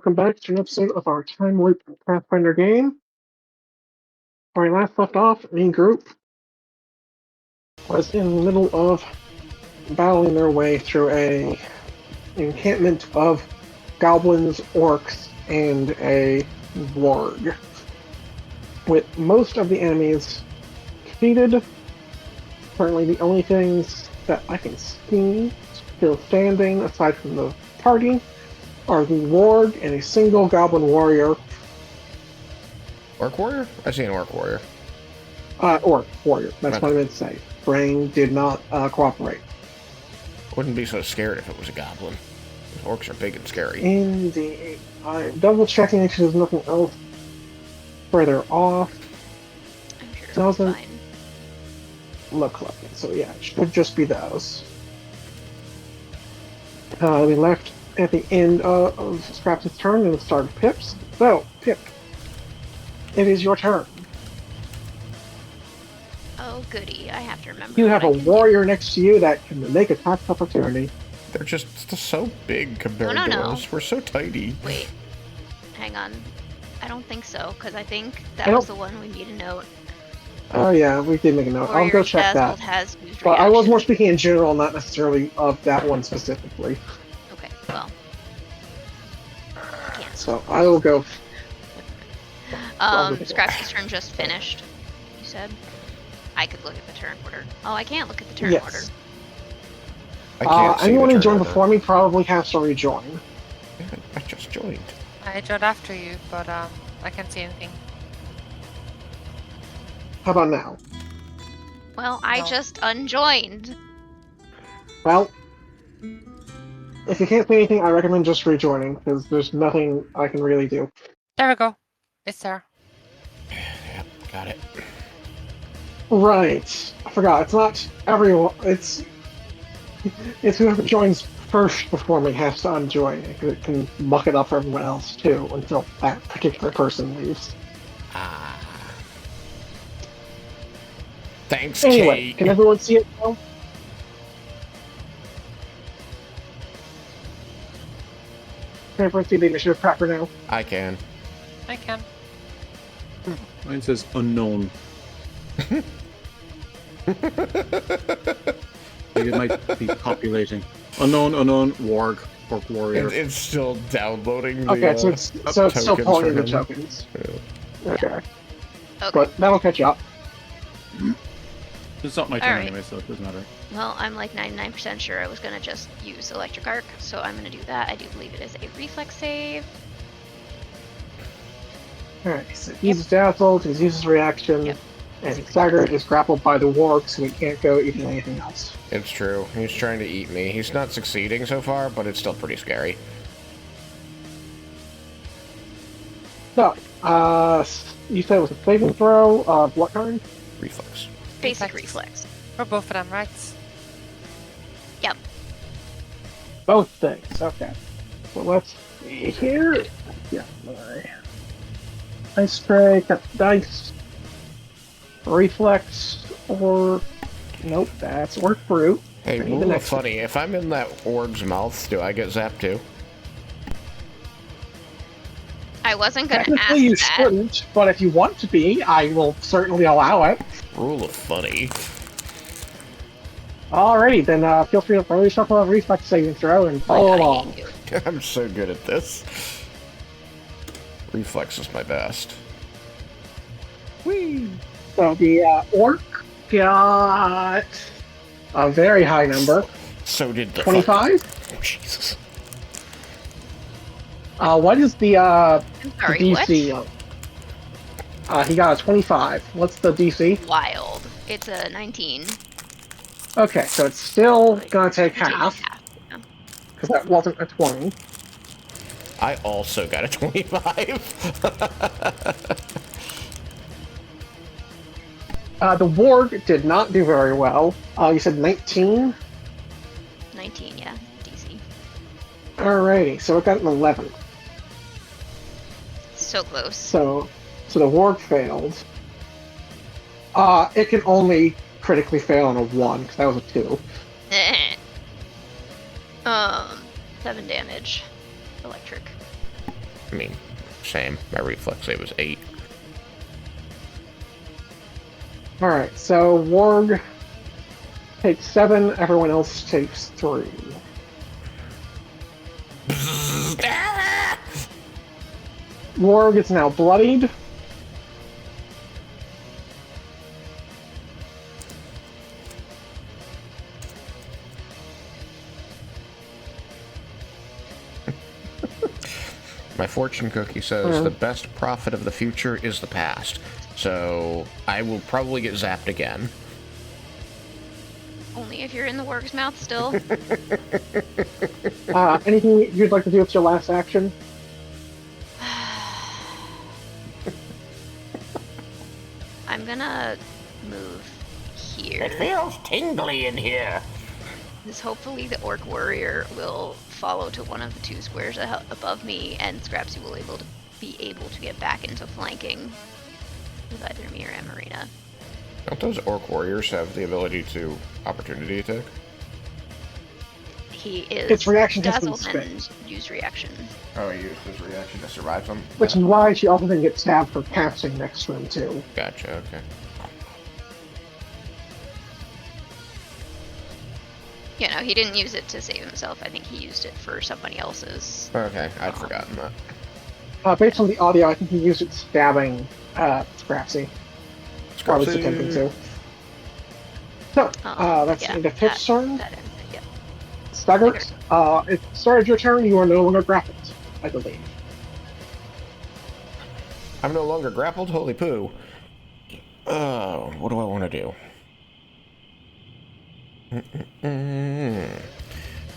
Welcome back to an episode of our Time Loop Pathfinder game. Where we last left off, the group was in the middle of battling their way through a encampment of goblins, orcs, and a warg. With most of the enemies defeated, currently the only things that I can see still standing, aside from the party, are the warg and a single goblin warrior. Orc warrior? I see an orc warrior. Orc warrior. That's what I meant to say. Brain did not cooperate. Wouldn't be so scared if it was a goblin. Orcs are big and scary. Indeed. I'm double checking if there's nothing else further off. I'm sure Doesn't fine. look like it. So yeah, it should just be those. We left at the end of Scraps' turn and the start of Pip's. So, Pip, it is your turn. Oh, goody. I have to remember. You what have I a can do. warrior next to you that can make attack opportunity. They're just so big compared No, no, to no. us. We're so tiny. Wait. Hang on. I don't think so, because I think I that was don't- the one we made a note. Oh yeah, we did make a note. I'll go check that. Has used But I was more reaction. speaking in general, not necessarily of that one specifically. Okay, well. Can't. So I will go. Scrappy's turn just finished, you said? I could look at the turn order. Oh, I can't look at the turn Yes. order. I can't see Anyone the who turn joined order. before me probably has to rejoin. Yeah, I just joined. I joined after you, but I can't see anything. How about now? Well, I No. just unjoined. Well, if you can't see anything, I recommend just rejoining because there's nothing I can really do. There we go. It's there. Yeah, got it. Right. I forgot. It's not everyone. It's whoever joins first before me has to unjoin it because it can muck it up for everyone else too until that particular person leaves. Ah. Thanks, Anyway, Kate. can everyone see it now? Can everyone see the initiative tracker now? I can. I can. Mine says unknown. Like it might be populating. Unknown, warg, orc warrior. It's still downloading the, Okay, so it's still tokens pulling for the him. tokens. Yeah. Okay, Okay. but that'll catch up. It's not my turn Alright. anyway, so it doesn't matter. Well, I'm like 99% sure I was gonna just use electric arc, so I'm gonna do that. I do believe it is a reflex save. Alright, so he uses dazzled, he uses reaction, Yep. and Stagger is grappled by the warg, so he can't go eating anything else. It's true. He's trying to eat me. He's not succeeding so far, but it's still pretty scary. So, you said it was a saving throw of what kind? Reflex. Basic Reflex. reflex. For both of them, right? Both things, okay. So let's see here. Yeah, my ice spray, got the dice. Reflex, or nope, that's orc brute. Hey, I need the rule of next one. funny. If I'm in that org's mouth, do I get zapped too? I wasn't gonna ask Technically, you that. shouldn't, but if you want to be, I will certainly allow it. Rule of funny. Alrighty, then feel free to throw yourself a reflex saving throw and Oh follow my God, I along. hate you. I'm so good at this. Reflex is my best. Whee! So the orc got a very high number, So did the 25. Oh, Jesus. What is the I'm sorry, DC? He got a 25. What's the DC? what? Wild. It's a 19. Okay, so it's still gonna take It takes half, half. Yeah. because that wasn't a 20. I also got a 25. The warg did not do very well. You said 19? 19, yeah. DC. Alrighty, so it got an 11. So close. So the warg failed. It can only critically fail on a 1, because that was a 2. 7 damage. Electric. I mean, same. My reflex save was 8. Alright, so Warg takes 7, everyone else takes 3. Warg is now bloodied. My fortune cookie says the best prophet of the future is the past. So I will probably get zapped again. Only if you're in the Warg's mouth still. Anything you'd like to do with your last action? I'm gonna move here. It feels tingly in here. Because hopefully the Orc Warrior will follow to one of the 2 squares above me, and Scrapsy will be able to get back into flanking with either me or Amarina. Don't those Orc Warriors have the ability to opportunity attack? He is Its reaction has been dazzled and spent. use reaction. Oh, he used his reaction to survive them? Which is why she also didn't get stabbed for casting next to him, too. Gotcha, okay. Yeah, no, he didn't use it to save himself. I think he used it for somebody else's. Okay, I'd forgotten that. Based on the audio, I think he used it stabbing Scrapsy. Or was attempting to. So, that's the end of Pitch's turn. That ends it, yep. Stuggert, it started your turn, you are no longer grappled, I believe. I'm no longer grappled? Holy poo. Oh, what do I want to do?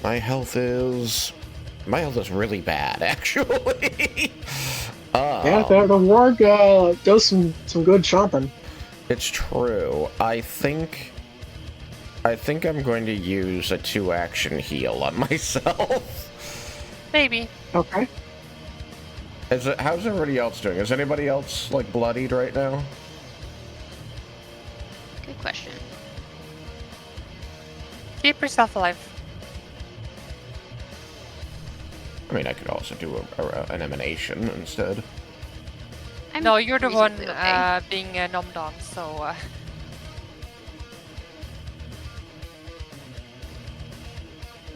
My health is really bad, actually. Yeah, the Warg does some good chomping. It's true. I think I'm going to use a 2-action heal on myself. Maybe. Okay. How's everybody else doing? Is anybody else, like, bloodied right now? Good question. Keep yourself alive. I mean, I could also do an emanation instead. I'm No, you're the one reasonably okay. being nommed on, so...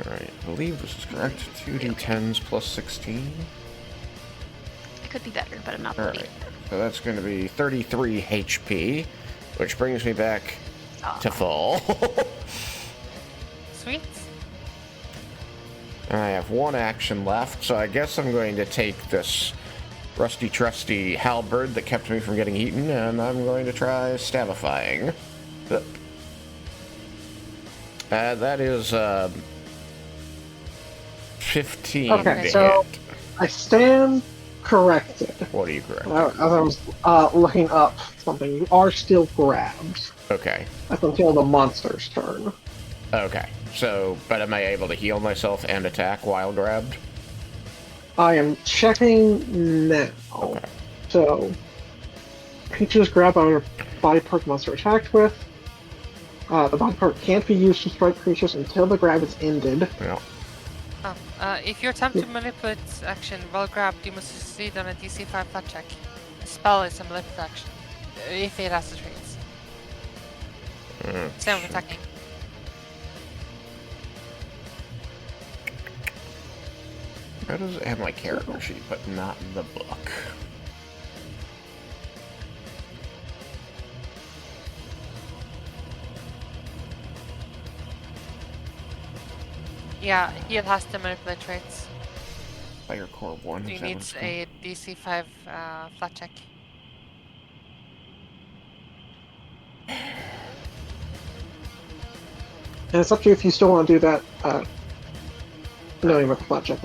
Alright, I believe this is correct. 2d10s plus 16. I could be better, but I'm not the Alright, lead. so that's going to be 33 HP, which brings me back Aw. to full. Sweet. I have 1 action left, so I guess I'm going to take this rusty trusty halberd that kept me from getting eaten, and I'm going to try stabifying. That is 15 Okay, to so hit. I stand corrected. What are you correct? As I was looking up something, you are still grabbed. Okay. Up until the monster's turn. Okay. So, but am I able to heal myself and attack while grabbed? I am checking now. Okay. So, creatures grabbed by a body part monster attacked with. The body part can't be used to strike creatures until the grab is ended. Yeah. If you attempt to manipulate action while grabbed, you must succeed on a DC 5 flat check. The spell is a manipulate action, if it has the traits. Same with attacking. How does it have my character sheet, but not the book? Yeah, he has the manipulate traits. Fire Core 1. He is that what needs it's a DC 5 flat check. And it's up to you if you still want to do that, knowing about the flat check.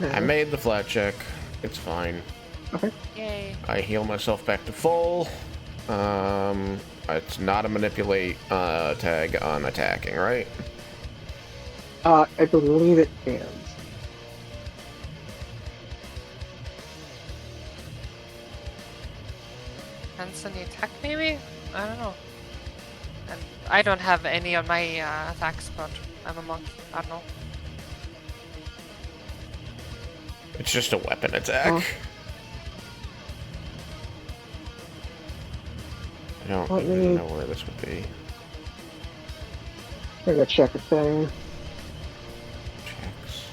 called? I made the flat check. It's fine. Okay. Yay. I heal myself back to full. It's not a manipulate tag on attacking, right? I believe it is. Depends on the attack, maybe? I don't know. And I don't have any on my attacks, but I'm a monk. I don't know. It's just a weapon attack. don't Let even me- know where this would be. I gotta check a thing. Checks.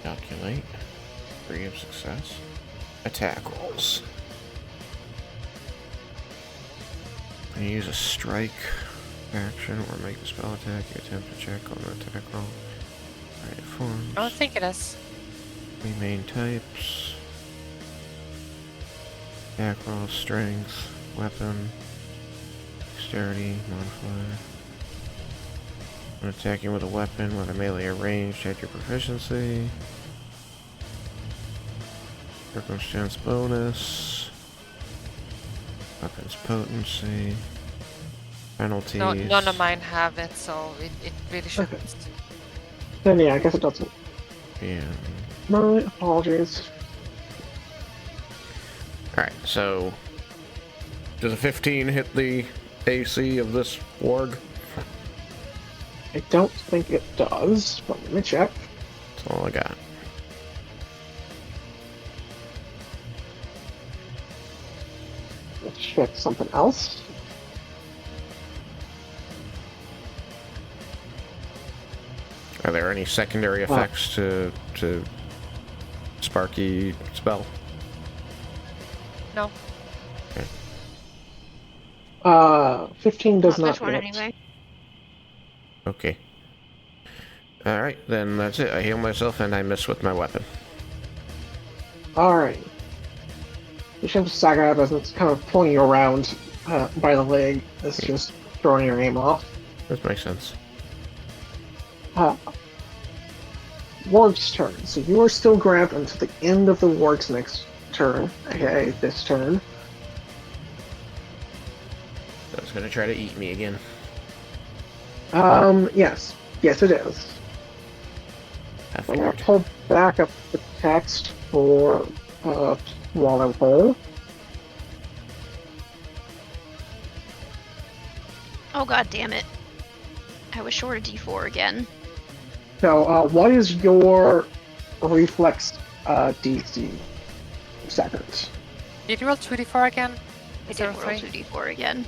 Calculate. Degree of success. Attack rolls. When you use a strike action or make a spell attack, you attempt to check on the attack roll. Right, forms. I don't think it is. Three main types. Attack roll, strength, weapon, dexterity, modifier. When attacking with a weapon, whether melee or ranged, check your proficiency. Circumstance bonus. Weapons potency. Penalties. No, none of mine have it, so it really shouldn't. Then yeah, I guess it doesn't. And My apologies. alright, so does a 15 hit the AC of this warg? I don't think it does, but let me check. That's all I got. Let's check something else. Are there any secondary effects to Sparky spell? No. 15 does Not not this one hit. anyway. Okay. Alright, then that's it. I heal myself and I miss with my weapon. Alright. You should have Saga as it's kind of pulling you around by the leg. It's just throwing your aim off. This makes sense. Warg's turn. So you are still grabbed until the end of the Warg's next turn. Okay, this turn. So it's gonna try to eat me again. Yes. Yes, it is. I I'm gonna figured. pull back up the text for Swallow Hole. Oh god damn it. I was short a D4 again. So, what is your reflex DC? Second. Did you roll 2d4 again? I Is there did a roll 3? 2D4 again.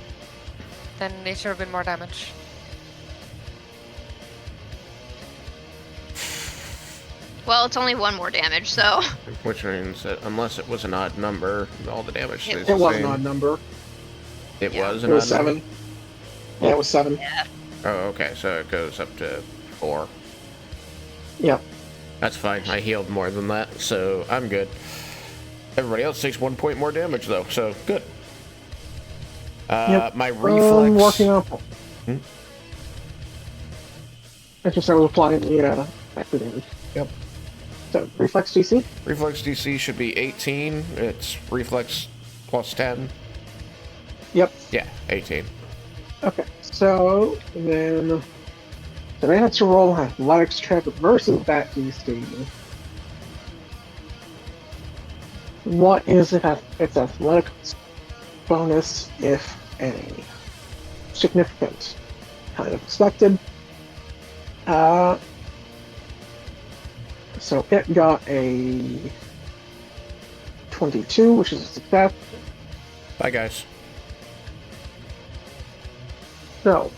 Then it should have been more damage. Well, it's only one more damage, so Which means that unless it was an odd number, all the damage stays It the It was same. an odd number. It Yeah. was It an was odd number? 7. Yeah, it was 7. yeah. Oh, okay, so it goes up to 4. Yep. That's fine. I healed more than that, so I'm good. Everybody else takes 1 point more damage, though, so good. Yep. My reflex. Working on. Hmm? I just started applying the extra damage. Yep. So, reflex DC? Reflex DC should be 18. It's reflex plus 10. Yep. Yeah, 18. Okay, so then they have to roll an athletics check versus that DC. What is it? Its athletics bonus, if any? Significant. Kind of expected. So it got a 22, which is a success. Bye, guys. So,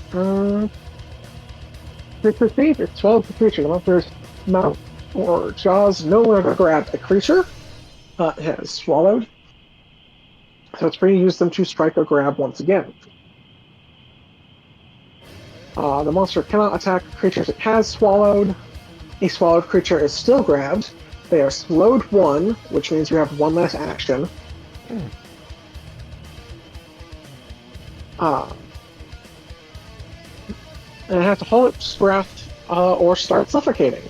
creature thief, it swallows the creature. The monster's mouth or jaws no longer grab the creature. It has swallowed. So it's free to use them to strike or grab once again. The monster cannot attack creatures it has swallowed. A swallowed creature is still grabbed. They are slowed 1, which means you have 1 less action. And I have to hold its breath or start suffocating.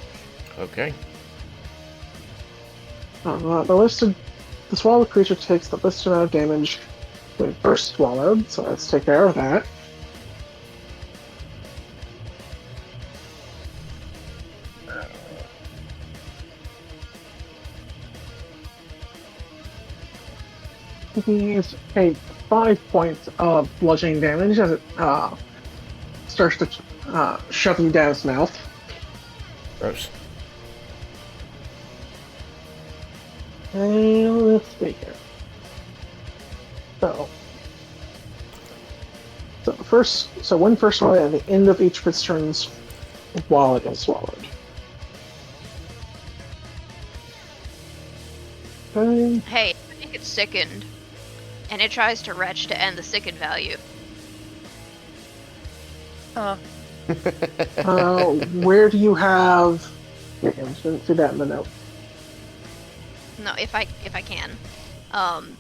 Okay. The swallowed creature takes the listed amount of damage when first swallowed, so let's take care of that. He's take 5 points of bludgeoning damage as it starts to shove you down its mouth. Gross. And let's see here. So, one first swallow at the end of each of its turns while it is swallowed. Okay. Hey, I think it's sickened, and it tries to retch to end the sickened value. Huh. Where do you have? I didn't see that in the note. No, if I can.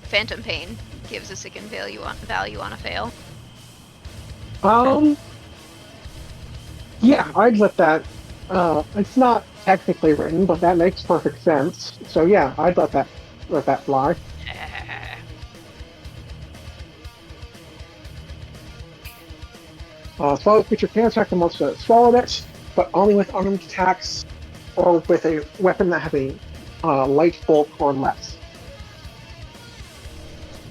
Phantom Pain gives a sickened value on a fail. Yeah, I'd let that. It's not technically written, but that makes perfect sense. So yeah, I'd let that fly. Swallow creature can attack the monster that swallowed it, but only with armed attacks or with a weapon that has a light bulk or less.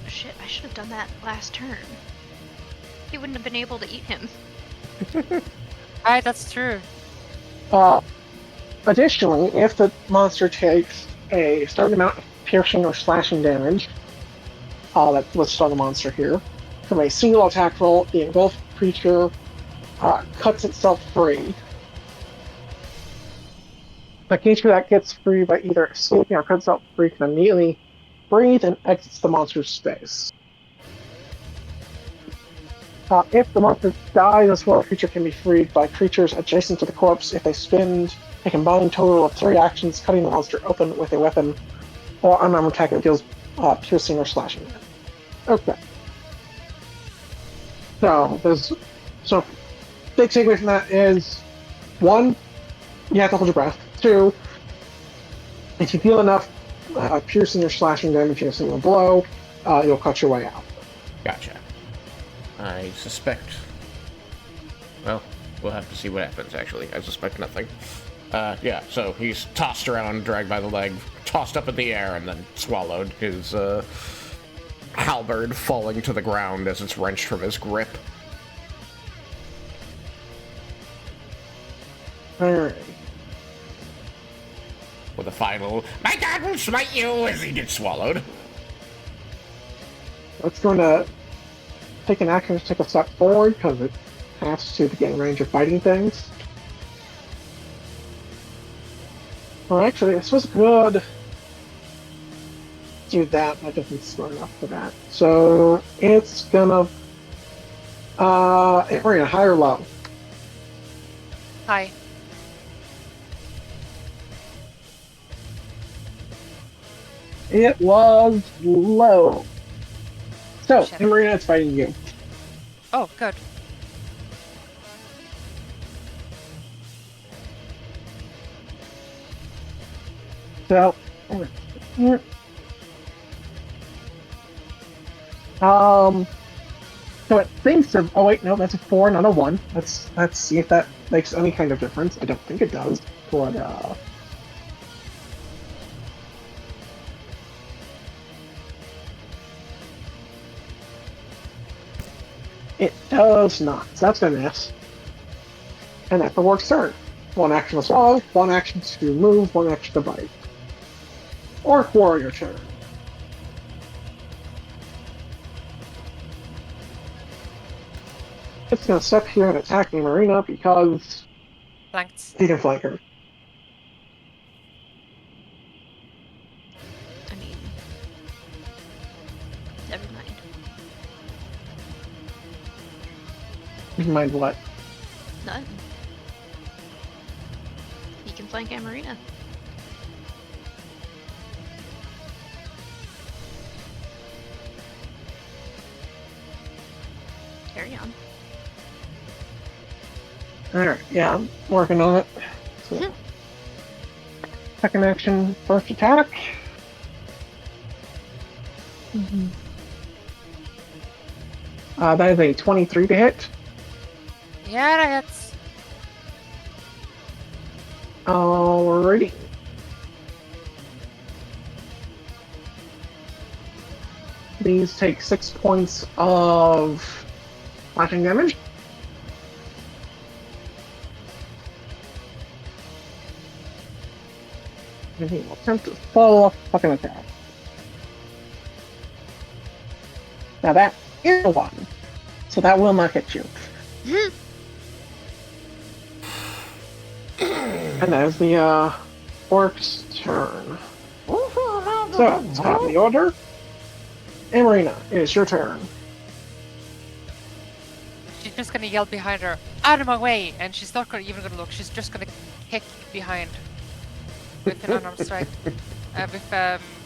Shit, I should have done that last turn. He wouldn't have been able to eat him. Alright, that's true. Additionally, if the monster takes a certain amount of piercing or slashing damage, that's listed on the monster here, from a single attack roll, the engulfed creature cuts itself free. The creature that gets free by either escaping or cuts itself free can immediately breathe and exits the monster's space. If the monster dies, a swallow creature can be freed by creatures adjacent to the corpse if they spend a combined total of 3 actions cutting the monster open with a weapon or unarmed attack that deals piercing or slashing. Okay. So big takeaway from that is 1, you have to hold your breath. 2, if you feel enough piercing or slashing damage in a single blow, you'll cut your way out. Gotcha. I suspect... Well, we'll have to see what happens, actually. I suspect nothing. Yeah, so he's tossed around, dragged by the leg, tossed up in the air, and then swallowed, his halberd falling to the ground as it's wrenched from his grip. Alright. With a final, "My God will smite you!" as he gets swallowed. It's going to take an action to take a step forward because it has to get in range of fighting things. Well, actually, this was good. Do that. That doesn't smart enough for that. So it's gonna. We're in a high or low. Hi. It was low. So, Shit. Marina, it's fighting you. Oh, good. So, so it thinks of. Oh wait, no, that's a 4, not a 1. Let's see if that makes any kind of difference. I don't think it does. But it does not. So that's gonna miss. And that's the work's turn. 1 action to swallow, 1 action to move, 1 action to bite. Orc warrior turn. It's gonna step here and attack the Marina because Flanked. he can flank her. I mean, never mind. Never mind what. None. He can flank Amarina. Carry on. Alright, yeah, I'm working on it. So, second action, first attack. That is a 23 to hit. Yeah, that hits. Alrighty. These take 6 points of slashing damage. And he will attempt to follow up fucking attack. Now that is a 1. So that will not hit you. And that is the orc's turn. So, top of the order. Amarina, it is your turn. She's just gonna yell behind her, out of my way! And she's not even gonna look, she's just gonna kick behind with an unarmed strike. With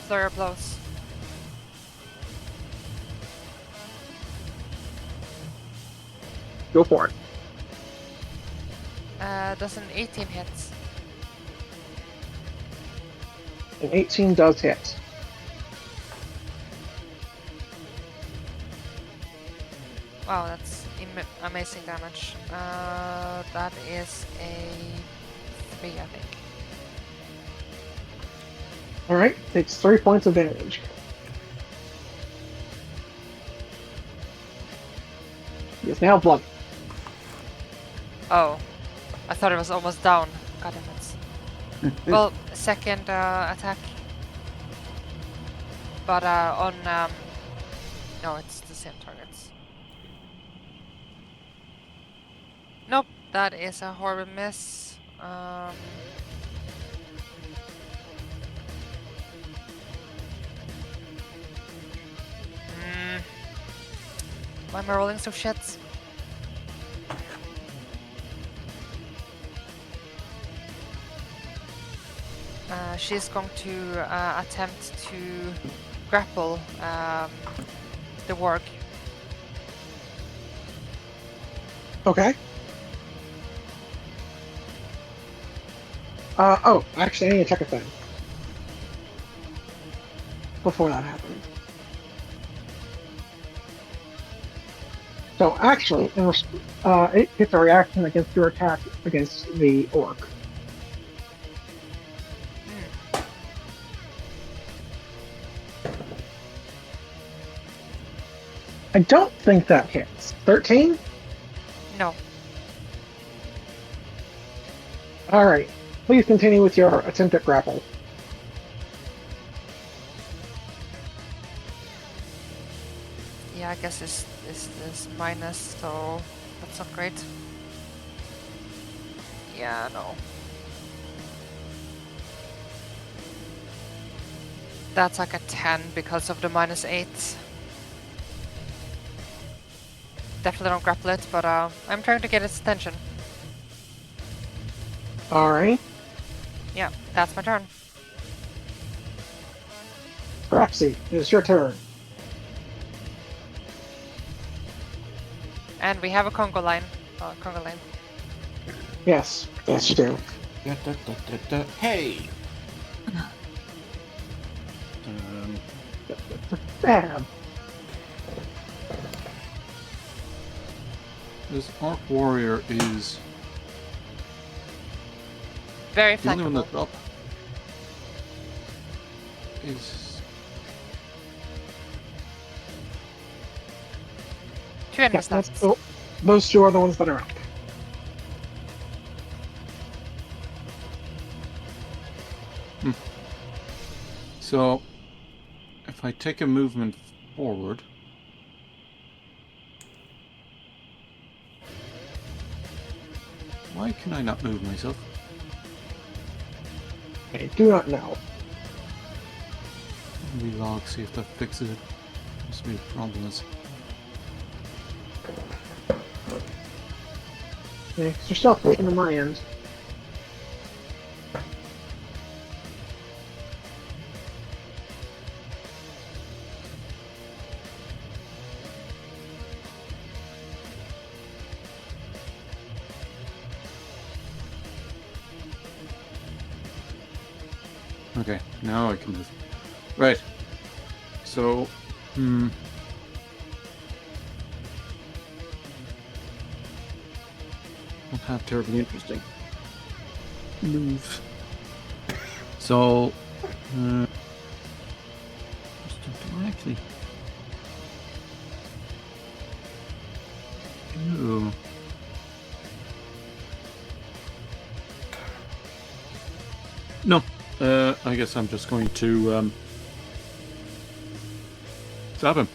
flurry of blows. Go for it. Does an 18 hit? An 18 does hit. Wow, that's amazing damage. That is a 3, I think. Alright, takes 3 points of damage. He is now bloody. Oh, I thought it was almost down. God damn it. Well, second attack. But on... no, it's the same targets. Nope, that is a horrible miss. Why am I rolling so shit? She's going to attempt to grapple the warg. Okay. Oh, actually, I need to check a thing. Before that happens. So, actually, it gets a reaction against your attack against the orc. I don't think that hits. 13? No. Alright. Please continue with your attempt at grapple. Yeah, I guess it's this minus, so that's not great. Yeah, no. That's like a 10 because of the -8. Definitely don't grapple it, but I'm trying to get its attention. Alright. Yeah, that's my turn. Roxy, it is your turn. And we have a Congo line. Congo line. Yes. Yes, you do. Hey! Bam. This Orc Warrior is Very the only one flexible. that's up. Is 2 enemies Yeah, left. those two are the ones that are up. so. If I take a movement forward, why can I not move myself? I do not know. Relog, see if that fixes it. Must be a problem. Yeah, 'cause you're still thinking on my end. Okay, now I can move. Right. So, not have terribly interesting. Move. So, directly. Ooh. No, I guess I'm just going to stab him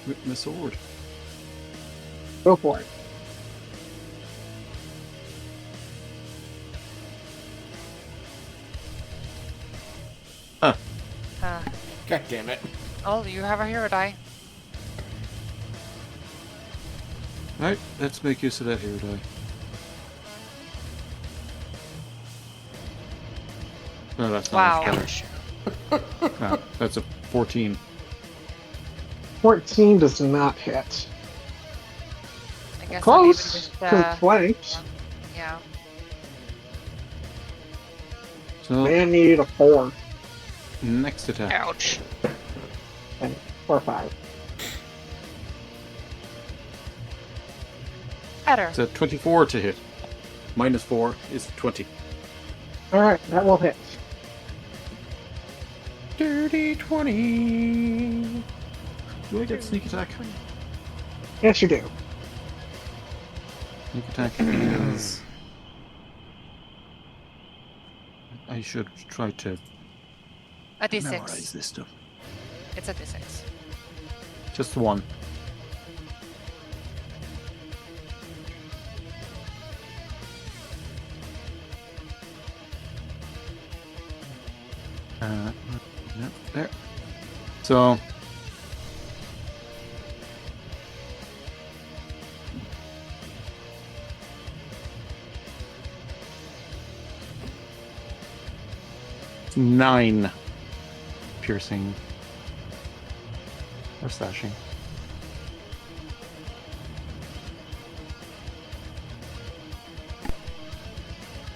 with my sword. Go for it. God damn it. Oh, you have a hero die. Right, let's make use of that hero die. No, that's not Wow. much better. No, that's a 14. 14 does not hit. I guess I'll leave it Close. with, Because flanked. yeah. So, Man needed a 4 next attack. Ouch. or 5. Better. It's a 24 to hit. Minus 4 is 20. Alright, that will hit. Dirty 20. Do I get sneak attack? Yes, you do. Sneak attack is... I should try to A d6. memorize this stuff. It's a d6. Just one. No, there. So... It's 9 piercing or slashing.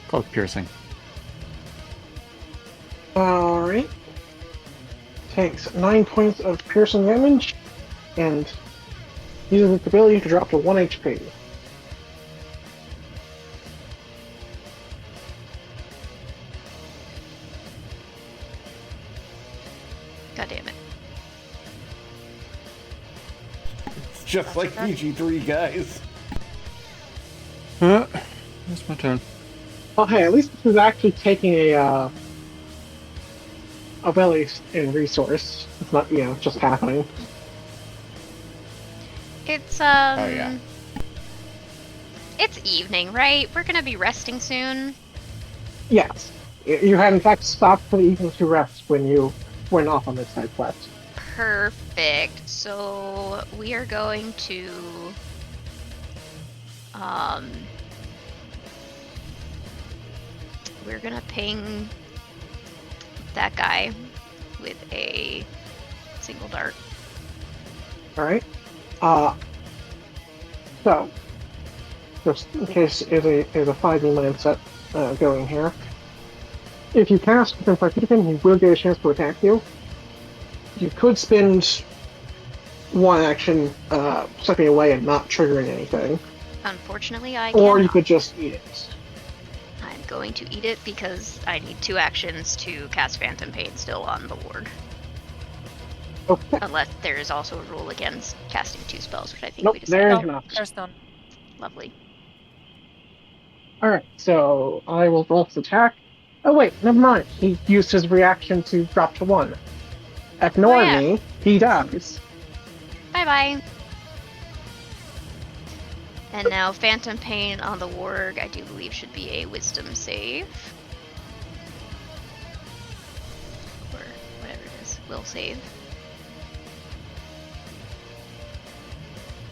Call it piercing. Alright. Takes 9 points of piercing damage and uses its ability to drop to 1 HP. God damn it. It's just like PG-3, guys. That's my turn. Oh hey, at least this is actually taking a ability and resource. It's not, just happening. It's, yeah. It's evening, right? We're gonna be resting soon. Yes. You had in fact stopped for the evening to rest when you went off on this side quest. Perfect. So we are going to we're gonna ping that guy with a single dart. Alright. So, just in case there's a 5e mindset going here. If you cast within 5 feet of him, he will get a chance to attack you. You could spend one action stepping away and not triggering anything. Unfortunately, I Or you cannot. could just eat it. I'm going to eat it because I need 2 actions to cast Phantom Pain still on the ward. Okay. Unless there is also a rule against casting 2 spells, which I think Nope, we decided. there's No, not. there's none. Lovely. Alright, so I will roll his attack. Oh wait, never mind. He used his reaction to drop to 1. Ignore Oh, yeah. me, he dies. Bye bye. And now Phantom Pain on the warg, I do believe should be a Wisdom save. Or whatever it is, will save.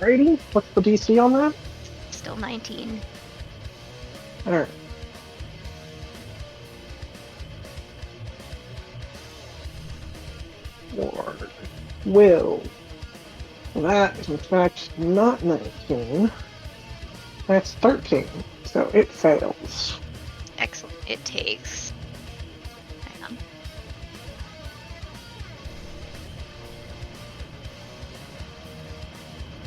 Brady, what's the DC on that? Still 19. Alright. Ward. Will. That is in fact not 19. That's 13. So it fails. Excellent. It takes. Hang on.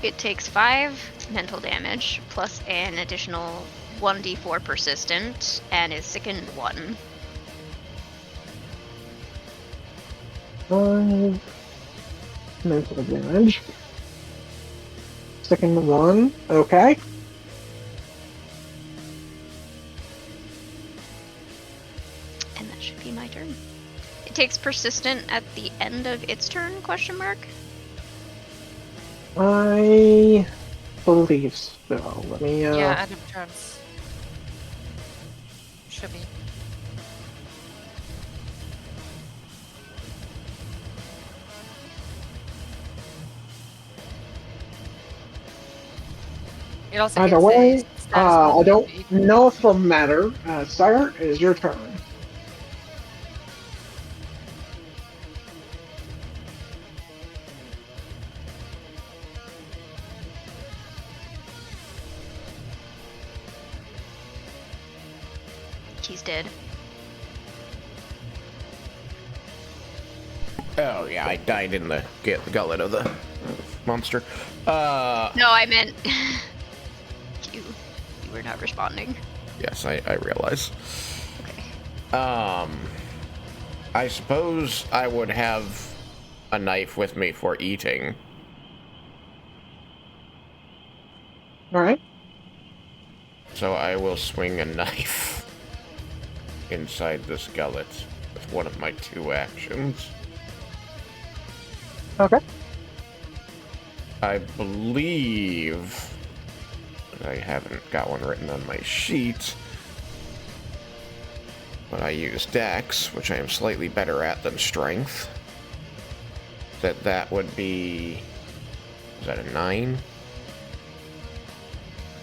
It takes 5 mental damage plus an additional 1d4 persistent and is sickened 1. 5 mental damage. Second 1. Okay. And that should be my turn. It takes persistent at the end of its turn, question mark? I believe so. Let me, Yeah, end of turns. Should be. It also Either gets a way, status I bonus don't E. equal. know if it'll matter. Sire, it is your turn. He's dead. Oh yeah, I died in the gullet of the monster. No, I meant you. You were not responding. Yes, I realize. Okay. I suppose I would have a knife with me for eating. All right. So I will swing a knife inside this gullet with one of my 2 actions. Okay. I believe I haven't got one written on my sheet, but I use Dex, which I am slightly better at than Strength. That would be... is that a 9?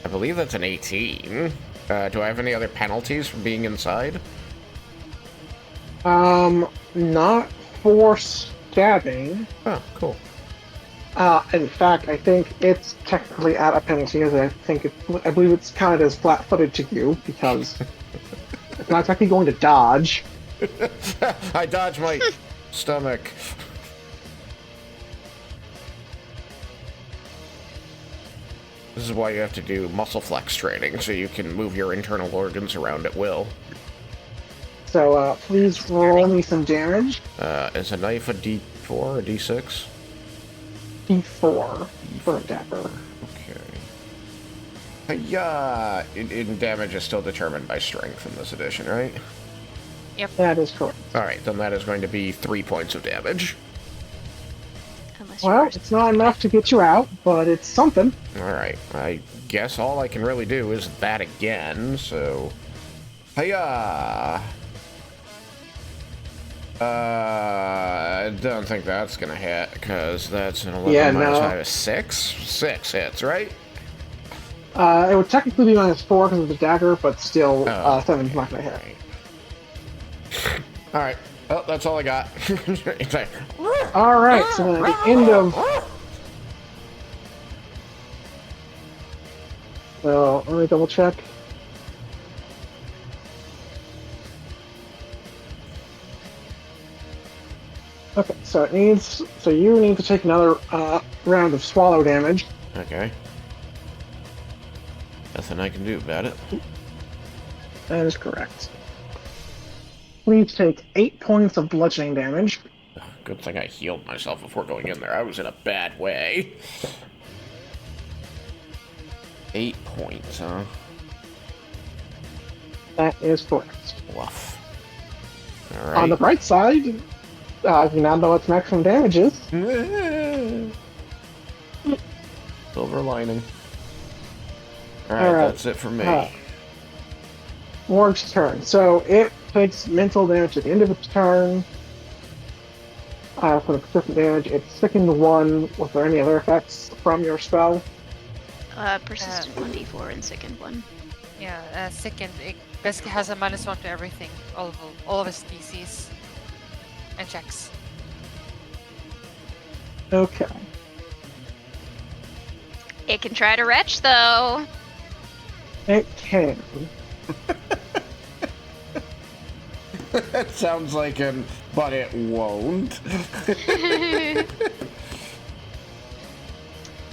I believe that's an 18. Do I have any other penalties for being inside? Not for stabbing. Oh, cool. In fact, I think it's technically at a penalty, as I believe it's counted as flat-footed to you because it's not exactly going to dodge. I dodge my stomach. This is why you have to do muscle flex training, so you can move your internal organs around at will. So, please roll me some damage. Is a knife a D4 or a D6? D4 for a dagger. Okay. Yeah, in damage is still determined by strength in this edition, right? That is correct. Alright, then that is going to be 3 points of damage. Unless Well, yours it's not enough to get you out, but it's something. Alright, I guess all I can really do is that again, so... Hiya! I don't think that's gonna hit, because that's an 11 Yeah, minus no. 5 is 6? 6 hits, right? It would technically be -4 because of the dagger, but still, Oh, 7's not gonna hit. Alright, well, that's all I got. It's like, Alright, so then at the end of... So, let me double check. Okay, so you need to take another round of swallow damage. okay. Nothing I can do about it. That is correct. Please take 8 points of bludgeoning damage. Good thing I healed myself before going in there. I was in a bad way. 8 points, huh? That is correct. Woof. On the Alright. bright side, you now know what maximum damage is. Silver lining. Alright, Alright. that's it for me. Warg's turn. So it takes mental damage at the end of its turn. For the persistent damage, it's sickened 1. Was there any other effects from your spell? persistent 1d4 and sickened 1. Yeah, second, it basically has a -1 to everything, all of its DCs and checks. Okay. It can try to retch though. It can. That sounds like an, but it won't.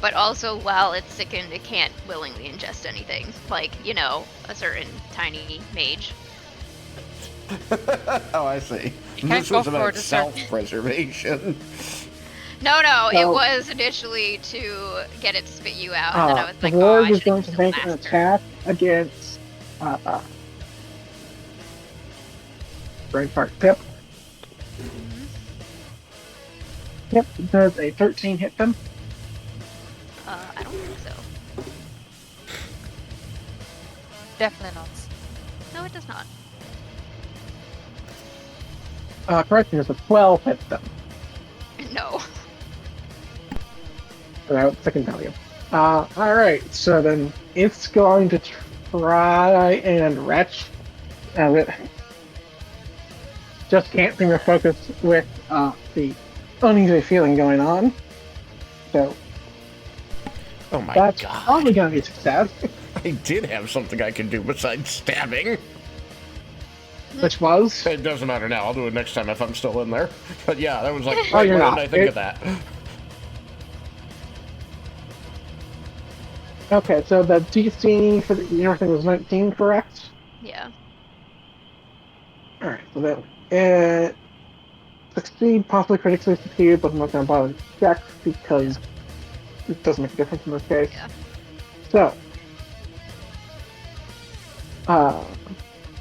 But also, while it's sickened, it can't willingly ingest anything. Like, you know, a certain tiny mage. Oh, I see. You can't This go was for about dessert. self-preservation. No, it So- was initially to get it to spit you out, and then I was The like, oh, Warg I is should going to make an attack against Brain fart. Pip. Yep, does a 13 hit them? I don't think so. Definitely not. No, it does not. Correction, it's a 12 hit them. No. Without second value. Alright, so then it's going to try and retch as it just can't seem to focus with the uneasy feeling going on. So Oh my that's god. probably going to be a success. I did have something I can do besides stabbing. Which was? It doesn't matter now. I'll do it next time if I'm still in there. But yeah, that was like, Oh, wait, you're why not. didn't I think It- of that? Okay, so the DC for everything was 19, correct? Yeah. Alright, so that succeed, possibly critically succeed, but I'm not going to bother to check because it doesn't make a difference in this case. Yeah. So,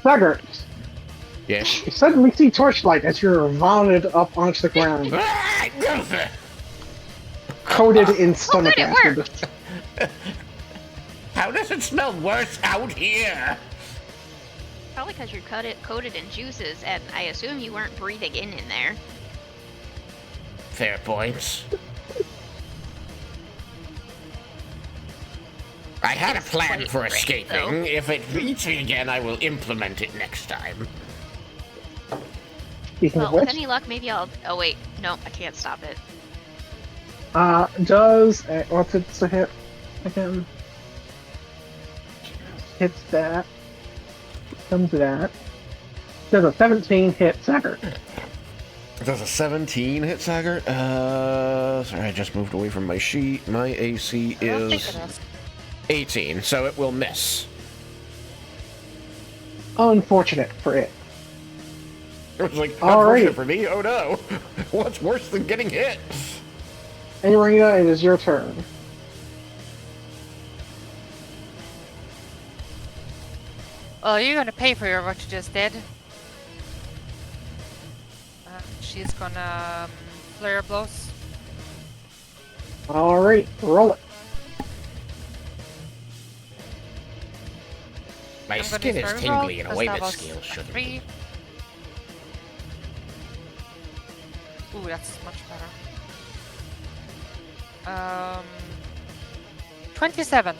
Saggart, Yes. you suddenly see torchlight as you're vomited up onto the ground, coated in stomach it acid. worked. How does it smell worse out here? Probably because you're coated in juices, and I assume you weren't breathing in there. Fair points. I had a plan Quite for great, escaping. though. If it beats me again, I will implement it next time. Speaking of Well, with which, any luck, maybe I'll. Oh wait, no, I can't stop it. does what's its a hit again? Hits that. Comes to that. Does a 17 hit Saggart. Does a 17 hit Saggart? Sorry, I just moved away from my sheet. My AC I don't think is it is. 18, so it will miss. Unfortunate for it. It was like, All unfortunate right. for me? Oh no. What's worse than getting hit? Marina, it is your turn. Well, you're gonna pay for what you just did. She's gonna flare blows. Alright, roll it. My I'm gonna skin use is my tingly reroll, in a 'cause way that that was scales a shouldn't 3. be. Ooh, that's much better. 27.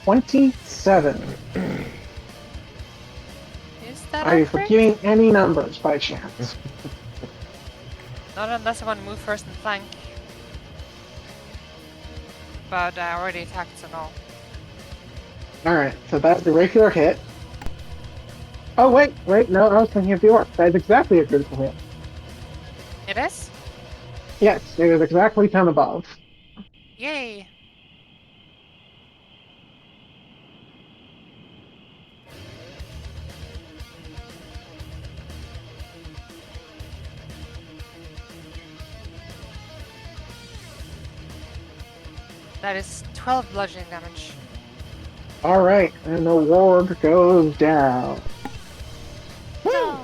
27. Is that Are you accurate? forgetting any numbers by chance? Not unless I want to move first and flank. But I already attacked, so no. Alright, so that's the regular hit. Oh, wait, no, I was thinking of the orc. That's exactly a critical hit. It is? Yes, it is exactly 10 above. Yay! That is 12 bludgeoning damage. Alright, and the ward goes down. No.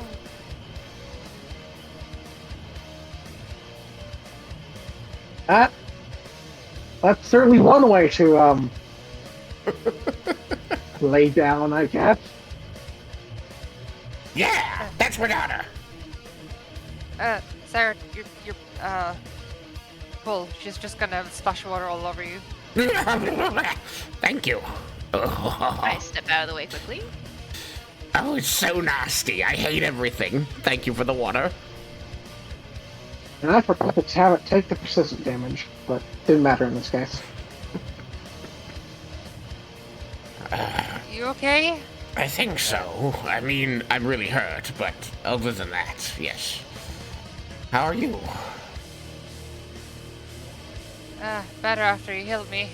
That's certainly one way to, lay down, I guess. Yeah, that's with honor. Sarah, you're full. She's just gonna splash water all over you. Thank you. I step out of the way quickly. Oh, it's so nasty. I hate everything. Thank you for the water. And I forgot to have it take the persistent damage, but didn't matter in this case. You okay? I think so. I mean, I'm really hurt, but other than that, yes. How are you? Better after you healed me.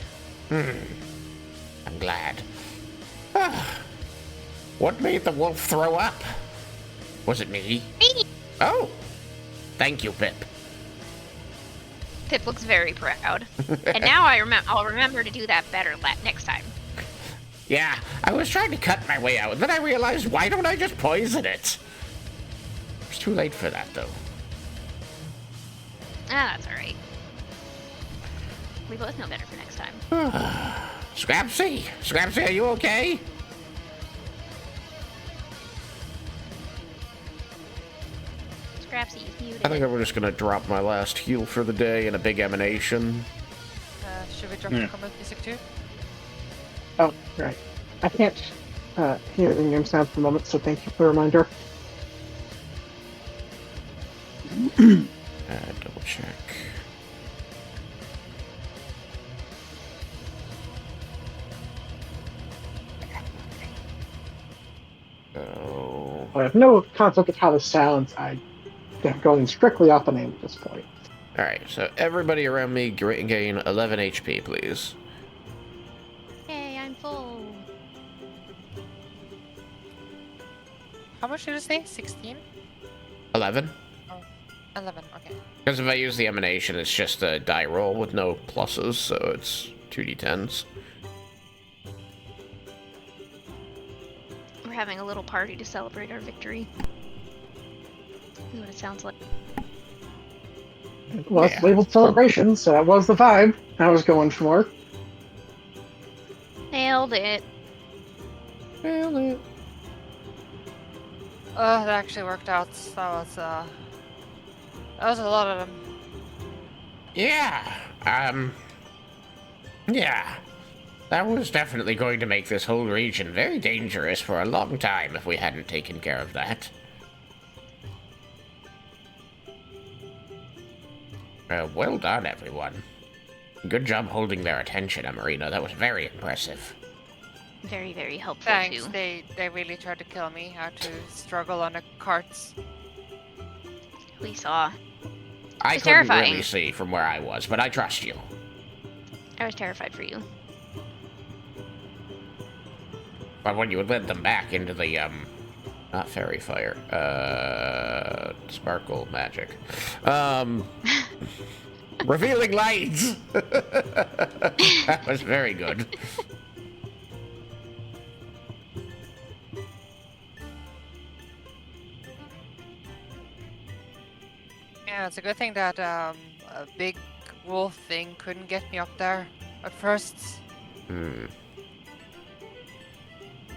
I'm glad. What made the wolf throw up? Was it me? Me. Oh. Thank you, Pip. Pip looks very proud. And now I'll remember to do that better next time. Yeah, I was trying to cut my way out, and then I realized, why don't I just poison it? It's too late for that, though. Ah, that's alright. We both know better for next time. Scrapsy! Scrapsy, are you okay? Scrapsy's muted. I think I'm just gonna drop my last heal for the day in a big emanation. Should we drop the combat music too? Oh, right. I can't hear the game sound for the moment, so thank you for the reminder. Double check. Oh. I have no concept of how this sounds. I'm going strictly off the name at this point. Alright, so everybody around me gain 11 HP, please. Hey, I'm full. How much did you say? 16? 11? 11, okay. Because if I use the emanation, it's just a die roll with no pluses, so it's 2d10s. We're having a little party to celebrate our victory. Is what it sounds like. Well, it's Yeah. labeled celebration, so that was the vibe I was going for. Nailed it. Oh, that actually worked out. That was a lot of them. Yeah, yeah. That was definitely going to make this whole region very dangerous for a long time if we hadn't taken care of that. Well done, everyone. Good job holding their attention, Amarina. That was very impressive. Very, very helpful Thanks. too. They really tried to kill me. I had to struggle on the carts. We saw. I It's couldn't terrifying. really see from where I was, but I trust you. I was terrified for you. But when you led them back into the, not fairy fire, sparkle magic, revealing lights! That was very good. Yeah, it's a good thing that a big wolf thing couldn't get me up there at first.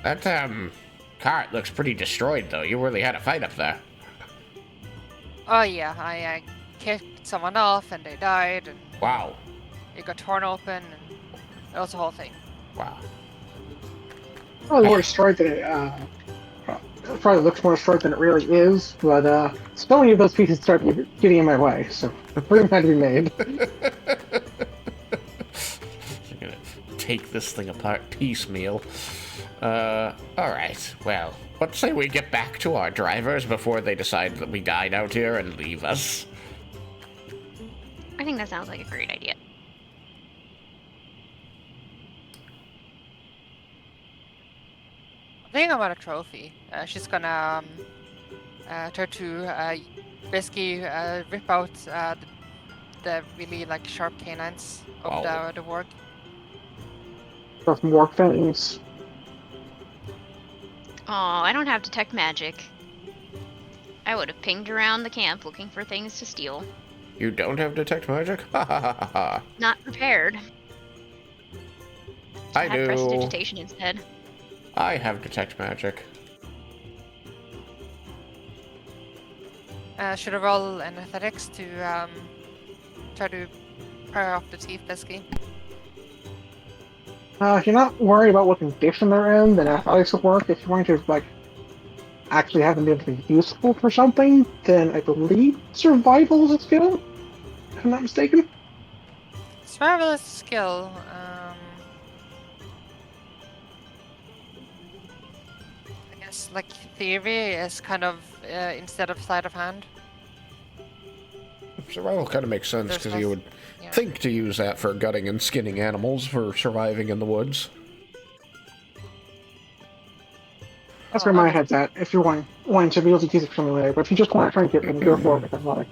That, cart looks pretty destroyed, though. You really had a fight up there. Oh yeah, I kicked someone off and they died and Wow. it got torn open and it was a whole thing. Wow. Probably more destroyed than it, probably looks more destroyed than it really is, but so many of those pieces start getting in my way, so room had to be made. I'm gonna take this thing apart piecemeal. Alright. Well, let's say we get back to our drivers before they decide that we died out here and leave us. I think that sounds like a great idea. I think I want a trophy. She's gonna try to basically rip out the really like sharp canines of Wow. the warg. Got some warp fangs. Oh, I don't have detect magic. I would have pinged around the camp looking for things to steal. You don't have detect magic? Ha ha ha ha. Not prepared. I had do. prestidigitation instead. I have detect magic. Should I roll an athletics to try to pry off the teeth, basically? If you're not worried about what condition they're in, then athletics will work. If you're going to, like, actually have them be able to be useful for something, then I believe survival is a skill, if I'm not mistaken. Survival is a skill. I guess like theory is kind of instead of sleight of hand. Survival kind of makes sense There's because you less- would yeah. think to use that for gutting and skinning animals for surviving in the woods. That's where my head's at. If you're wanting to be able to use it for something later, but if you just want to try and get them, go for it with athletics.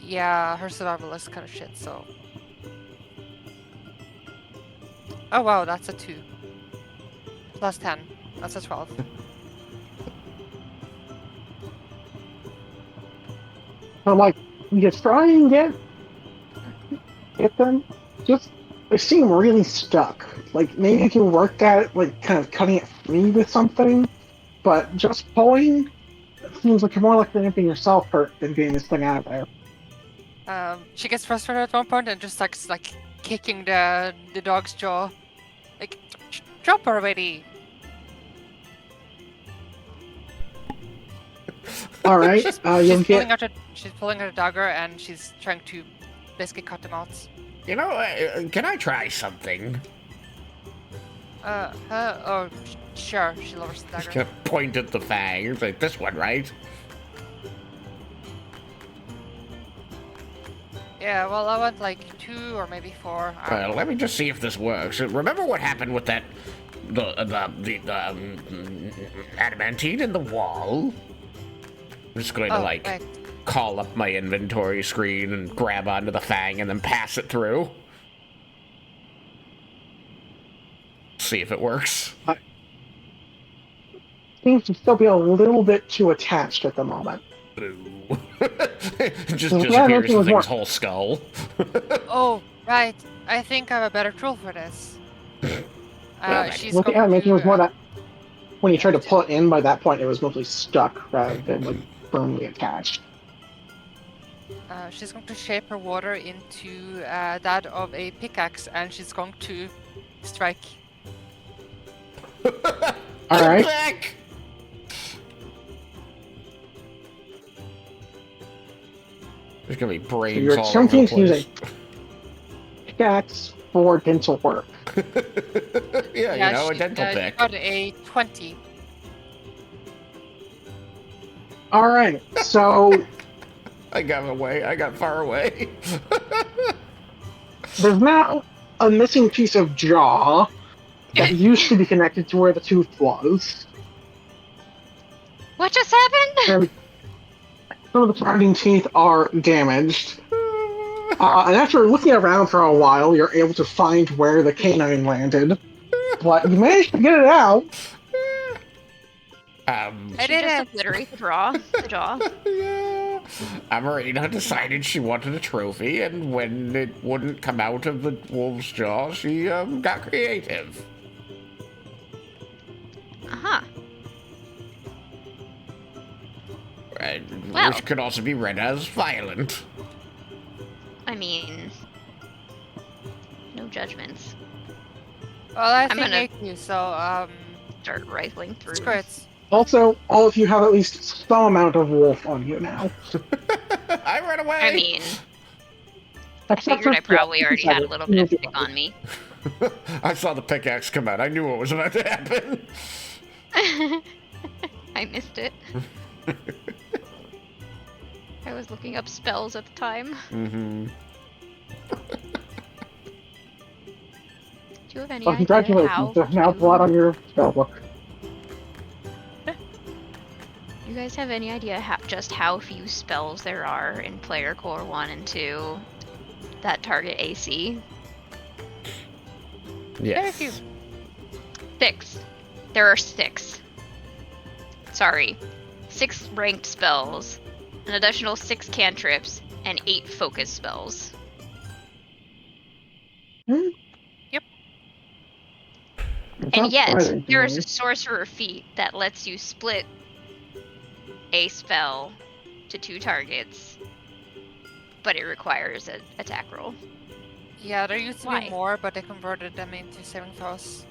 Yeah, her survival is kind of shit, so. Oh wow, that's a 2. plus 10. That's a 12. So, like, you try and get them, just they seem really stuck. Like, maybe if you worked at it, like, kind of cutting it free with something, but just pulling, it seems like you're more likely to getting yourself hurt than getting this thing out of there. She gets frustrated at one point and just starts like kicking the dog's jaw. Like, drop her already. All right, She's you'll pulling get. out she's pulling out a dagger and she's trying to basically cut them out. You know, can I try something? Oh, sure. She lowers the Just dagger. gonna point at the fang. It's like, this one, right? Yeah, well, I want like 2 or maybe 4. I don't know. Let me just see if this works. Remember what happened with that, the adamantine in the wall? I'm just going to, like, right. call up my inventory screen and grab onto the fang and then pass it through. See if it works. Seems to still be a little bit too attached at the moment. Boo. Just So, disappears yeah, the was thing's more- whole skull. Oh, right. I think I have a better tool for this. She's Well, going yeah, maybe it was to, more that when you tried to pull it in, by that point it was mostly stuck rather than like firmly attached. she's going to shape her water into that of a pickaxe, and she's going to strike. All right. Back! There's gonna be brains You're all over attempting the to use place. a pickaxe for dental work. Yeah, you know, a dental she pick. got a 20. All right, so I got away. I got far away. there's now a missing piece of jaw that used to be connected to where the tooth was. What just happened? And some of the surrounding teeth are damaged. And after looking around for a while, you're able to find where the canine landed. But you managed to get it out. I She did just it. obliterate the jaw. Yeah. Amarina decided she wanted a trophy, and when it wouldn't come out of the wolf's jaw, she got creative. Uh-huh. And Well. which could also be read as violent. I mean, no judgments. Well, I I'm think gonna- 80, so, Start rifling through. screw it. Also, all of you have at least some amount of wolf on you now. I ran away. I mean, I Except figured I for- probably already had a little bit of pick on me. I saw the pickaxe come out. I knew what was about to happen. I missed it. I was looking up spells at the time. Mm-hmm. Do you have any Well, idea congratulations, how there's now few- blood on your spellbook. You guys have any idea just how few spells there are in Player Core 1 and 2 that target AC? Very few. Yes. 6. There are 6. Sorry. 6 ranked spells, an additional 6 cantrips, and 8 focus spells. It's And not yet, surprising to there is me. a sorcerer feat that lets you split a spell to 2 targets, but it requires an attack roll. Yeah, there used to Why? be more, but they converted them into saving throws.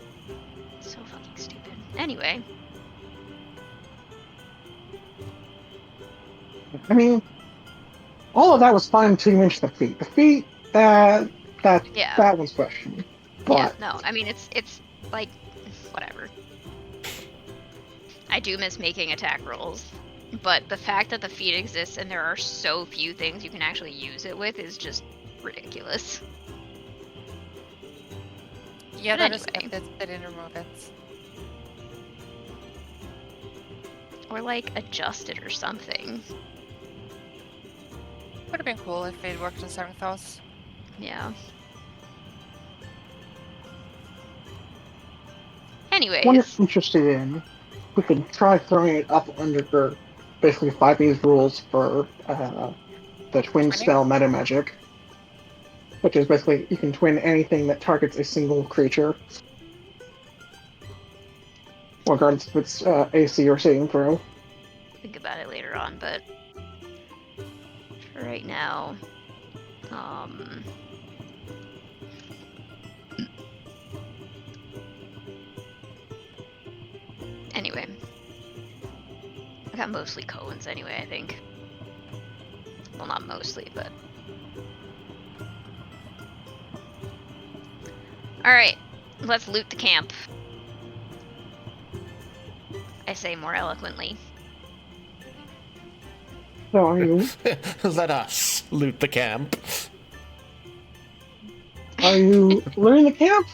So fucking stupid. Anyway, I mean, all of that was fine until you mentioned the feet. The feet, that yeah. one's questionable. Yeah, But no, I mean, it's like, whatever. I do miss making attack rolls, but the fact that the feat exists and there are so few things you can actually use it with is just ridiculous. Yeah, But they just anyway. kept it. They didn't remove it. Or like adjust it or something. Would have been cool if it worked in saving throws. Anyways, One you're interested in, we could try throwing it up under basically 5E's rules for the twin Twinning? spell meta magic, which is basically you can twin anything that targets a single creature, regardless if it's AC or saving throw. think about it later on, but for right now, anyway, I got mostly Cohen's anyway, I think. Well, not mostly, but. Alright, let's loot the camp. I say more eloquently. So are you Let us loot the camp. looting the camp?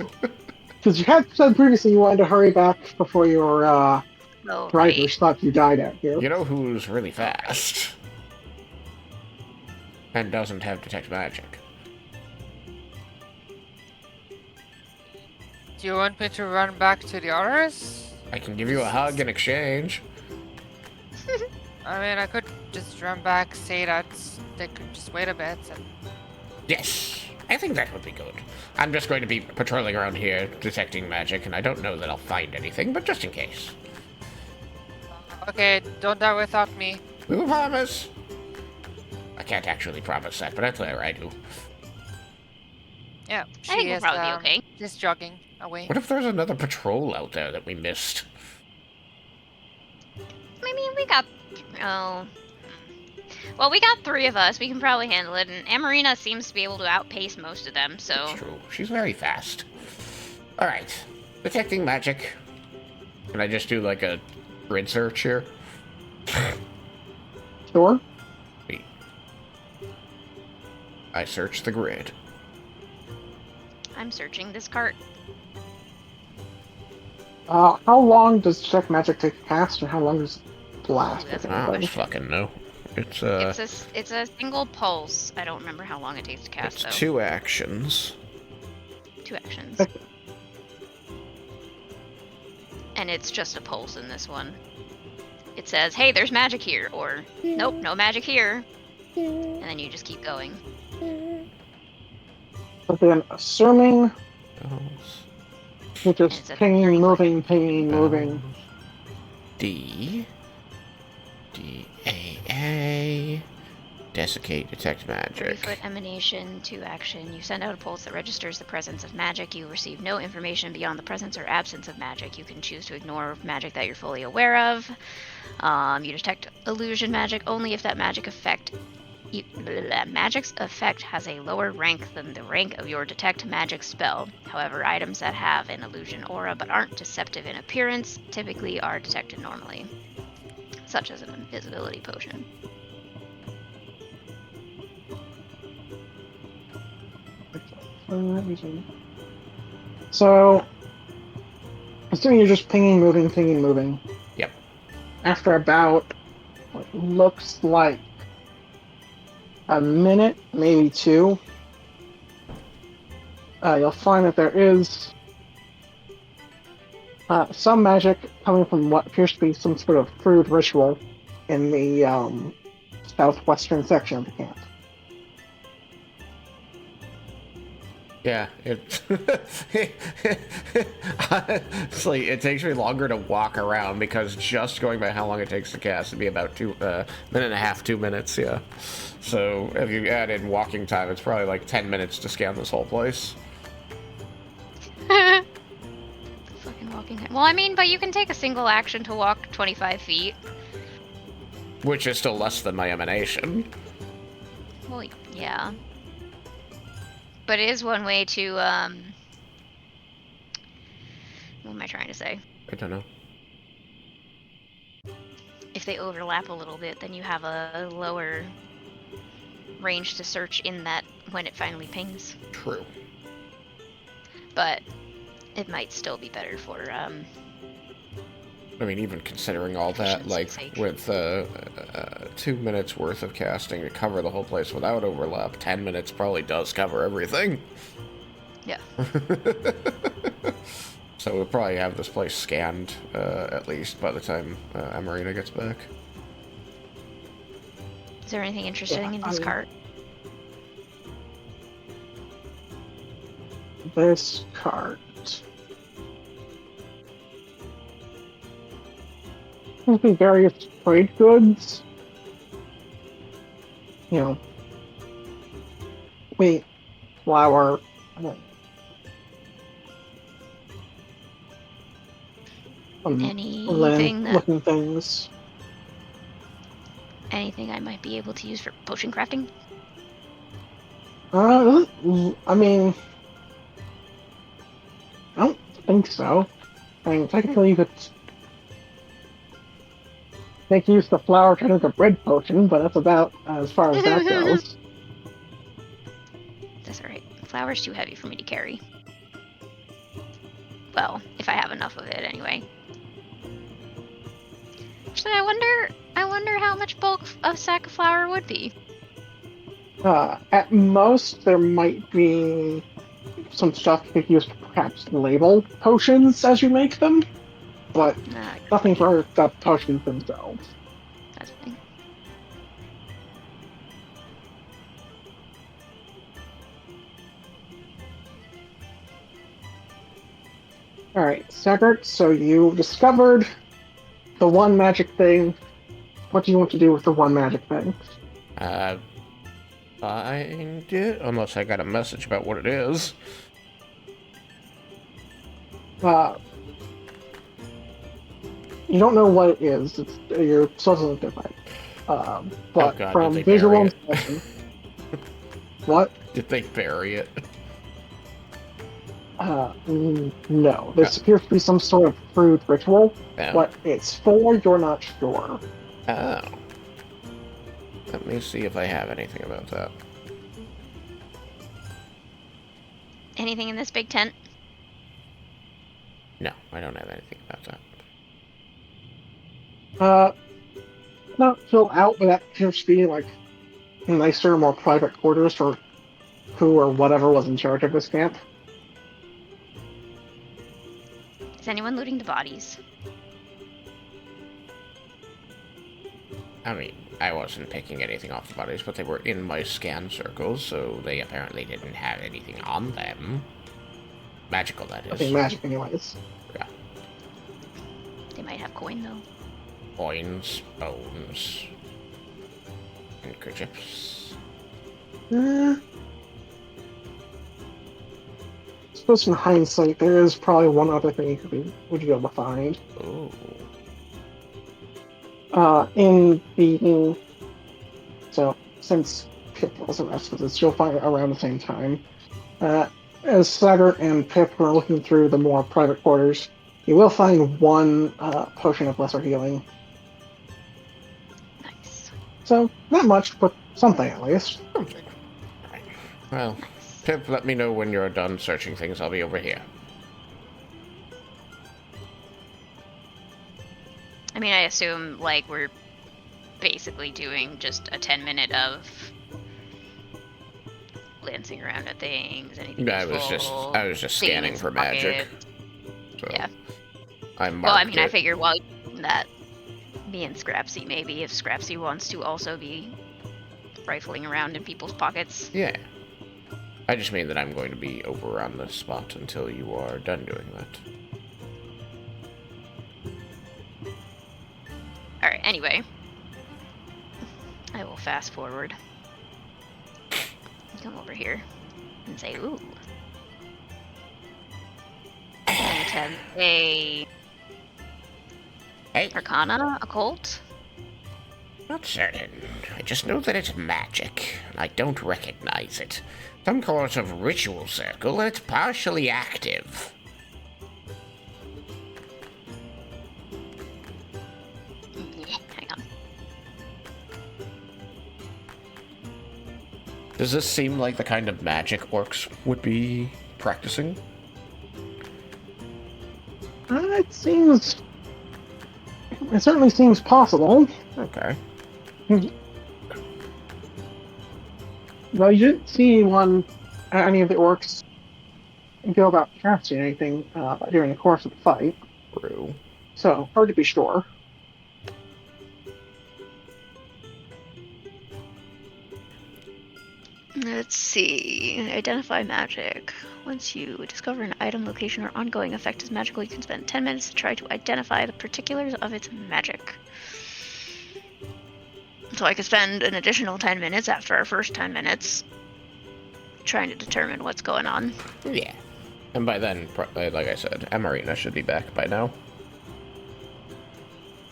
Because you had said previously you wanted to hurry back before your Oh, drivers thought you died out here. You know who's really fast? And doesn't have detect magic. Do you want me to run back to the others? I can give you a hug in exchange. I mean, I could just run back, say that they could just wait a bit. And... Yes, I think that would be good. I'm just going to be patrolling around here, detecting magic, and I don't know that I'll find anything, but just in case. Okay, don't die without me. We will promise. I can't actually promise that, but I Claire, I do. Yeah, she I think we'll is probably be okay. just jogging away. What if there's another patrol out there that we missed? I mean, we got. Oh. Well, we got 3 of us. We can probably handle it, and Amarina seems to be able to outpace most of them, so. It's true. She's very fast. Alright. Detecting magic. Can I just do like a grid search here? Sure. Wait. I search the grid. I'm searching this cart. How long does check magic take to cast, and how long does it last? That's if a I anybody? don't fucking know. It's It's a single pulse. I don't remember how long it takes to cast, it's though. 2 actions. 2 actions. Okay. And it's just a pulse in this one. It says, hey, there's magic here, or nope, no magic here. And then you just keep going. But then, assuming you're It's just a pinging, moving. D. A. Desiccate, detect magic. 3-foot emanation, 2 action. You send out a pulse that registers the presence of magic. You receive no information beyond the presence or absence of magic. You can choose to ignore magic that you're fully aware of. You detect illusion magic only if that magic's effect has a lower rank than the rank of your detect magic spell. However, items that have an illusion aura but aren't deceptive in appearance typically are detected normally, such as an invisibility potion. So, assuming you're just pinging, moving. Yep. After about what looks like a minute, maybe 2, you'll find that there is some magic coming from what appears to be some sort of crude ritual in the southwestern section of the camp. Yeah, honestly, it takes me longer to walk around because just going by how long it takes to cast would be about 2 minute and a half, 2 minutes. Yeah. So if you add in walking time, it's probably like 10 minutes to scan this whole place. Fucking walking. Well, I mean, but you can take a single action to walk 25 feet. Which is still less than my emanation. Well, yeah. But it is one way to, what am I trying to say? I don't know. If they overlap a little bit, then you have a lower range to search in that when it finally pings. True. But it might still be better for, I mean, even considering all that, like, sake. with 2 minutes worth of casting to cover the whole place without overlap, 10 minutes probably does cover everything. yeah. So we'll probably have this place scanned, at least by the time Amarina gets back. Is there anything interesting in this cart? This cart. There'll be various trade goods. You know, wheat, flour, Anything that looking things. anything I might be able to use for potion crafting? I mean, I don't think so. I mean, technically you could make use of the flour to make a bread potion, but that's about as far as that goes. That's alright. Flour's too heavy for me to carry. Well, if I have enough of it anyway. Actually, I wonder how much bulk a sack of flour would be. At most, there might be some stuff you could use to perhaps label potions as you make them, but nothing for the potions themselves. That's fine. Alright, Saggart, so you discovered the one magic thing. What do you want to do with the one magic thing? Find it, unless I got a message about what it is. You don't know what it is. You're supposed to look at it. But God, from did they visual bury it? inspection... What? Did they bury it? No. There appears to be some sort of crude ritual. Yeah. What it's for, you're not sure. Oh. Let me see if I have anything about that. Anything in this big tent? No, I don't have anything about that. Not filled out, but that appears to be like nicer, more private quarters for who or whatever was in charge of this camp. Is anyone looting the bodies? I mean, I wasn't picking anything off the bodies, but they were in my scan circles, so they apparently didn't have anything on them. Magical, that is. Nothing magic, anyways. Yeah. They might have coin though. Coins, bones, handkerchiefs. I suppose in hindsight, there is probably one other thing would you be able to find. Ooh. So, since Pip was arrested, you'll find it around the same time. As Saggart and Pip are looking through the more private quarters, you will find one potion of lesser healing. Nice. So, not much, but something at least. Something. Right. Well, Pip, let me know when you're done searching things. I'll be over here. I mean, I assume, like, we're basically doing just a 10-minute of glancing around at things, anything I was just scanning for magic. So Yeah. I marked Well, I mean, I it. figure while you're doing that, me and Scrapsy, maybe, if Scrapsy wants to also be rifling around in people's pockets. Yeah. I just mean that I'm going to be over on this spot until you are done doing that. Alright, anyway. I will fast forward. Come over here and say, ooh. I have a Hey, Arcana, occult. not certain. I just know that it's magic, and I don't recognize it. Some sort of ritual circle, and it's partially active. Hang on. Does this seem like the kind of magic orcs would be practicing? It certainly seems possible. Okay. Though you didn't see any of the orcs go about casting anything during the course of the fight, True. so hard to be sure. Let's see. Identify magic. Once you discover an item, location, or ongoing effect is magical, you can spend 10 minutes to try to identify the particulars of its magic. So I could spend an additional 10 minutes after our first 10 minutes trying to determine what's going on. Yeah. And by then, like I said, Emarina should be back by now.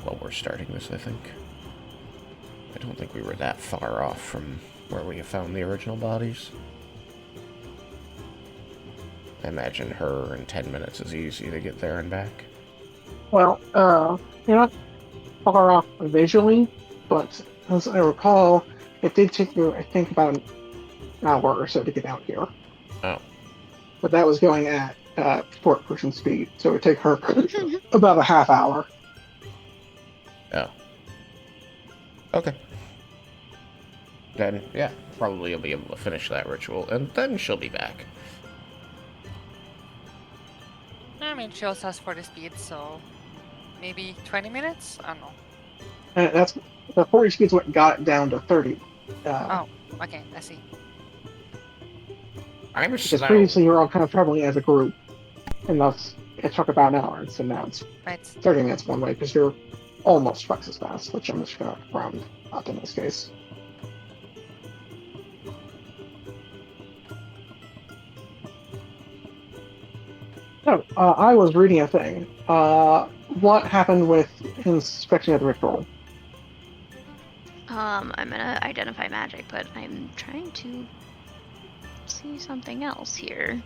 Well, we're starting this, I think. I don't think we were that far off from where we found the original bodies. I imagine her in 10 minutes is easy to get there and back. Well, you're not far off visually, but as I recall, it did take you, I think, about an hour or so to get out here. Oh. But that was going at fourth person speed, so it would take her about a half hour. Oh. Okay. Then, yeah, probably you'll be able to finish that ritual, and then she'll be back. I mean, she also has 40 speed, so maybe 20 minutes? I don't know. And that's the 40 speeds what got it down to 30. Oh, okay, I see. I'm Because slow. previously you were all kind of traveling as a group, and thus it took about an hour, and so now it's Right. 30 minutes one way, because you're almost twice as fast, which I'm just going to round up in this case. So, I was reading a thing. What happened with inspection of the ritual? I'm gonna identify magic, but I'm trying to see something else here.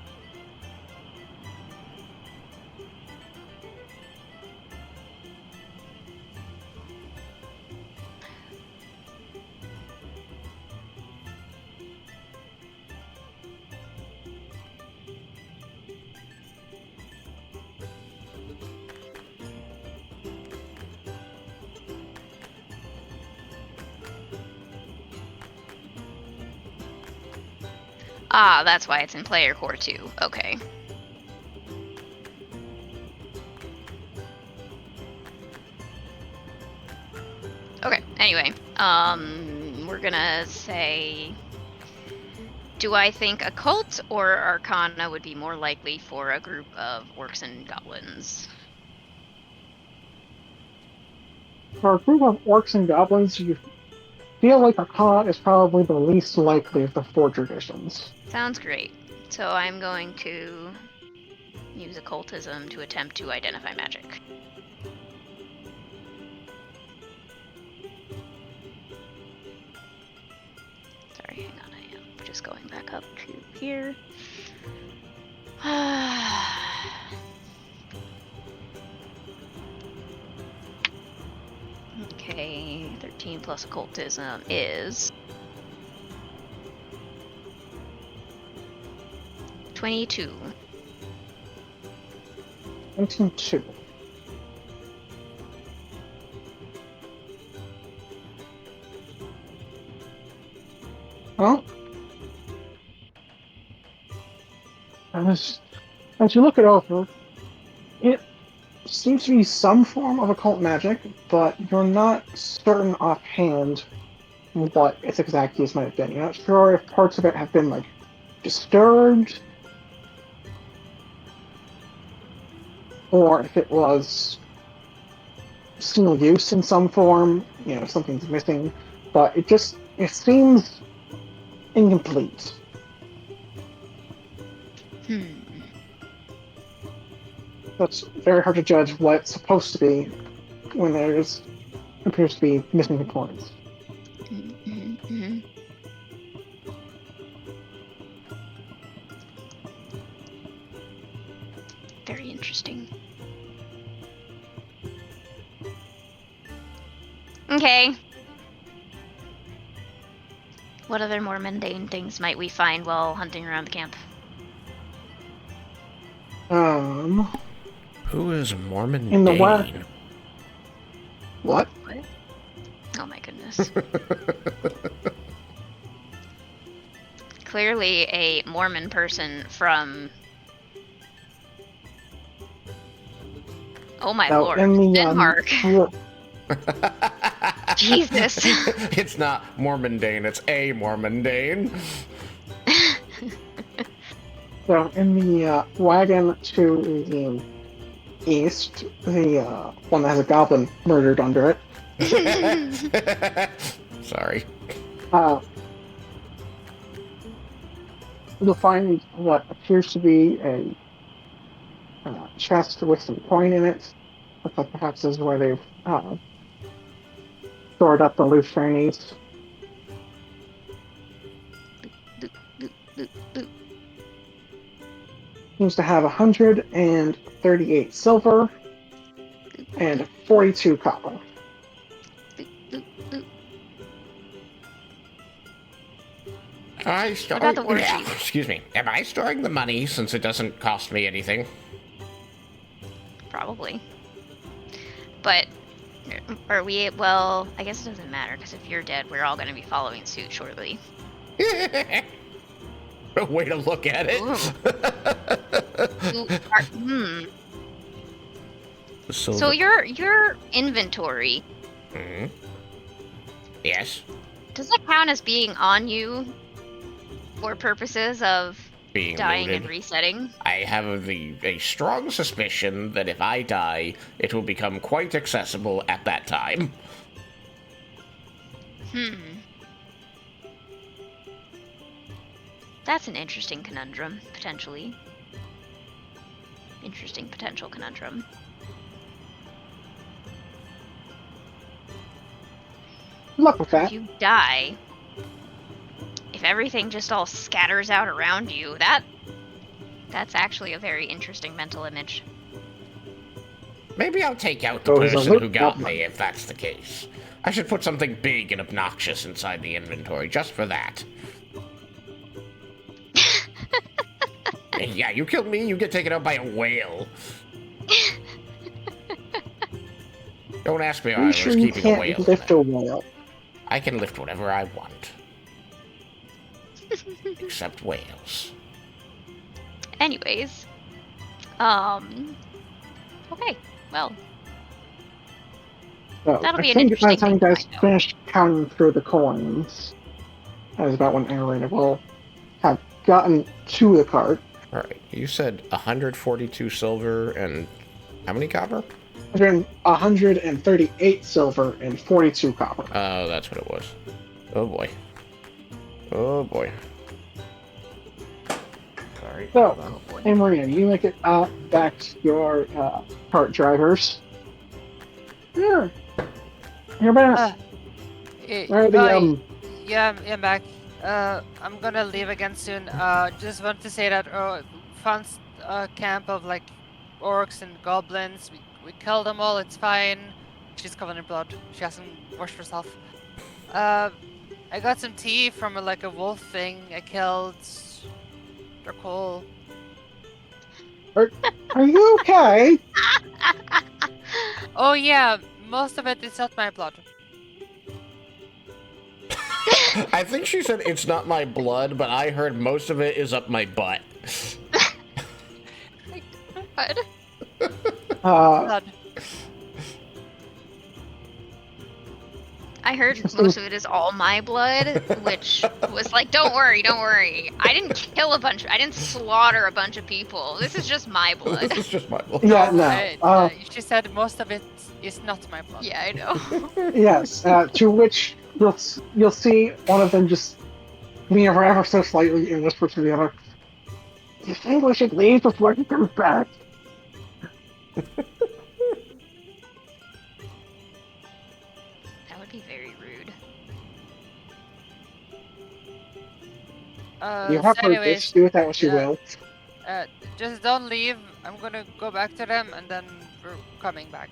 Ah, that's why it's in Player Core 2. Okay. Okay, anyway. We're gonna say... Do I think occult or arcana would be more likely for a group of orcs and goblins? For a group of orcs and goblins, you feel like Arcana is probably the least likely of the four traditions. Sounds great. So I'm going to use occultism to attempt to identify magic. Sorry, hang on, I am just going back up to here. Okay, 13 plus occultism is 22. 22. Well, as you look it over, it seems to be some form of occult magic, but you're not certain offhand what its exact use might have been. You're not sure if parts of it have been, like, disturbed, or if it was single use in some form, you know, something's missing, but it seems incomplete. That's very hard to judge what it's supposed to be when there's appears to be missing components. Very interesting. Okay. What other more mundane things might we find while hunting around the camp? Who is Mormon In the Dane? What? What? Oh my goodness. Clearly a Mormon person from Oh my Now, lord. in the Denmark. Jesus. It's not Mormondane, it's a Mormondane. So in the wagon to the east, the one that has a goblin murdered under it, Sorry. uh, you'll find what appears to be a chest with some coin in it. Looks like perhaps this is where they've stored up the loose shinies. Seems to have 138 silver and 42 copper. What about the worksheet? Excuse me. Am I storing the money since it doesn't cost me anything? Probably. But are we? Well, I guess it doesn't matter because if you're dead, we're all going to be following suit shortly. Way to look at it. So your inventory. Mhm. Yes. Does that count as being on you for purposes of Being dying loaded. and resetting? I have a strong suspicion that if I die, it will become quite accessible at that time. That's an interesting conundrum, potentially. Interesting potential conundrum. Good luck with that. If you die, if everything just all scatters out around you, that's actually a very interesting mental image. Maybe I'll take out the Oh, he's a person loot who got goblin. me if that's the case. I should put something big and obnoxious inside the inventory just for that. Yeah, you kill me, you get taken out by a whale. Don't ask me why I Are you was sure you keeping a whale. can't in lift there. a whale? I can lift whatever I want. Except whales. Anyways, okay, well, So That'll be I an think by the interesting time you thing to guys find out. finish counting through the coins, that is about when Arena will have gotten to the cart. Alright, you said 142 silver and how many copper? 138 silver and 42 copper. Oh, that's what it was. Oh boy. Oh boy. Sorry. So, Hold on. hey Marina, you make it back to your cart drivers. Yeah. You're back. Where are the Yeah, I'm back. I'm gonna leave again soon. Just want to say that found a camp of like orcs and goblins. We killed them all. It's fine. She's covered in blood. She hasn't washed herself. I got some tea from like a wolf thing I killed. They're cool. Are you okay? Oh yeah, most of it is not my blood. I think she said it's not my blood, but I heard most of it is up my butt. God. Blood. I heard most of it is all my blood, which was like, don't worry. I didn't kill I didn't slaughter a bunch of people. This is just my blood. This is just my blood. Yeah, no. She said most of it is not my blood. Yeah, I know. Yes. To which you'll see one of them just lean over ever so slightly and whisper to the other, "You think we should leave before he comes back?" That would be very rude. You have So her anyways, bitch, do with that what you yeah. will. Just don't leave. I'm gonna go back to them and then we're coming back.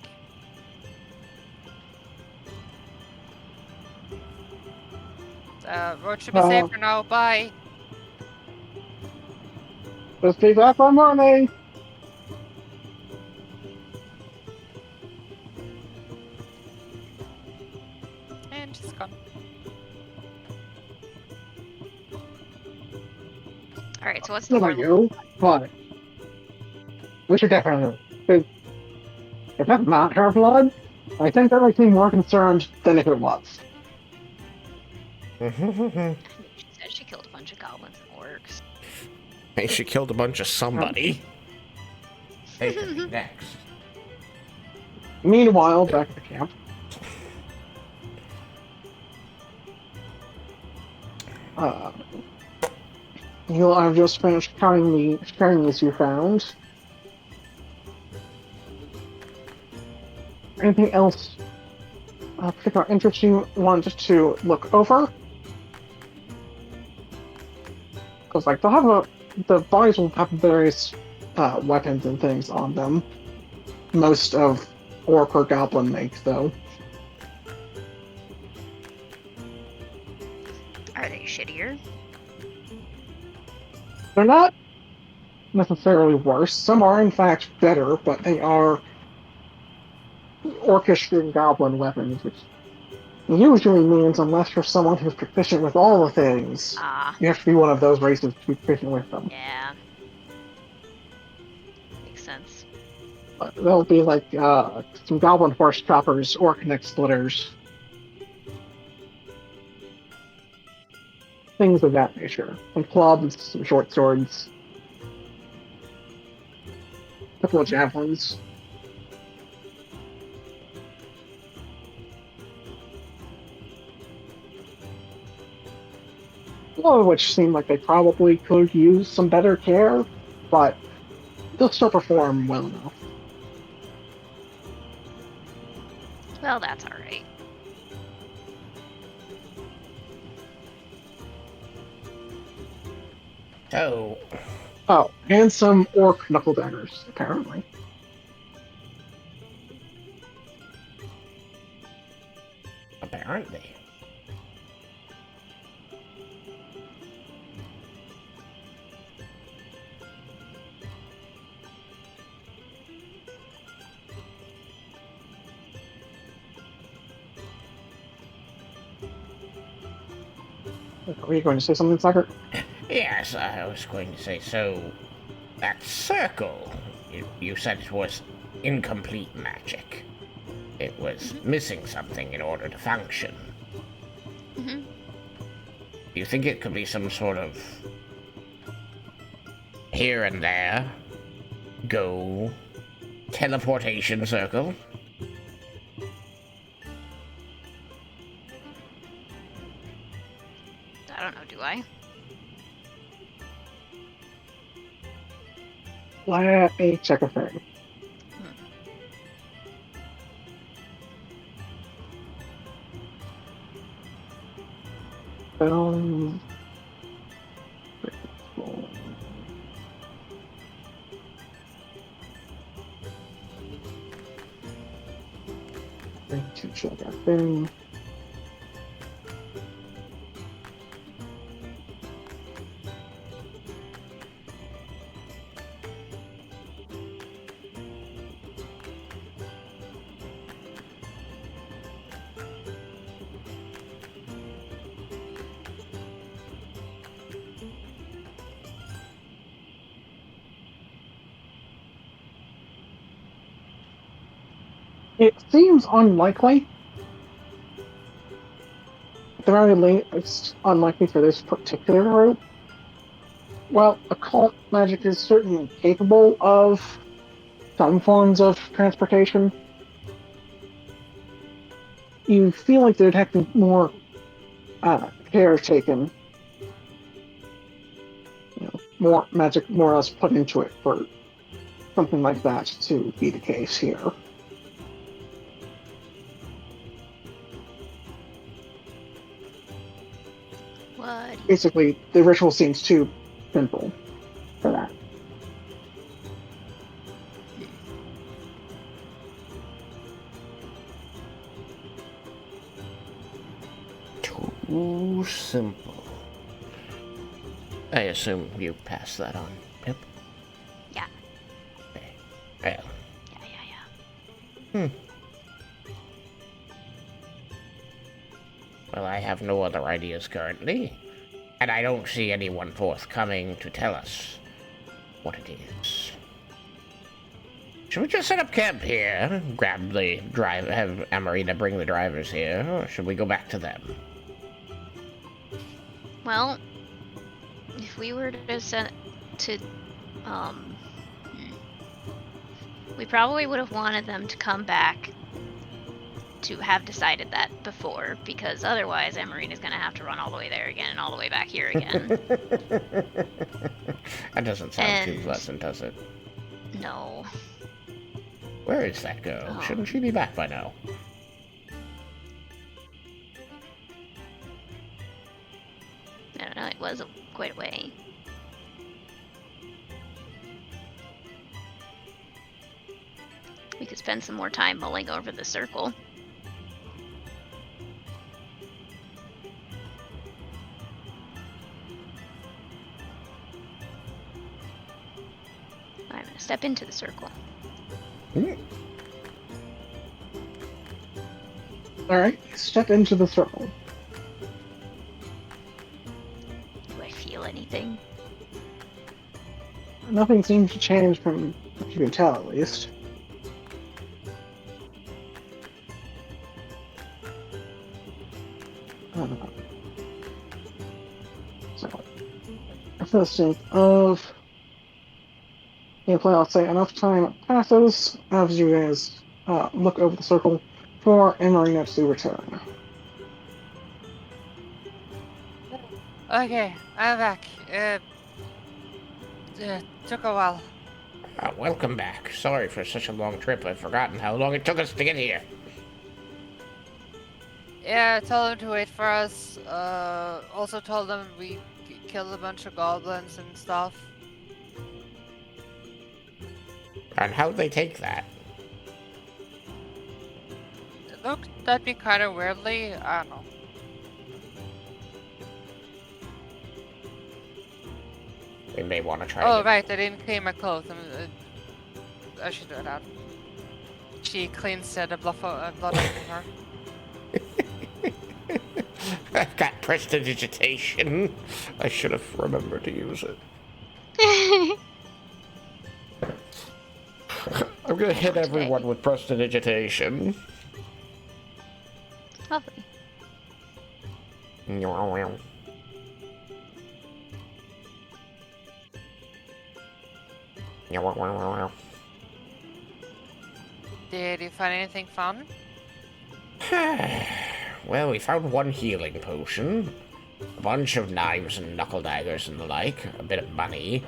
Road should be safe for now. Bye. Just be back by morning. And she's gone. Alright, so what's the Not about more you, but we should definitely. It's if that's not her blood, I think that makes me more concerned than if it was. She said she killed a bunch of goblins and orcs. Hey, she killed a bunch of somebody. They could be next. Meanwhile, back at the camp. I've just finished counting the strings you found. Anything else particular interest you wanted to look over? Because like the bodies will have various weapons and things on them. Most of orc or goblin make, though. Are they shittier? They're not necessarily worse. Some are in fact better, but they are orcish and goblin weapons, which usually means unless you're someone who's proficient with all the things, you have to be one of those races to be proficient with them. Yeah. Makes sense. But they'll be like some goblin horse choppers, orc neck splitters, things of that nature. Some clubs, some short swords, a couple of javelins. All of which seem like they probably could use some better care, but they'll still perform well enough. Well, that's alright. So, Oh, and some orc knuckle daggers, apparently. apparently. Are you going to say something, Sucker? Yes, I was going to say, so that circle, you said it was incomplete magic. It was missing something in order to function. Mm-hmm. Do you think it could be some sort of here and there, go, teleportation circle? I don't know, do I? Let me check a thing. Um, to check a thing. It seems unlikely. At the very least, it's unlikely for this particular group. While occult magic is certainly capable of some forms of transportation, you feel like there'd have to be more care taken, more magic more or less put into it for something like that to be the case here. What? Basically, the ritual seems too simple for that. Too simple. I assume you passed that on, Pip? Yeah. Okay. Well, Yeah. well, I have no other ideas currently, and I don't see anyone forthcoming to tell us what it is. Should we just set up camp here? Grab the driver, have Amarina bring the drivers here, or should we go back to them? Well, if we were to send to, we probably would have wanted them to come back to have decided that before, because otherwise Amarina's gonna have to run all the way there again and all the way back here again. That doesn't sound too And- pleasant, does it? No. Where is that girl? Oh. Shouldn't she be back by now? I don't know, it was quite a way. We could spend some more time mulling over the circle. I'm gonna step into the circle. Alright, step into the circle. Do I feel anything? Nothing seems to change from what you can tell, at least. So, for the sake of gameplay, I'll say enough time passes as you guys look over the circle for Amarina to return. Okay, I'm back. Took a while. Welcome back. Sorry for such a long trip. I've forgotten how long it took us to get here. Yeah, I told them to wait for us. Also told them we killed a bunch of goblins and stuff. And how'd they take that? It looked at me kind of weirdly. I don't know. We may want to try Oh, to right, I didn't clean my clothes. I should do that. She cleans the blood off her. I've got prestidigitation. I should have remembered to use it. I'm gonna hit everyone with prestidigitation. Lovely. Did you find anything fun? Well, we found one healing potion, a bunch of knives and knuckle daggers and the like, a bit of money,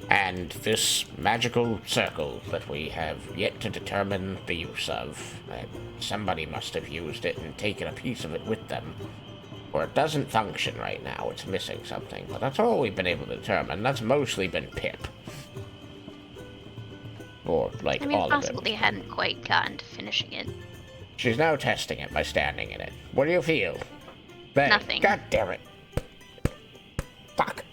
and this magical circle that we have yet to determine the use of. Somebody must have used it and taken a piece of it with them. Or it doesn't function right now, it's missing something, but that's all we've been able to determine. That's mostly been Pip. Or, like, I mean, all it's of possible it. they hadn't quite gotten to finishing it. She's now testing it by standing in it. What do you feel? There. Nothing. God damn it. Fuck.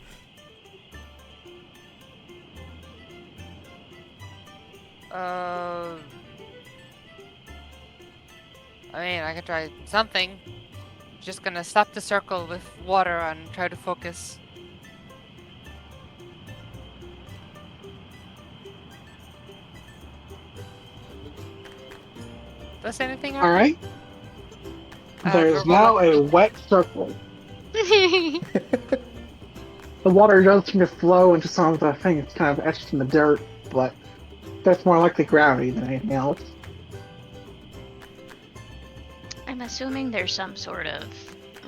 I mean, I could try something. Just gonna stop the circle with water and try to focus. Does anything happen? Alright? There's verbal- now a wet circle. The water does seem to flow into some of the thing. It's kind of etched in the dirt, but that's more likely gravity than anything else. I'm assuming there's some sort of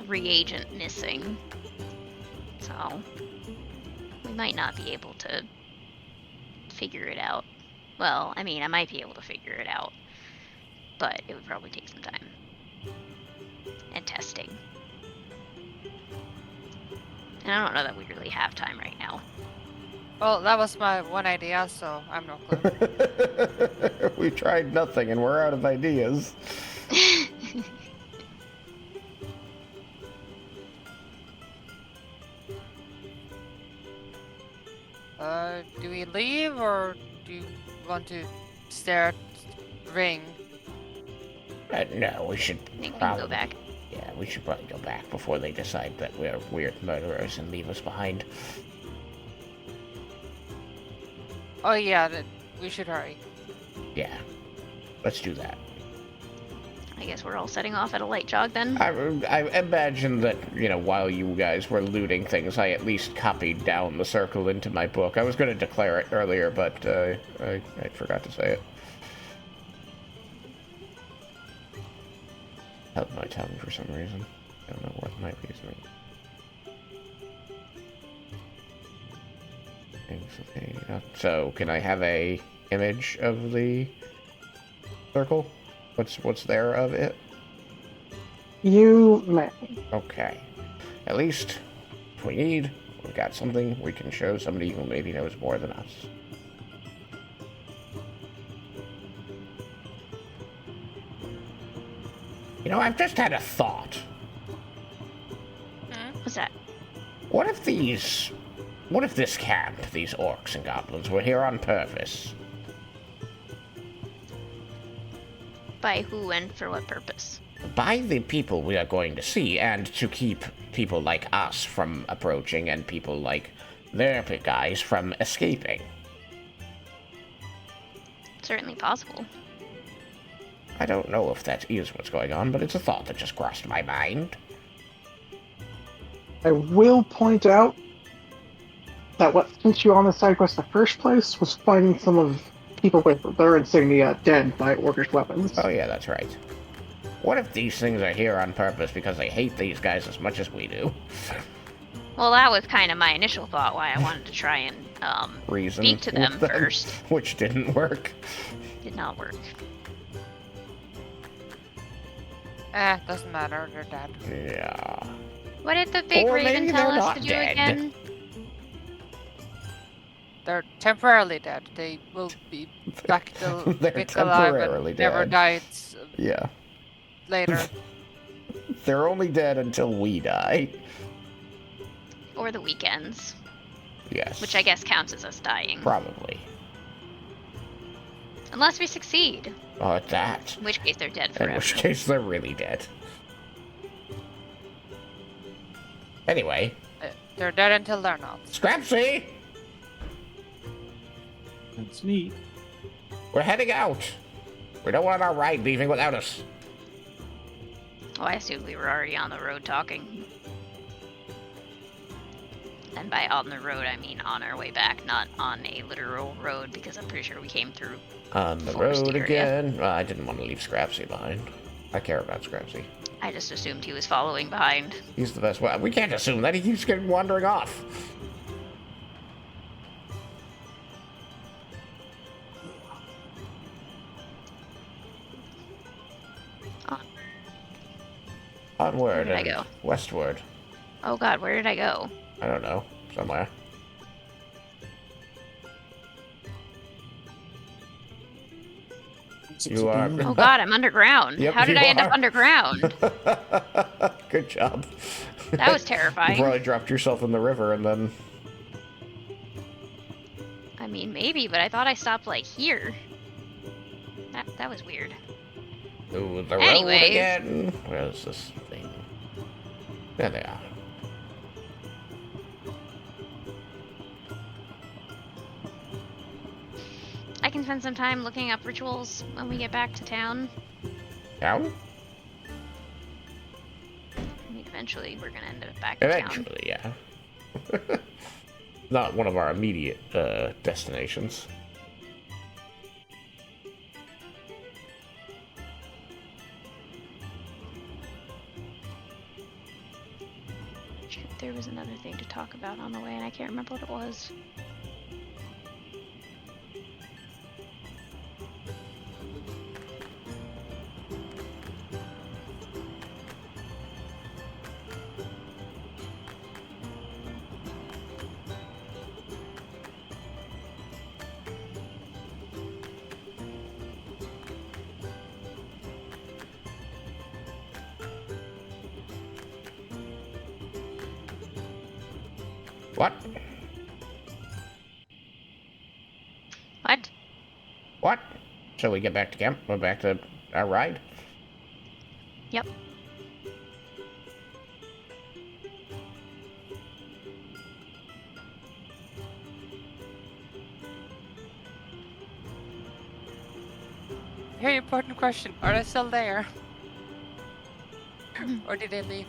reagent missing. So, we might not be able to figure it out. Well, I mean, I might be able to figure it out, but it would probably take some time. And testing. And I don't know that we really have time right now. Well, that was my one idea, so I'm no clue. We tried nothing and we're out of ideas. Do we leave or do you want to stare at Ring? No, we should I think we can probably go back. Yeah, we should probably go back before they decide that we're weird murderers and leave us behind. Oh yeah, we should hurry. Yeah. Let's do that. I guess we're all setting off at a light jog then. I imagine that, while you guys were looting things, I at least copied down the circle into my book. I was going to declare it earlier, but I forgot to say it. Held my tongue for some reason. I don't know what my reasoning. So, can I have a image of the circle? What's there of it? You may. Okay. At least, if we've got something we can show somebody who maybe knows more than us. I've just had a thought. What's that? What if this camp, these orcs and goblins, were here on purpose? By who and for what purpose? By the people we are going to see, and to keep people like us from approaching and people like their guys from escaping. Certainly possible. I don't know if that is what's going on, but it's a thought that just crossed my mind. I will point out that what sent you on the side quest in the first place was finding some of people with their insignia dead by orcish weapons. Oh yeah, that's right. What if these things are here on purpose because they hate these guys as much as we do? Well, that was kind of my initial thought why I wanted to try and Reason speak to them with first. Which didn't work. Did not work. Doesn't matter, they're dead. Yeah. What did the big Or raven maybe tell they're us not to do dead. again? They're temporarily dead. They will be back to They're back alive temporarily and never dead. died Yeah. later. They're only dead until we die. Or the weekends, Yes. which I guess counts as us dying. Probably. Unless we succeed, Oh, at that. in which case they're dead In forever. which case they're really dead. Anyway, They're dead until they're not. Scrapsy! That's neat. We're heading out. We don't want our ride leaving without us. Oh, I assumed we were already on the road talking. And by on the road, I mean on our way back, not on a literal road, because I'm pretty sure we came through. On the Forest road area. again. Well, I didn't want to leave Scrapsy behind. I care about Scrapsy. I just assumed he was following behind. He's the best. Well, we can't assume that. He keeps getting wandering off. Onward Where did I and go? westward. Oh god, where did I go? I don't know. Somewhere. You are. Oh god, I'm underground. Yep, How did you I end up are. underground? Good job. That was You terrifying. probably dropped yourself in the river and then. I mean, maybe, but I thought I stopped like here. That was weird. Ooh, the road Anyways. again. Where's this thing? There they are. I can spend some time looking up rituals when we get back to town. Down? I mean, eventually we're gonna end up back in town. Eventually, yeah. Not one of our immediate destinations. Shoot, there was another thing to talk about on the way, and I can't remember what it was. What? What? What? Shall we get back to camp? Or back to our ride? Yep. Very important question. Are they still there? Or did they leave?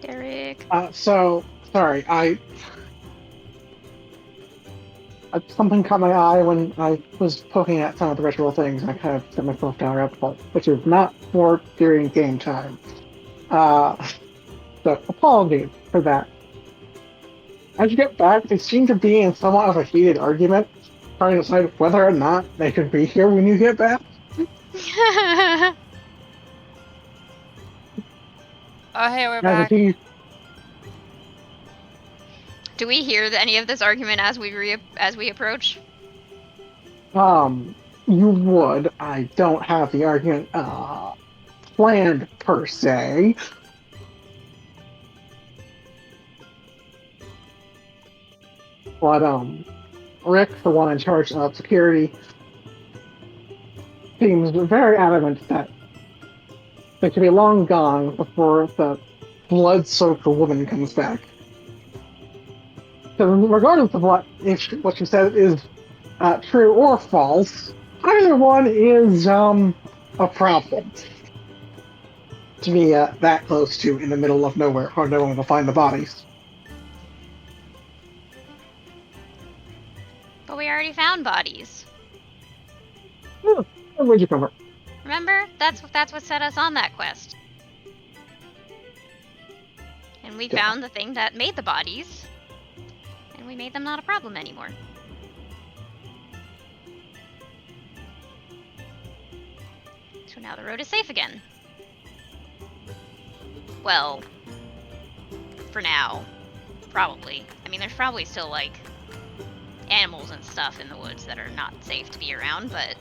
Derek. Sorry, something caught my eye when I was poking at some of the ritual things, and I kind of set myself down a rabbit hole, which is not for during game time. So apologies for that. As you get back, they seem to be in somewhat of a heated argument, trying to decide whether or not they should be here when you get back. Oh, hey, we're As back. he, Do we hear any of this argument as we approach? you would. I don't have the argument planned per se. But Rick, the one in charge of security, seems very adamant that they could be long gone before the blood-soaked woman comes back. So regardless of what she said is true or false, either one is a problem to be that close to in the middle of nowhere, or no one to find the bodies. But we already found bodies. Where'd you come from? Remember? That's what set us on that quest. And we found the thing that made the bodies, and we made them not a problem anymore. So now the road is safe again. Well, for now, probably. I mean, there's probably still, like, animals and stuff in the woods that are not safe to be around, but...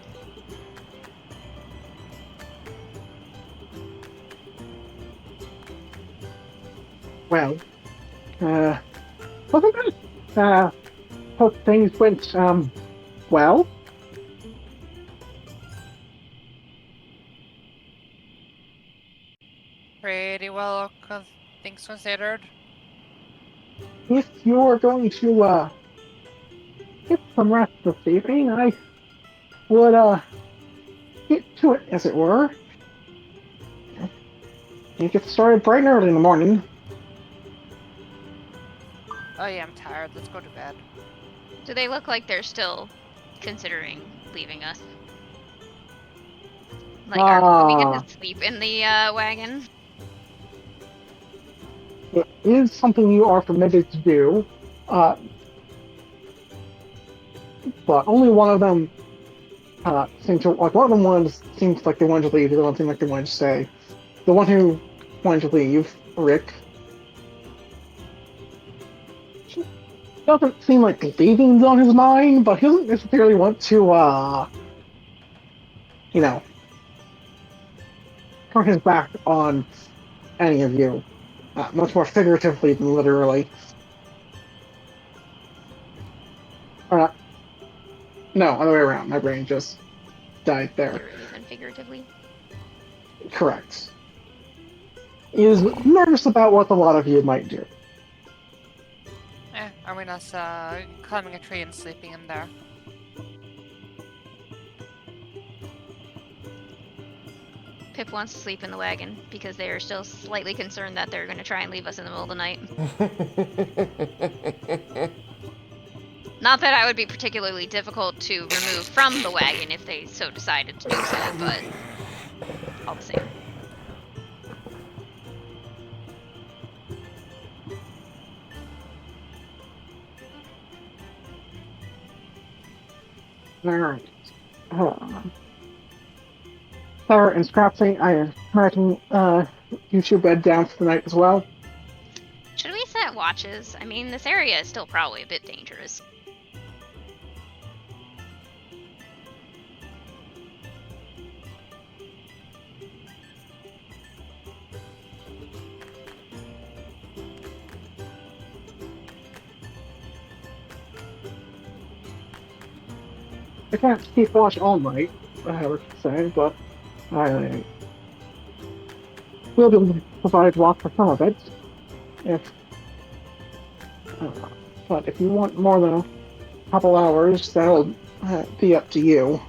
Well, wasn't it? Hope things went, well? Pretty well, things considered. If you're going to, get some rest this evening, I would, get to it, as it were. You get started bright and early in the morning. Oh yeah, I'm tired. Let's go to bed. Do they look like they're still considering leaving us? Like, are we get to sleep in the wagon? It is something you are permitted to do, but only one of them seems to, like, one of them seems like they wanted to leave, the other one seemed like they wanted to stay. The one who wanted to leave, Rick, doesn't seem like leaving's on his mind, but he doesn't necessarily want to, turn his back on any of you. Much more figuratively than literally. No, other way around. My brain just died there. Literally and figuratively. Correct. He is nervous about what a lot of you might do. Are we not climbing a tree and sleeping in there? Pip wants to sleep in the wagon because they are still slightly concerned that they're going to try and leave us in the middle of the night. Not that I would be particularly difficult to remove from the wagon if they so decided to do so, but all the same. Alright. Sarah and Scrapsy, I imagine you two bed down for the night as well. Should we set watches? I mean, this area is still probably a bit dangerous. I can't keep watch all night, I would say, but I will be able to provide rock for some of it. If, but if you want more than a couple hours, that'll be up to you.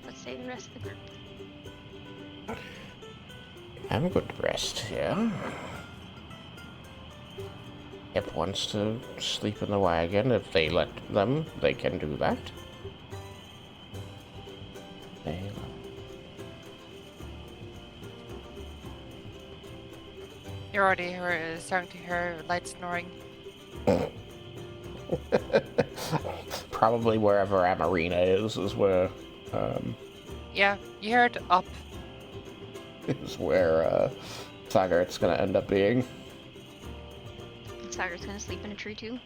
Let's say the rest of the group. Have a good rest here. If wants to sleep in the wagon, if they let them, they can do that. You're already starting to hear light snoring. Probably wherever Amarina is where, Yeah, you heard up. is where, Sagart's gonna end up being. Sagar's gonna sleep in a tree too.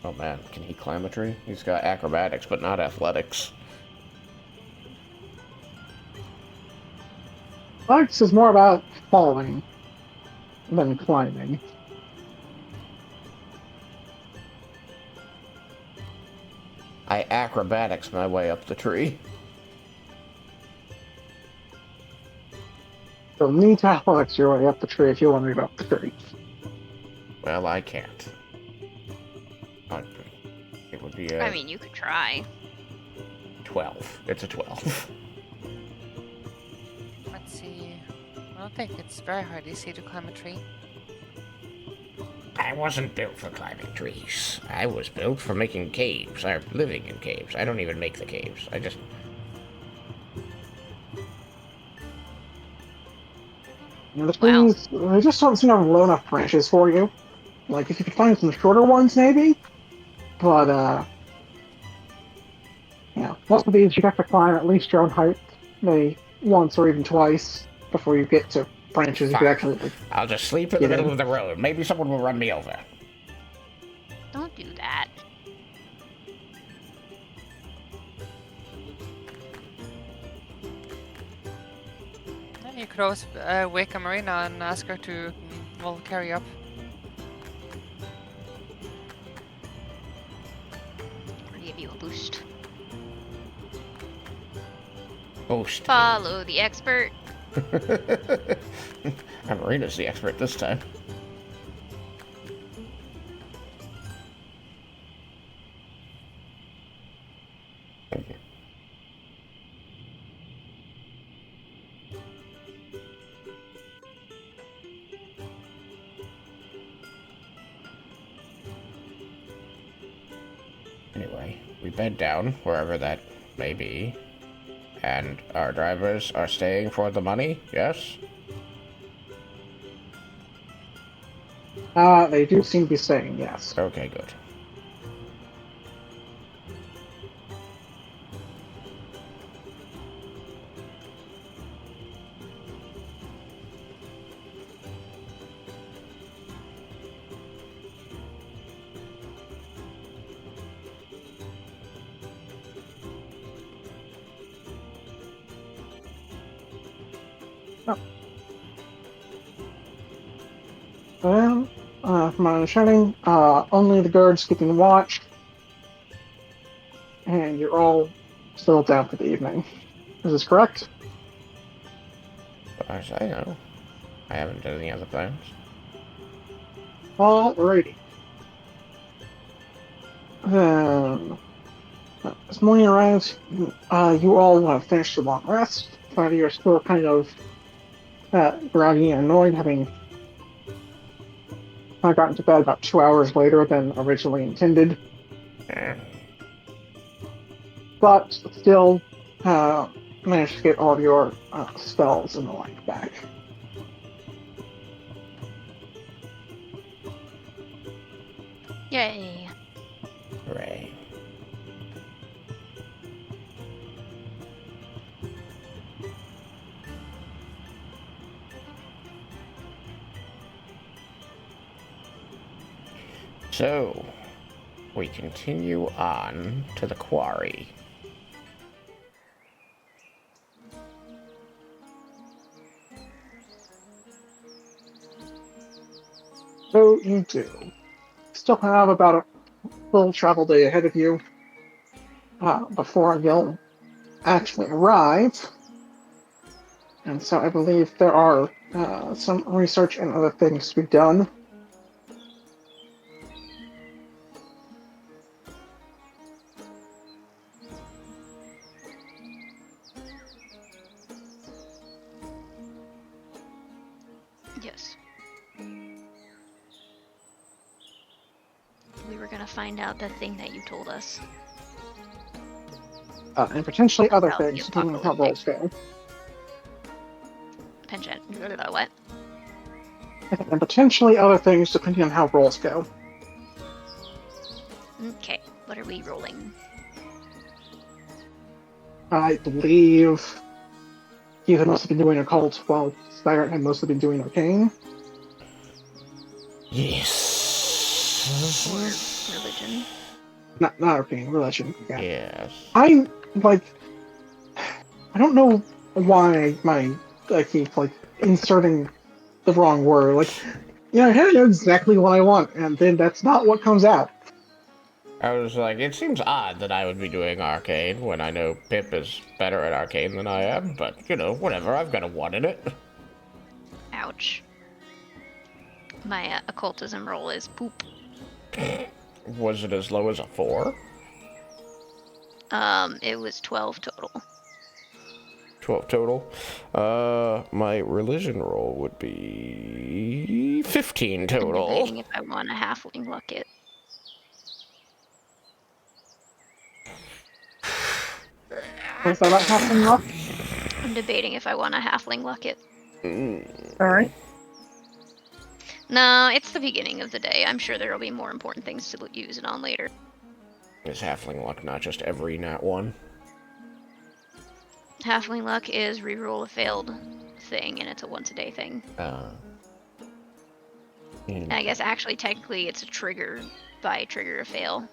Oh man, can he climb a tree? He's got acrobatics, but not athletics. Athletics is more about falling than climbing. I acrobatics my way up the tree. You'll need to athletics your way up the tree if you want to go up the tree. Well, I can't. It would be a I mean, you could try. 12. It's a 12. Let's see. I don't think it's very hard easy to climb a tree. I wasn't built for climbing trees. I was built for making caves, or living in caves. I don't even make the caves. I just... The trees, they just don't seem to have low enough branches for you. Like, if you could find some shorter ones, maybe. But, yeah, most of these you have to climb at least your own height, maybe once or even twice, before you get to branches you could actually, like, I'll just sleep in the middle of the road. Maybe someone will run me over. Don't do that. And you could always wake Amarina and ask her to well, carry you up. Or give you a boost. Boost. Follow the expert. Amarina's the expert this time. Anyway, we bed down, wherever that may be. And our drivers are staying for the money, yes? They do seem to be saying yes. Okay, good. Well, from my understanding, only the guards keeping watch, and you're all still down for the evening. Is this correct? I say no. I haven't done any other plans. Alrighty. As morning arrives, you all have finished your long rest, but you're still kind of groggy and annoyed, having gotten to bed about 2 hours later than originally intended. But still managed to get all of your spells and the like back. Yay. Hooray. So, we continue on to the quarry. you do. Still have about a full travel day ahead of you before you'll actually arrive. And so I believe there are some research and other things to be done. Yes. We were gonna find out the thing that you told us. And potentially other About the things, depending on how rolls go. Pension. What? And potentially other things, depending on how rolls go. Okay. What are we rolling? I believe you had mostly been doing occult, while Spygart had mostly been doing arcane. Yes. Or religion? Not arcane, religion. Yeah. Yes. I don't know why I keep inserting the wrong word. I know exactly what I want, and then that's not what comes out. I was like, it seems odd that I would be doing arcane when I know Pip is better at arcane than I am, but, whatever, I've got a 1 in it. Ouch. My occultism roll is poop. Was it as low as a 4? It was 12 total. 12 total. My religion roll would be 15 I'm total. debating if I want a halfling luck it. Was that about halfling luck? I'm debating if I want a halfling luck it. Alright. No, it's the beginning of the day. I'm sure there will be more important things to use it on later. Is halfling luck not just every nat 1? Halfling luck is reroll a failed thing, and it's a once-a-day thing. And I guess actually, technically, it's a trigger by trigger a fail.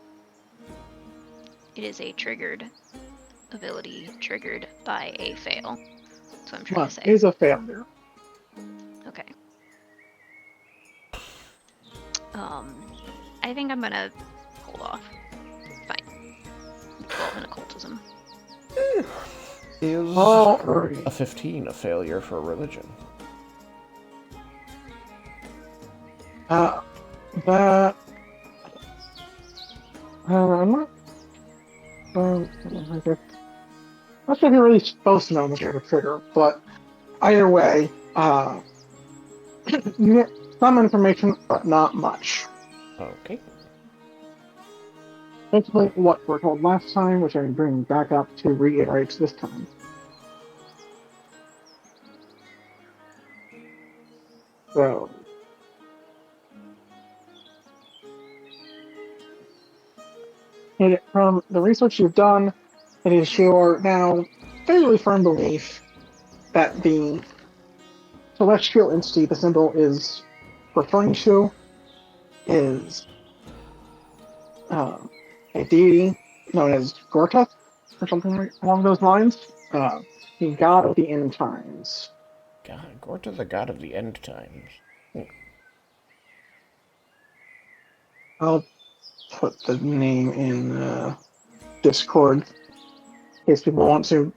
It is a triggered ability triggered by a fail. That's what I'm trying to say. Is a failure. Okay. I think I'm gonna hold off. Fine. 12 in occultism. Is Alright. a 15 a failure for religion? I'm not. I'm not sure if you're really supposed to know the trigger, but either way, you get some information, but not much. Okay. Basically, what we're told last time, which I'm bringing back up to reiterate this time. So, from the research you've done, it is your now fairly firm belief that the celestial entity the symbol is referring to is a deity known as Gortuth, or something along those lines. The god of the end times. God, Gorta, the god of the end times. I'll put the name in Discord in case people want to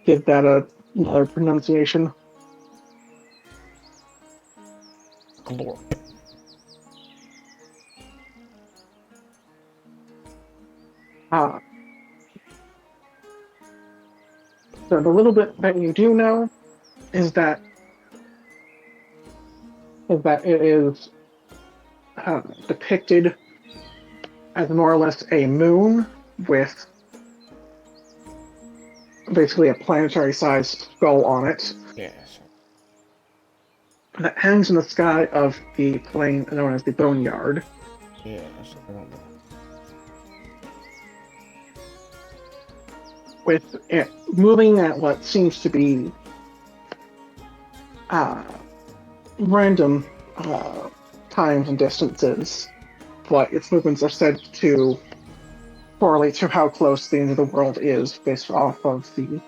give that another pronunciation. Glorp. So the little bit that you do know is that it is depicted as more or less a moon with basically a planetary-sized skull on it Yes. that hangs in the sky of the plain known as the Boneyard. Yes, I remember. With it moving at what seems to be random times and distances, but its movements are said to correlate to how close the end of the world is based off of the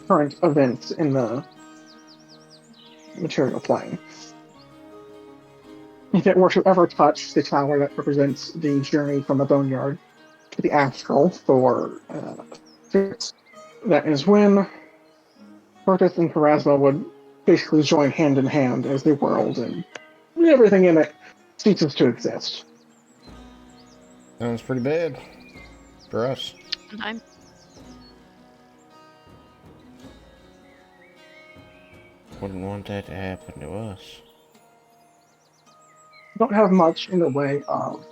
current events in the material plane. If it were to ever touch the tower that represents the journey from the boneyard to the astral for spirits, that is when Curtis and Pharasma would basically join hand in hand as the world and everything in it ceases to exist. Sounds pretty bad for us. Sometime. Wouldn't want that to happen to us. Don't have much in the way of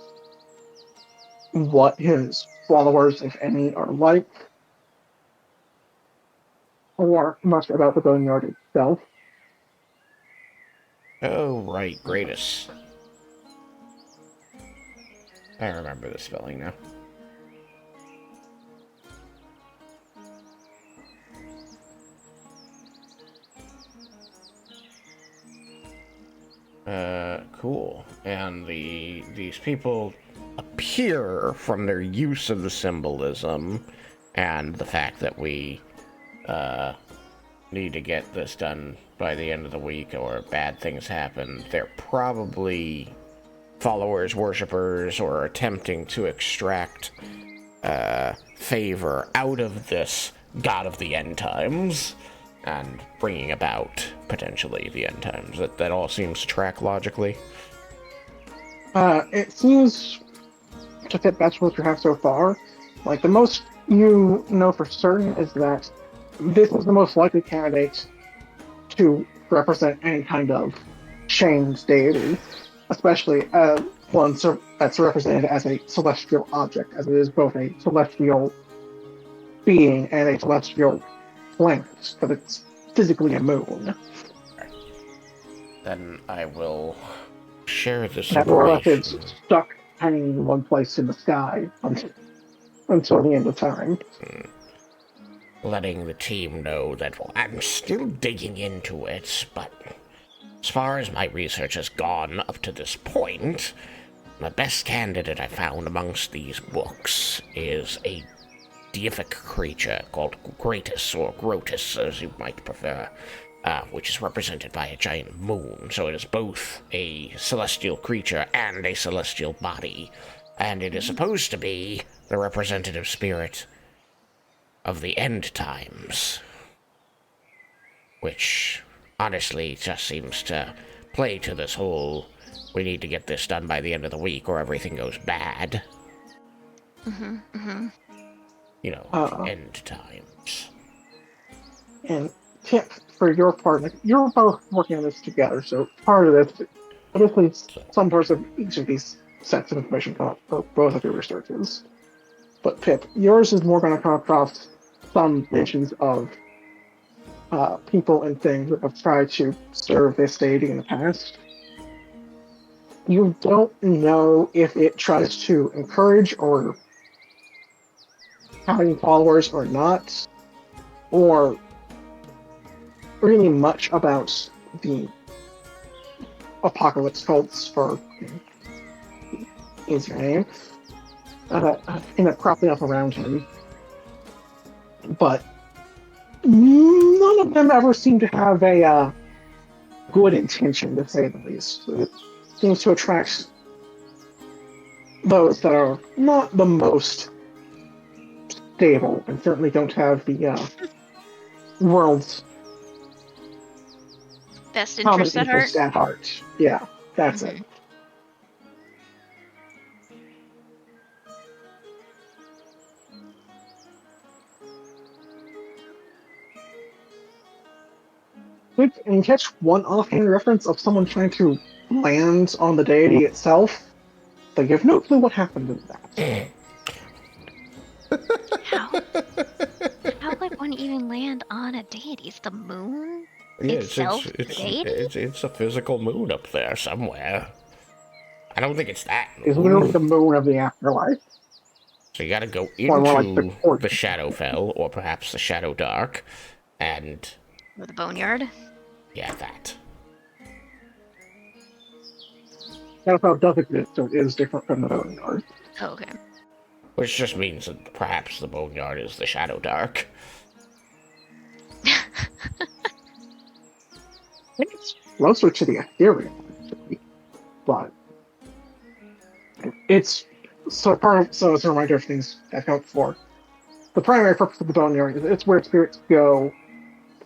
what his followers, if any, are like, or much about the boneyard itself. Oh, right, Gratus. I remember the spelling now. Cool. And these people appear from their use of the symbolism and the fact that we need to get this done by the end of the week or bad things happen. They're probably followers, worshippers, or attempting to extract favor out of this god of the end times and bringing about potentially the end times. That all seems to track logically. It seems to fit best with what you have so far. Like, the most you know for certain is that this is the most likely candidate to represent any kind of chained deity, especially one that's represented as a celestial object, as it is both a celestial being and a celestial planet, but it's physically a moon. Then I will share this That more or less information. is stuck hanging in one place in the sky until the end of time. Letting the team know that, well, I'm still digging into it, but as far as my research has gone up to this point, the best candidate I found amongst these books is a deific creature called Gratus, or Grotus, as you might prefer, which is represented by a giant moon. So it is both a celestial creature and a celestial body, and it is supposed to be the representative spirit of the end times, which honestly just seems to play to this whole we need to get this done by the end of the week or everything goes bad. You know, end times. And tip for your part, like, you're both working on this together, so part of this, obviously, some parts of each of these sets of information come up for both of your researches. But Pip, yours is more going to come across some mentions of people and things that have tried to serve this deity in the past. You don't know if it tries to encourage or have any followers or not, or really much about the apocalypse cults for is your name, end up cropping up around him. But none of them ever seem to have a good intention, to say the least. It seems to attract those that are not the most stable and certainly don't have the world's Best common interest at heart. interest at heart. Yeah, that's it. And you catch one offhand reference of someone trying to land on the deity itself, but you have no clue what happened to that. How would one even land on a deity? It's the moon? Yeah, Itself, it's a physical moon up there somewhere. I don't think it's that It's literally moon. the moon of the afterlife. So you gotta go Or more like into the court. the Shadowfell, or perhaps the Shadow Dark, and Or the boneyard? yeah, that. Shadowfell does exist, so it is different from the boneyard. Oh, okay. Which just means that perhaps the Boneyard is the Shadow Dark. think it's closer to the ethereal, actually, but it's so it's a reminder of things I've helped for. The primary purpose of the Boneyard is it's where spirits go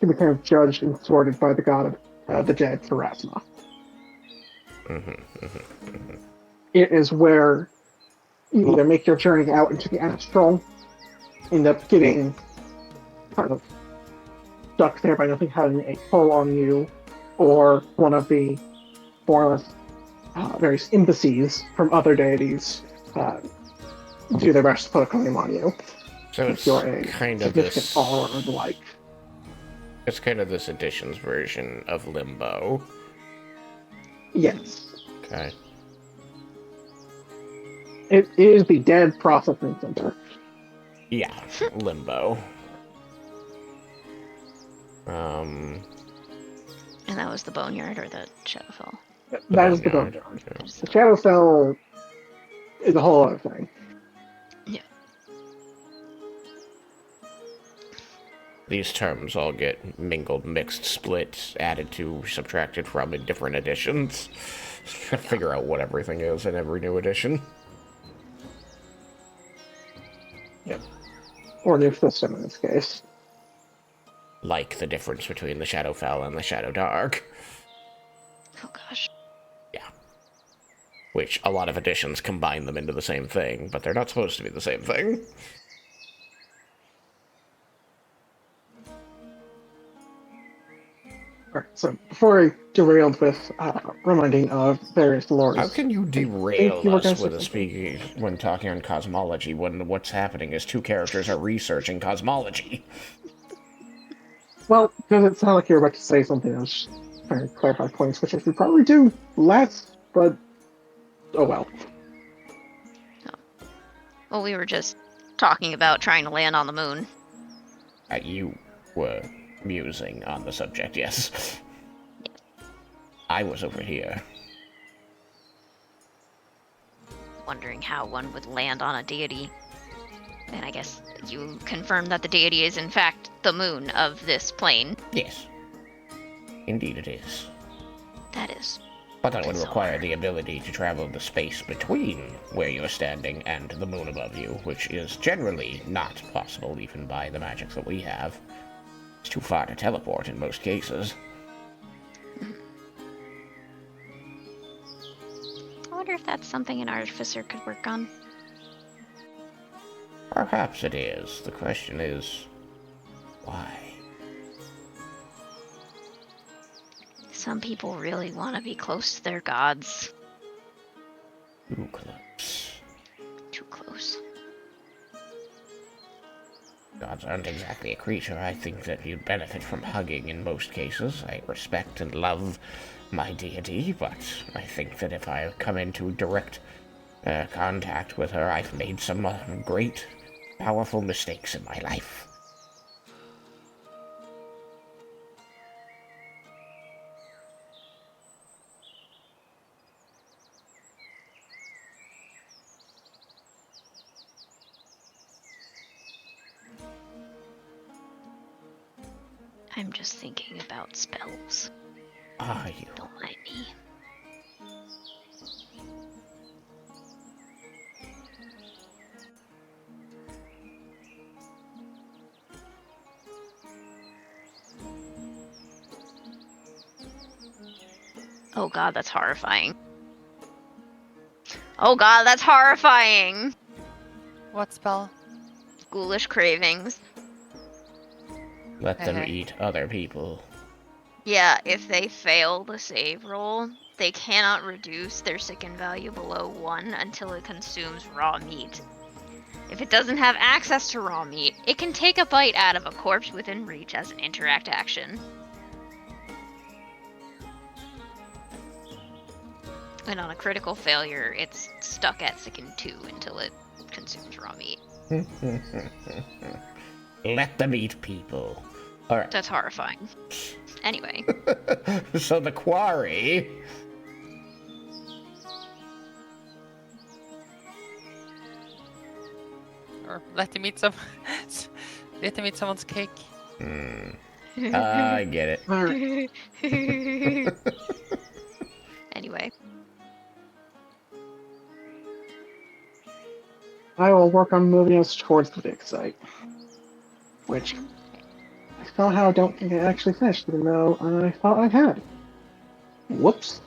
to be kind of judged and sorted by the god of the dead, Pharasma. It is where you either make your journey out into the astral, end up getting kind of stuck there by nothing having a pull on you, or one of the more various embassies from other deities do their best to put a claim on you. So If it's you're a kind of significant this. follower or the like. It's kind of this edition's version of Limbo. Yes. Okay. It is the dead processing center. Yeah, Limbo. Um, And that was the Boneyard or the Shadowfell? That is the Boneyard. Boneyard. Yeah. The Shadowfell is a whole other thing. Yeah. These terms all get mingled, mixed, split, added to, subtracted from in different editions. Figure out what everything is in every new edition. Yep. Or new system in this case. Like the difference between the Shadowfell and the Shadow Dark. Oh gosh. Yeah. Which a lot of editions combine them into the same thing, but they're not supposed to be the same thing. Alright, so before I derailed with reminding of various lores. How can you think derail you were us gonna with say a something. speaking when talking on cosmology when what's happening is two characters are researching cosmology? Well, because it sounded like you were about to say something. I was just trying to clarify points, which we probably do less, but oh well. Well, we were just talking about trying to land on the moon. You were musing on the subject, yes. I was over here. Wondering how one would land on a deity. And I guess you confirmed that the deity is in fact the moon of this plane. Yes. Indeed it is. That is. But that would Bizarre. require the ability to travel the space between where you're standing and the moon above you, which is generally not possible even by the magic that we have. It's too far to teleport in most cases. I wonder if that's something an artificer could work on. Perhaps it is. The question is, why? Some people really want to be close to their gods. Too close. Too close. Gods aren't exactly a creature I think that you'd benefit from hugging in most cases. I respect and love my deity, but I think that if I come into direct contact with her, I've made some great, powerful mistakes in my life. I'm just thinking about spells. Are you? Don't mind me. Oh god, that's horrifying. Oh god, that's horrifying! What spell? Ghoulish cravings. Let them Okay. eat other people. Yeah, if they fail the save roll, they cannot reduce their sicken value below 1 until it consumes raw meat. If it doesn't have access to raw meat, it can take a bite out of a corpse within reach as an interact action. And on a critical failure, it's stuck at sicken 2 until it consumes raw meat. Let them eat people. Alright, That's horrifying. Anyway, so the quarry... Or let them eat some. Let them eat someone's cake. I get it. Alright. Anyway, I will work on moving us towards the big site. Which I somehow don't think I actually finished, even though I thought I had. Whoops.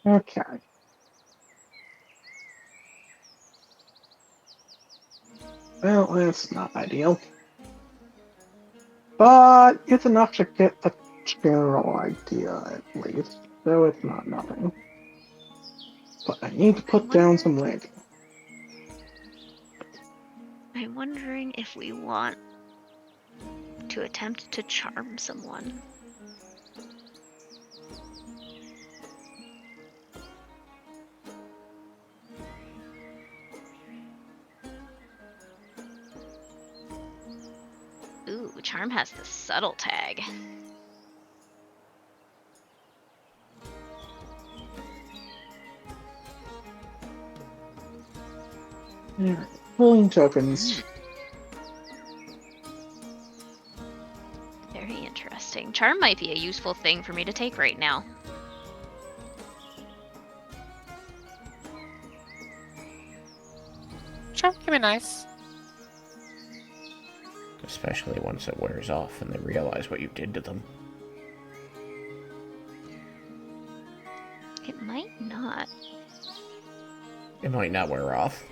Okay. Well, that's not ideal. But it's enough to get a general idea, at least. Though it's not nothing. But I need to put down some landing. I'm wondering if we want to attempt to charm someone. Ooh, charm has the subtle tag. Alright, pulling tokens. Very interesting. Charm might be a useful thing for me to take right now. Charm can be nice. Especially once it wears off and they realize what you did to them. It might not. It might not wear off.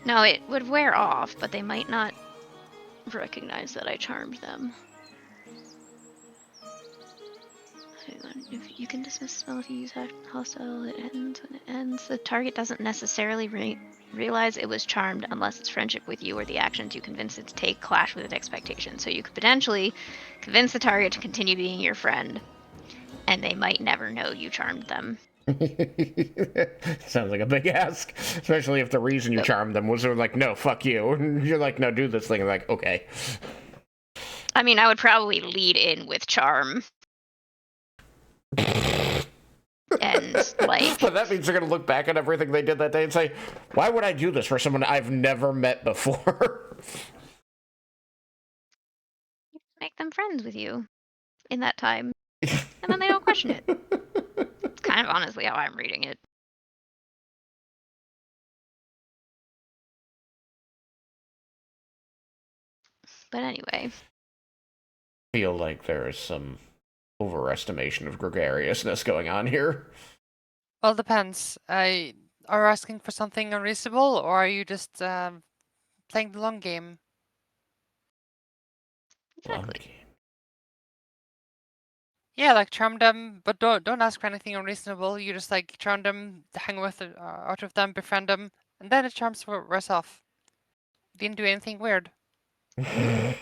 No, it would wear off, but they might not recognize that I charmed them. Hang on. If you can dismiss a spell if you use hostile, it ends when it ends. The target doesn't necessarily realize it was charmed unless its friendship with you or the actions you convince it to take clash with its expectations. So you could potentially convince the target to continue being your friend, and they might never know you charmed them. Sounds like a big ask, especially if the reason you charmed them was like, no, fuck you. And you're like, no, do this thing. And like, okay. I mean, I would probably lead in with charm. And like, But that means they're gonna look back at everything they did that day and say, why would I do this for someone I've never met before? make them friends with you in that time, and then they don't question it. It's kind of honestly how I'm reading it. But anyway, Feel like there is some overestimation of gregariousness going on here. Well, depends. Are you asking for something unreasonable, or are you just playing the long game? exactly. Yeah, like charm them, but don't ask for anything unreasonable. You just like charm them, hang with out of them, befriend them, and then the charms wears off. Didn't do anything weird. And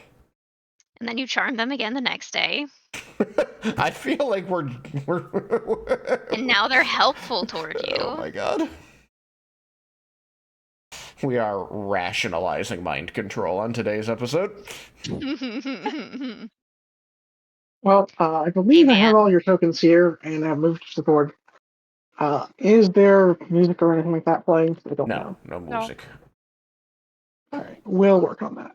then you charm them again the next day, I feel like we're and now they're helpful toward you. Oh my god. We are rationalizing mind control on today's episode. Well, I believe I have all your tokens here, and I've moved to the board. Is there music or anything like that playing? I don't know. No music. Alright, we'll work on that.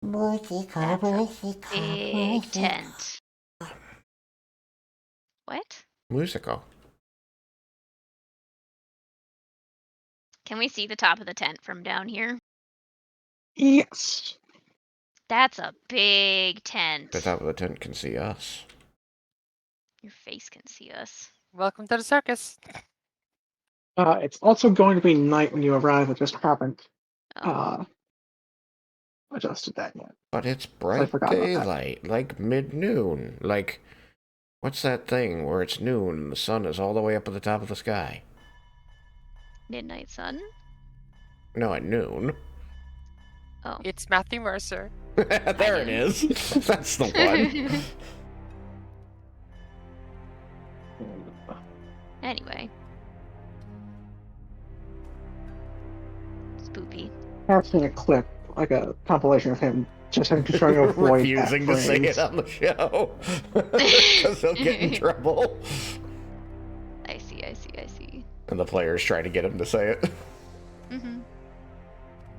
That's a big tent. What? Musical. Can we see the top of the tent from down here? Yes. That's a big tent. The top of the tent can see us. Your face can see us. Welcome to the circus. It's also going to be night when you arrive. I just haven't Oh. adjusted that yet. But it's I bright forgot about that. daylight, like mid-noon. Like, what's that thing where it's noon and the sun is all the way up at the top of the sky? Midnight sun? No, at noon. Oh. It's Matthew Mercer. There it is. That's the one. Anyway. Spoopy. I've seen a clip, like a compilation of him just I'm just trying to avoid refusing that to say phrase. it on the show because he'll get in trouble. I see. And the player's trying to get him to say it. Mm-hmm.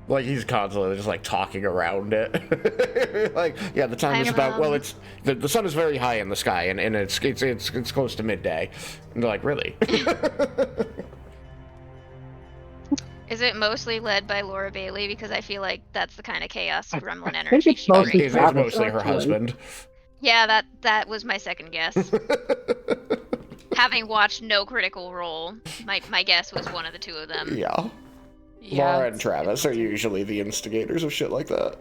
Like, he's constantly just, like, talking around it. Like, yeah, the time is about, well, it's, the sun is very high in the sky, and it's close to midday. And they're like, really? Is it mostly led by Laura Bailey? Because I feel like that's the kind of chaos gremlin think energy it's she mostly brings. It's Travis, mostly her actually. husband. Yeah, that was my second guess. Having watched no Critical Role, my guess was one of the two of them. Yeah. Yeah, Laura and Travis are usually the instigators of shit like that.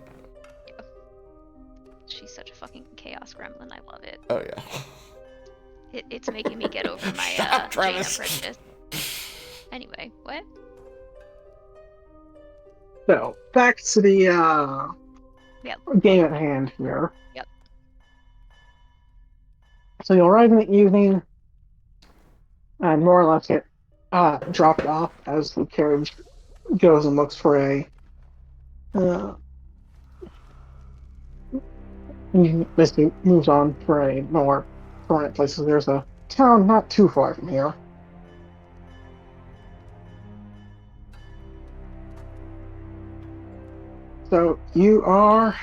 She's such a fucking chaos gremlin. I love it. Oh, yeah. It's making me get over my Shut up, Jaina Travis. prejudice. Anyway, what? So back to the Yep. game at hand here. Yep. So you arrive in the evening and more or less get dropped off as the carriage goes and looks for a basically moves on for a more permanent place. So there's a town not too far from here. So you are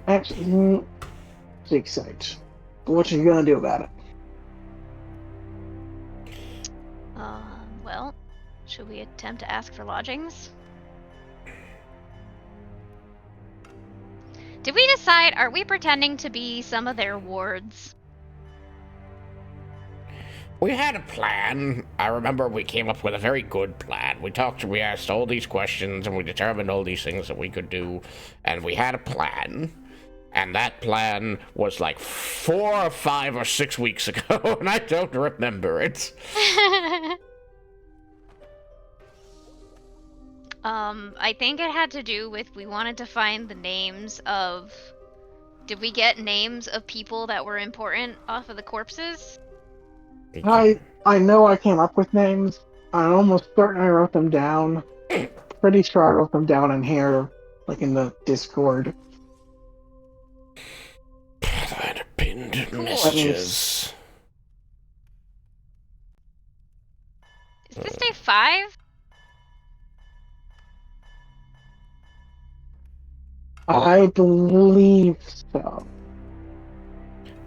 actually seek site. What are you gonna do about it? Well, should we attempt to ask for lodgings? Did we decide, are we pretending to be some of their wards? We had a plan. I remember we came up with a very good plan. We asked all these questions, and we determined all these things that we could do, and we had a plan. And that plan was like 4 or 5 or 6 weeks ago, and I don't remember it. I think it had to do with we wanted to find the names of... Did we get names of people that were important off of the corpses? I know I came up with names. I'm almost certain I wrote them down. Pretty sure I wrote them down in here, like in the Discord. Pinned messages. Is this day 5? I believe so.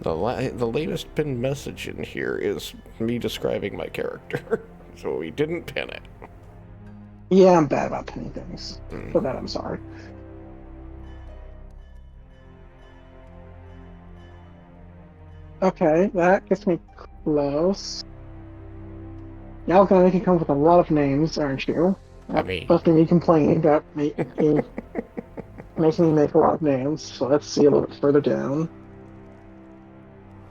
The latest pinned message in here is me describing my character, so we didn't pin it. Yeah, I'm bad about pinning things. For that, I'm sorry. Okay, that gets me close. Y'all gonna make me come up with a lot of names, aren't you? I mean- Busting me complaining about making me make a lot of names. So let's see a little bit further down.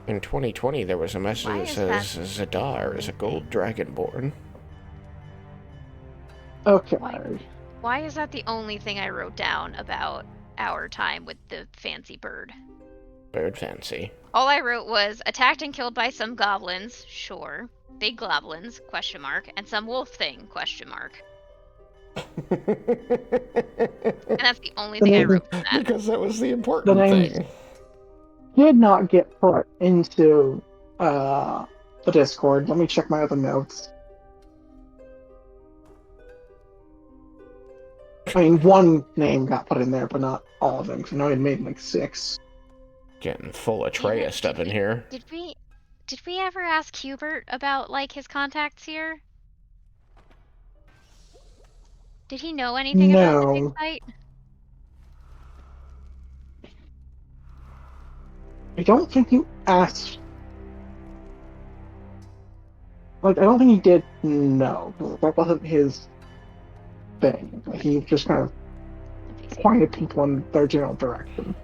In 2020, there was a message Why that is says Zadar is a gold dragonborn. Okay. Why is that the only thing I wrote down about our time with the fancy bird? Bird fancy. All I wrote was attacked and killed by some goblins, sure. Big goblins, question mark, and some wolf thing, question mark. And that's the only thing I wrote from that. Because that was the important The names- thing. Did not get put into the Discord. Let me check my other notes. I mean, one name got put in there, but not all of them. Because I know I made like 6. Getting full Atreus up in here. Did we ever ask Hubert about like his contacts here? Did he know anything about the big No. fight? I don't think you asked. Like, I don't think he did know. That wasn't his thing. He just kind of pointed people in their general direction.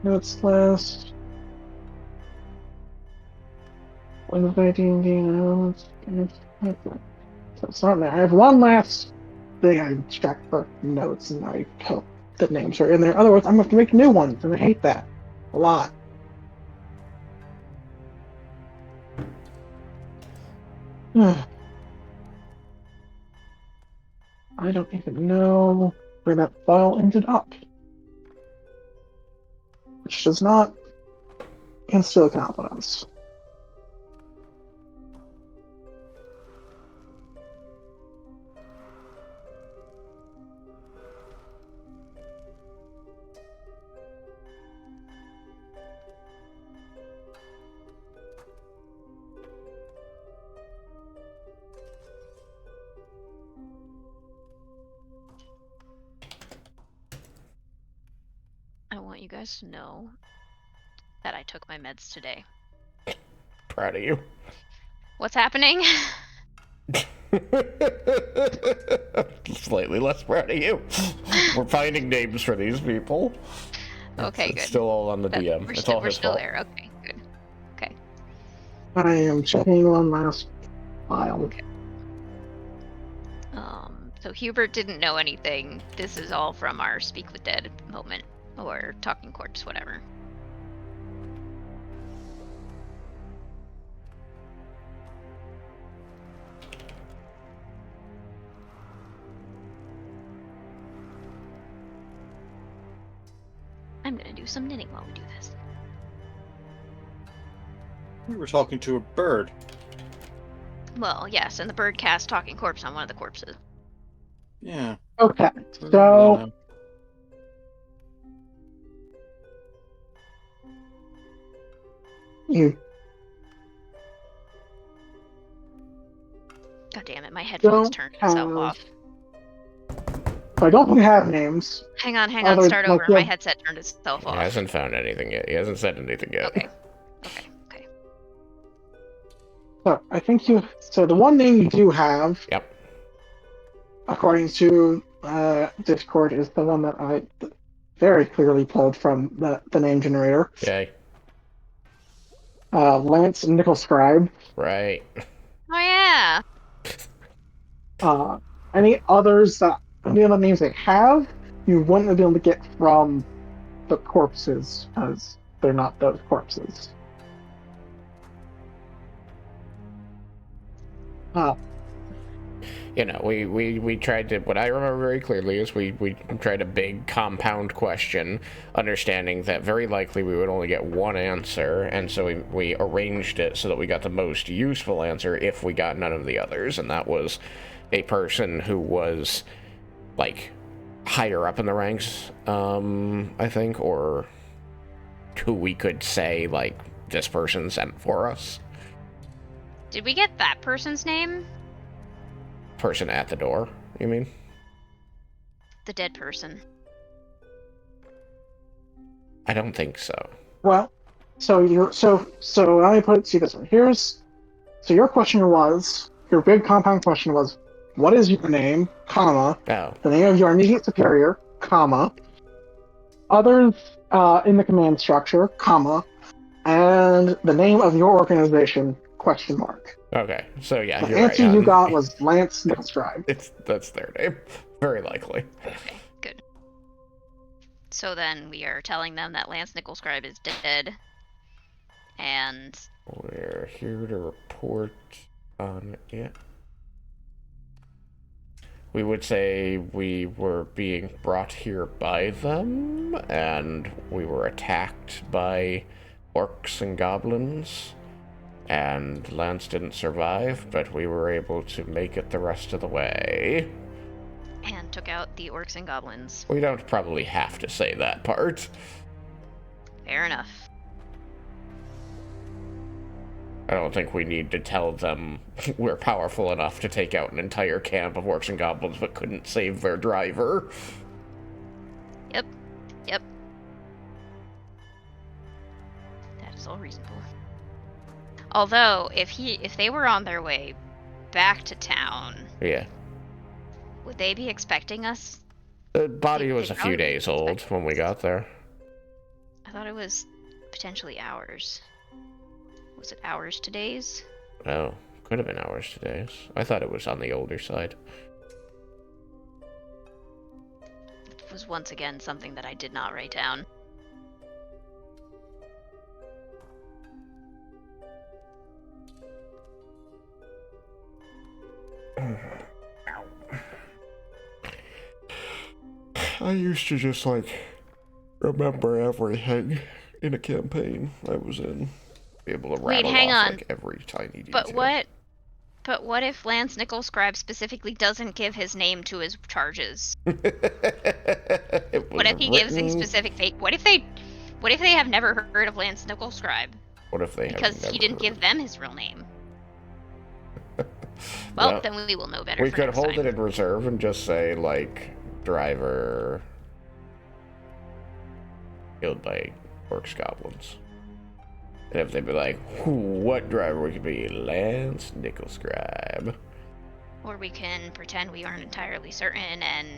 Notes last. When the D&D notes. So it's not there. I have one last thing I checked for notes, and I hope the names are in there. Otherwise, I'm going to have to make new ones, and I hate that a lot. I don't even know where that file ended up. Which does not instill confidence. I want you guys to know that I took my meds today. Proud of you. What's happening? Slightly less proud of you. We're finding names for these people. Okay, It's good. still all on the That- DM. We're It's still, all we're his still fault. there. Okay, good. Okay. I am checking one last file. So Hubert didn't know anything. This is all from our Speak with Dead moment, or Talking Corpse, whatever. I'm gonna do some knitting while we do this. We were talking to a bird. Well, yes, and the bird cast Talking Corpse on one of the corpses. Yeah. Okay, so you God damn it, my headphones don't turned itself have. off. So I don't have names. Hang on, Other- start like, over. My yeah. headset turned itself He off. hasn't found anything yet. He hasn't said anything yet. Okay. So I think you. So the one name you do have, Yep. according to Discord, is the one that I very clearly pulled from the name generator. Okay. Lance Nickel Scribe. Right. Oh yeah. Any other names they have, you wouldn't be able to get from the corpses because they're not those corpses. You know, we tried to, what I remember very clearly is we tried a big compound question, understanding that very likely we would only get one answer, and so we arranged it so that we got the most useful answer if we got none of the others, and that was a person who was, like, higher up in the ranks, I think, or who we could say, like, this person sent for us. Did we get that person's name? Person at the door, you mean? The dead person. I don't think so. Well, so let me put it to you this way. So your question was, your big compound question was, what is your name, comma, Oh, the name of your immediate superior, comma, others in the command structure, comma, and the name of your organization, question mark. okay. So yeah, The you're answer right. you got was Lance Nickelstribe. That's their name. Very likely. Okay, good. So then we are telling them that Lance Nickelscribe is dead. And We're here to report on it. We would say we were being brought here by them, and we were attacked by orcs and goblins, and Lance didn't survive, but we were able to make it the rest of the way. and took out the orcs and goblins. We don't probably have to say that part. Fair enough. I don't think we need to tell them we're powerful enough to take out an entire camp of orcs and goblins but couldn't save their driver. Yep. That is all reasonable. Although, if they were on their way back to town, Yeah. would they be expecting us? The body They- was they a few probably days old expect when we us. got there. I thought it was potentially hours. Was it hours to days? Oh, could have been hours to days. I thought it was on the older side. It was once again something that I did not write down. I used to just, like, remember everything in a campaign I was in. Be able to Wait, rattle hang off, on. like, every tiny detail. But what? But what if Lance Nicholscribe specifically doesn't give his name to his charges? What What if he gives a specific fake? What if they have never heard of Lance Nicholscribe What if they because have he never didn't give heard? them his real name? Well, Well, then we will know better. We for could next hold time. it in reserve and just say, like, driver killed by orcs goblins. And if they'd be like, what driver we could be? Lance Nicholscribe. Or we can pretend we aren't entirely certain and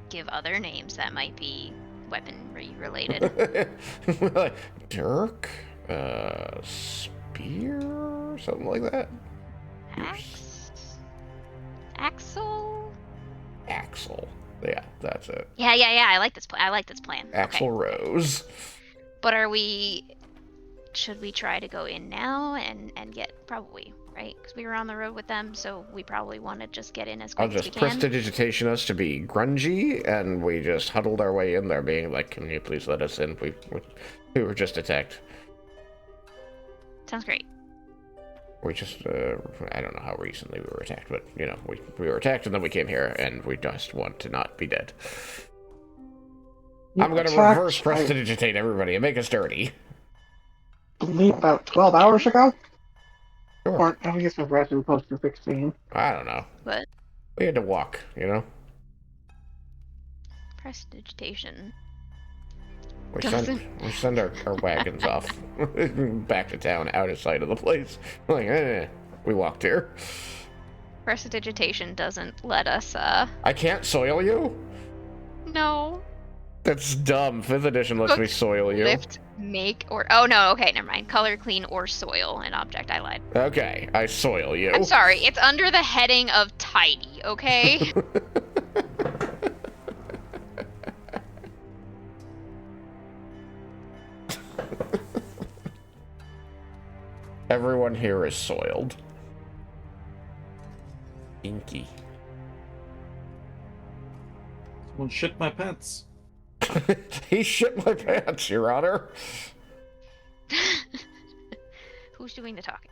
give other names that might be weaponry related. Like, Dirk? Spear? Something like that? Axel? Axel. Yeah, that's it. Yeah. I like this plan. Axel Okay. Rose. But should we try to go in now and get, probably, right? Because we were on the road with them, so we probably want to just get in as I'll quick as we just can. prestidigitation us to be grungy, and we just huddled our way in there, being like, "Can you please let us in? We were just attacked. Sounds great. We just, I don't know how recently we were attacked, but, you know, we were attacked, and then we came here, and we just want to not be dead. I'm gonna reverse prestidigitate everybody and make us dirty. I believe about 12 hours ago? Sure. Or, I guess my breath was close to 16. I don't know. What? We had to walk, you know? Prestidigitation. We send our wagons off back to town, out of sight of the place. Like, we walked here. Prestidigitation doesn't let us, I can't soil you? No. That's dumb. 5th edition lets me soil you. Lift, make, or... Oh, no, okay, never mind. Color, clean, or soil an object. I lied. Okay, I soil you. I'm sorry, it's under the heading of tidy, okay? Everyone here is soiled. Inky. Someone shit my pants. He shit my pants, Your Honor. Who's doing the talking?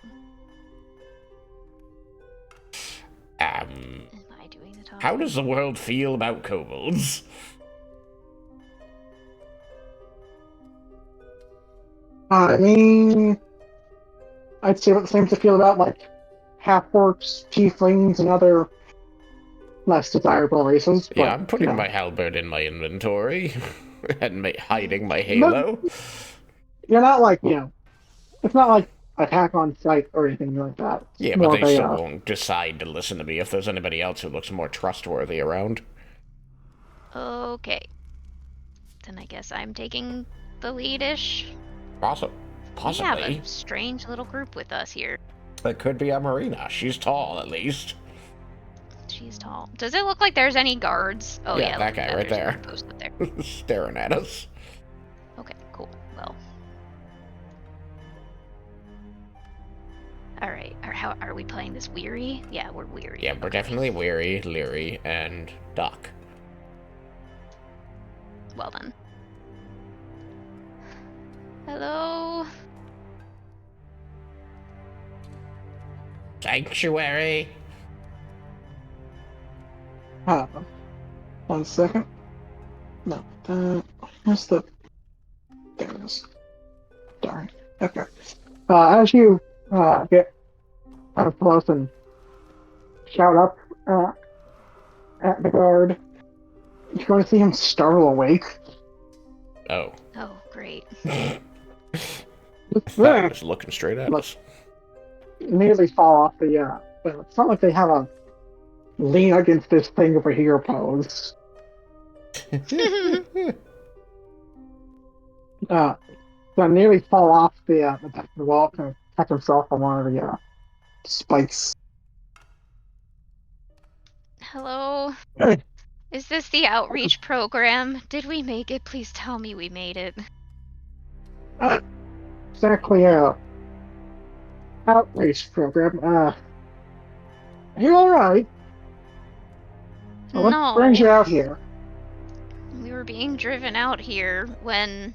Um, Am I doing the talking? how does the world feel about kobolds? I mean, I'd say about the same to feel about, like, half-orcs, tieflings, and other less desirable races. Yeah, but, I'm putting you know, my halberd in my inventory and hiding my halo. You're not like, it's not like attack on sight or anything like that. It's Yeah, more but of they a, still won't decide to listen to me if there's anybody else who looks more trustworthy around. Okay. Then I guess I'm taking the lead-ish. Awesome. We Possibly. have a strange little group with us here. That could be Amarina. She's tall, at least. She's tall. Does it look like there's any guards? Oh Yeah, yeah, that look at guy right there's a there. post up there. Staring at us. Okay, cool. Well. Alright, how are we playing this weary? Yeah, we're weary. Yeah, we're Okay. definitely Weary, Leary, and Doc. Well then. Hello? Sanctuary. 1 second. No, where's the... There it is. Darn. Okay. As you get kind of close and shout up at the guard, you're going to see him startle awake. Oh. Oh, great. Thought he was looking straight at us. Nearly fall off the, well, it's not like they have a lean against this thing over here pose. So nearly fall off the back of the wall to catch himself on one of the spikes. Hello? Hey. Is this the outreach program? Did we make it? Please tell me we made it. Exactly, outreach program. Are you alright? What No. brings you out here? We were being driven out here when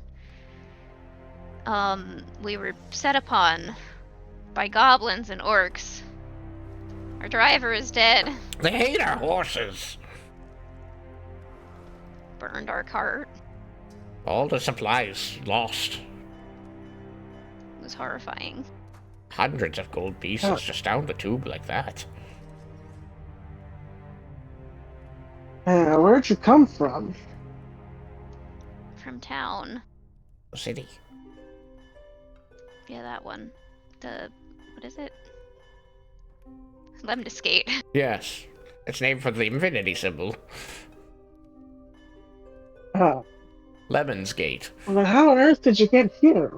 we were set upon by goblins and orcs. Our driver is dead. They hate our horses. Burned our cart. All the supplies lost. It was horrifying. Hundreds of gold pieces Oh. just down the tube like that. Where'd you come from? From town. The city. Yeah, that one. What is it? Lemniscate. Yes. It's named for the infinity symbol. Oh, Lemon's Gate. well, how on earth did you get here?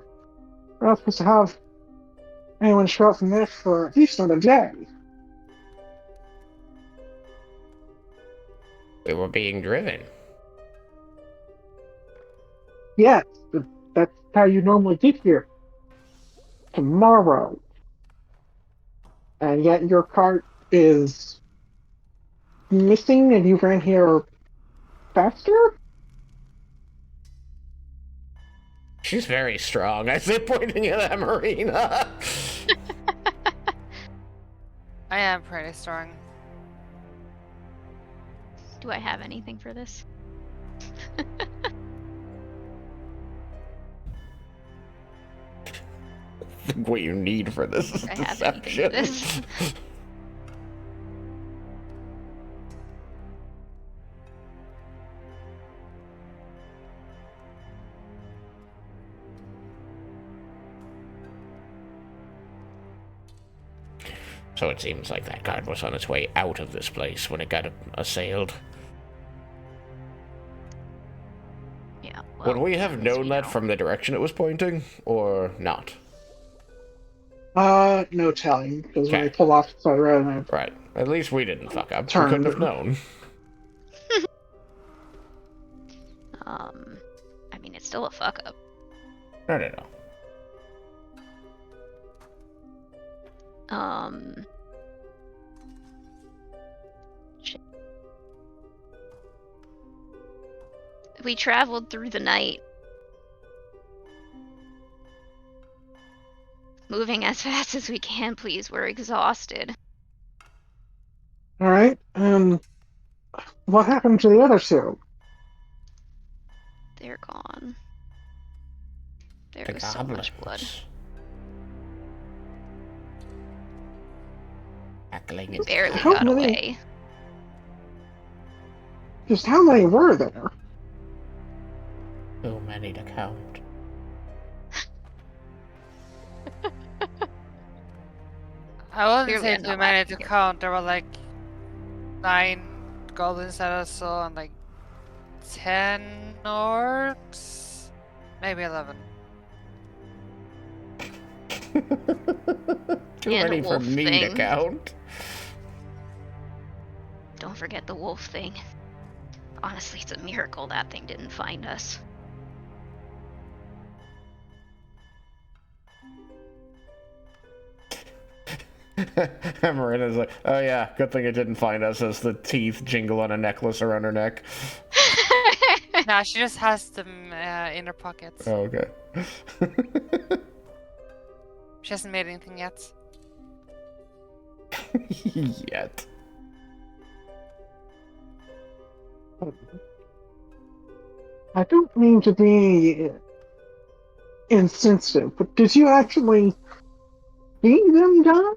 We're not supposed to have anyone show up from there for at least another day. We were being driven. Yes, but that's how you normally get here. Tomorrow. And yet your cart is missing and you ran here faster? She's very strong. I say, pointing at Marina. I am pretty strong. Do I have anything for this? What you need for this is I have anything for deception. this. So it seems like that guard was on its way out of this place when it got assailed. Yeah. Would well, we have as known we that know. from the direction it was pointing, or not? No telling, because when Okay. I pull off the side of the road, I Right. At least we didn't fuck up. We Turned. couldn't have known. I mean, it's still a fuck up. I don't know. Shit. We traveled through the night, moving as fast as we can, please. We're exhausted. Alright, what happened to the other two? They're gone. There The was so much blood. goblins. Cackling We and barely How got many- away. Just how many were there? too many to count. I wouldn't Clearly say I'm too not many laughing to here. count. There were like 9 goblins that I saw and like 10 orcs, maybe 11. Too And a many for wolf me to thing. count. Don't forget the wolf thing. Honestly, it's a miracle that thing didn't find us. Marina's like, oh yeah, good thing it didn't find us, as the teeth jingle on a necklace around her neck. Nah, she just has them in her pockets. Oh, okay. She hasn't made anything yet. Yet. I don't mean to be insensitive, but did you actually see them die?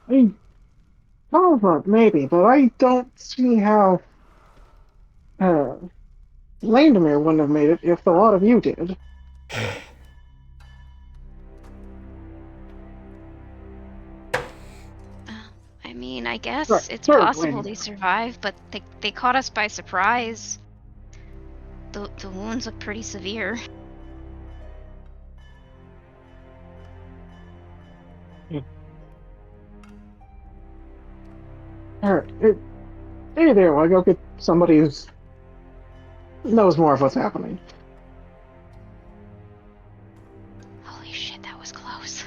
I mean, some of them, maybe, but I don't see how Landemir wouldn't have made it if a lot of you did. I mean, I guess Right, it's sure, possible Landemir. they survived, but they caught us by surprise. The wounds look pretty severe. Alright, hey there, I'll go get somebody who's knows more of what's happening. Holy shit, that was close.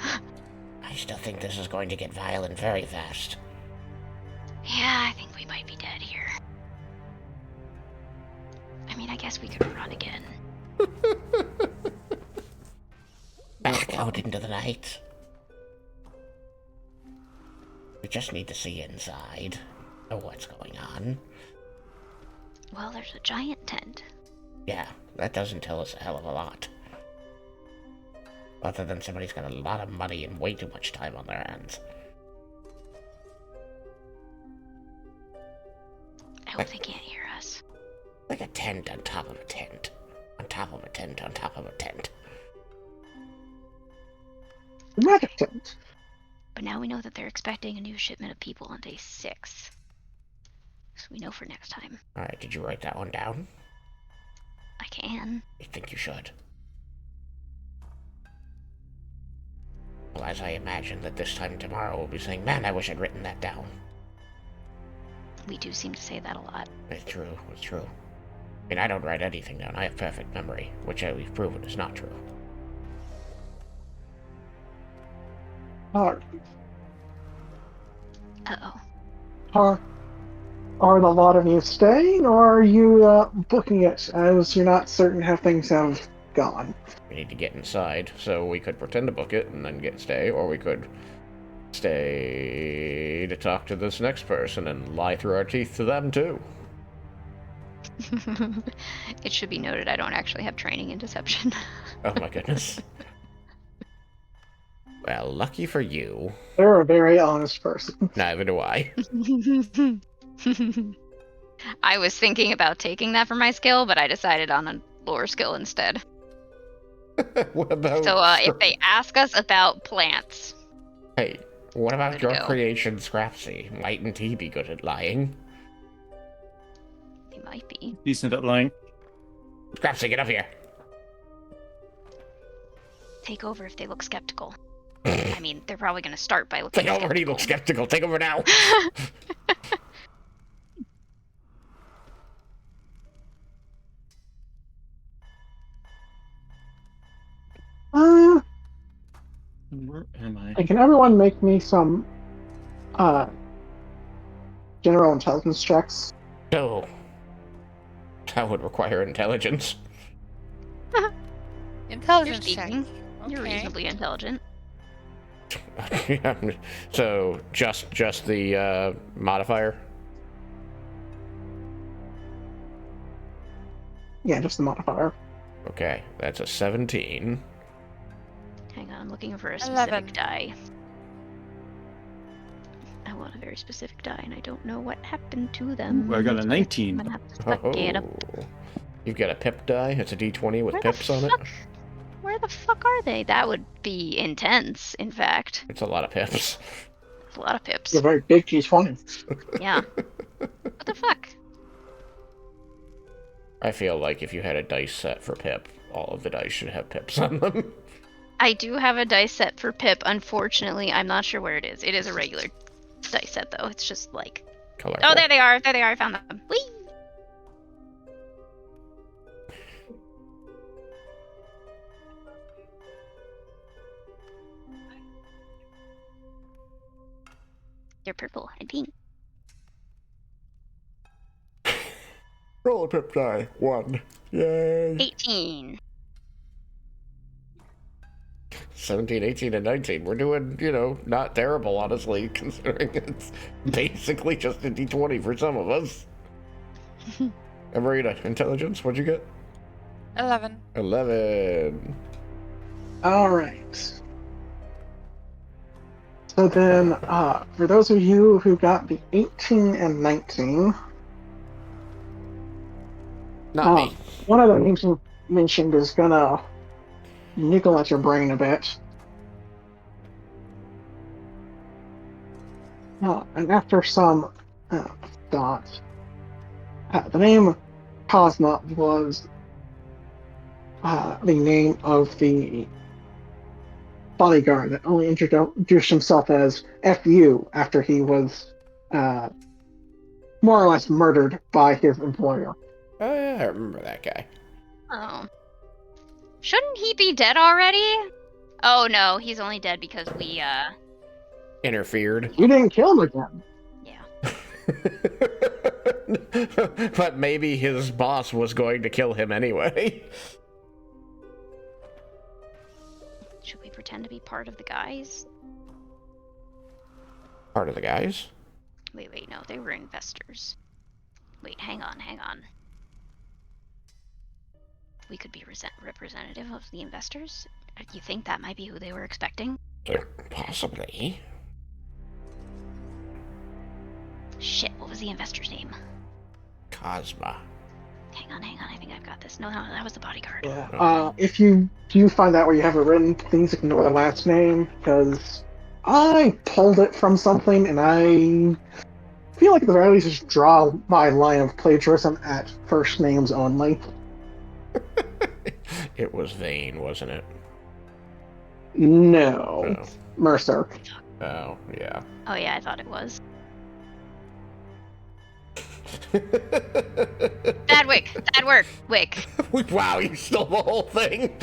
I still think this is going to get violent very fast. Yeah, I think we might be dead here. I mean, I guess we could run again. Back out into the night. We just need to see inside. Know what's going on. Well, there's a giant tent. Yeah, that doesn't tell us a hell of a lot. Other than somebody's got a lot of money and way too much time on their hands. I hope they can't hear us. Like a tent on top of a tent. On top of a tent on top of a tent. Magic tent. But now we know that they're expecting a new shipment of people on day 6. So we know for next time. Alright, did you write that one down? I can. I think you should. Well, as I imagine that this time tomorrow we'll be saying, man, I wish I'd written that down. We do seem to say that a lot. It's true, it's true. I mean, I don't write anything down. I have perfect memory, which we've proven is not true. Alright. Uh-oh. Are the lot of you staying, or are you booking it as you're not certain how things have gone? We need to get inside, so we could pretend to book it and then stay, or we could stay to talk to this next person and lie through our teeth to them too. It should be noted I don't actually have training in deception. Oh my goodness. Well, lucky for you. They're a very honest person. Neither do I. I was thinking about taking that for my skill, but I decided on a lore skill instead. What about... So if they ask us about plants... Hey, what about Good your to go. creation, Scrapsy? Mightn't he be good at lying? They might be. Decent at lying. Scrapsy, get up here! Take over if they look skeptical. I mean, they're probably going to start by looking Take over, he looks skeptical. Take over now! Where am I? And can everyone make me some general intelligence checks? No. That would require intelligence. You're Intelligence check. speaking. You're Okay. reasonably intelligent. So, just the modifier? Yeah, just the modifier. Okay, that's a 17. Hang on, I'm looking for a specific 11. die. I want a very specific die, and I don't know what happened to them. I got a I'm 19. gonna have to suck it up. You've got a pip die? It's a d20 with Where pips the on it? fuck? Where the fuck are they? That would be intense, in fact. It's a lot of pips. It's a lot of pips. It's a very big D20. Yeah. What the fuck? I feel like if you had a dice set for pip, all of the dice should have pips on them. I do have a dice set for Pip. Unfortunately, I'm not sure where it is. It is a regular dice set, though. It's just like... Colorful. Oh, there they are! There they are! I found them. Whee! They're purple and pink. Roll a pip die. 1. Yay. 18. 17, 18, and 19. We're doing, not terrible, honestly, considering it's basically just a d20 for some of us. Emerita, intelligence, what'd you get? 11. 11. Alright. So then, for those of you who got the 18 and 19, Not me. one of the names you mentioned is gonna nickel at your brain a bit. And after some thought, the name Cosma was the name of the bodyguard that only introduced himself as FU after he was more or less murdered by his employer. Oh, yeah, I remember that guy. Oh. Shouldn't he be dead already? Oh no, he's only dead because we, Interfered. You didn't kill him again. yeah. but maybe his boss was going to kill him anyway. Should we pretend to be part of the guys? Part of the guys? Wait, no, they were investors. Wait, hang on. We could be representative of the investors? Do you think that might be who they were expecting? Possibly. Shit, what was the investor's name? Cosma. Hang on, I think I've got this. No, that was the bodyguard. Yeah. If you do find out where you have it written, please ignore the last name, because I pulled it from something, and I feel like at the very least just draw my line of plagiarism at first names only. It was Vane, wasn't it? No. Oh. Mercer. Oh, yeah. Oh yeah, I thought it was. Wick. Wow, you stole the whole thing.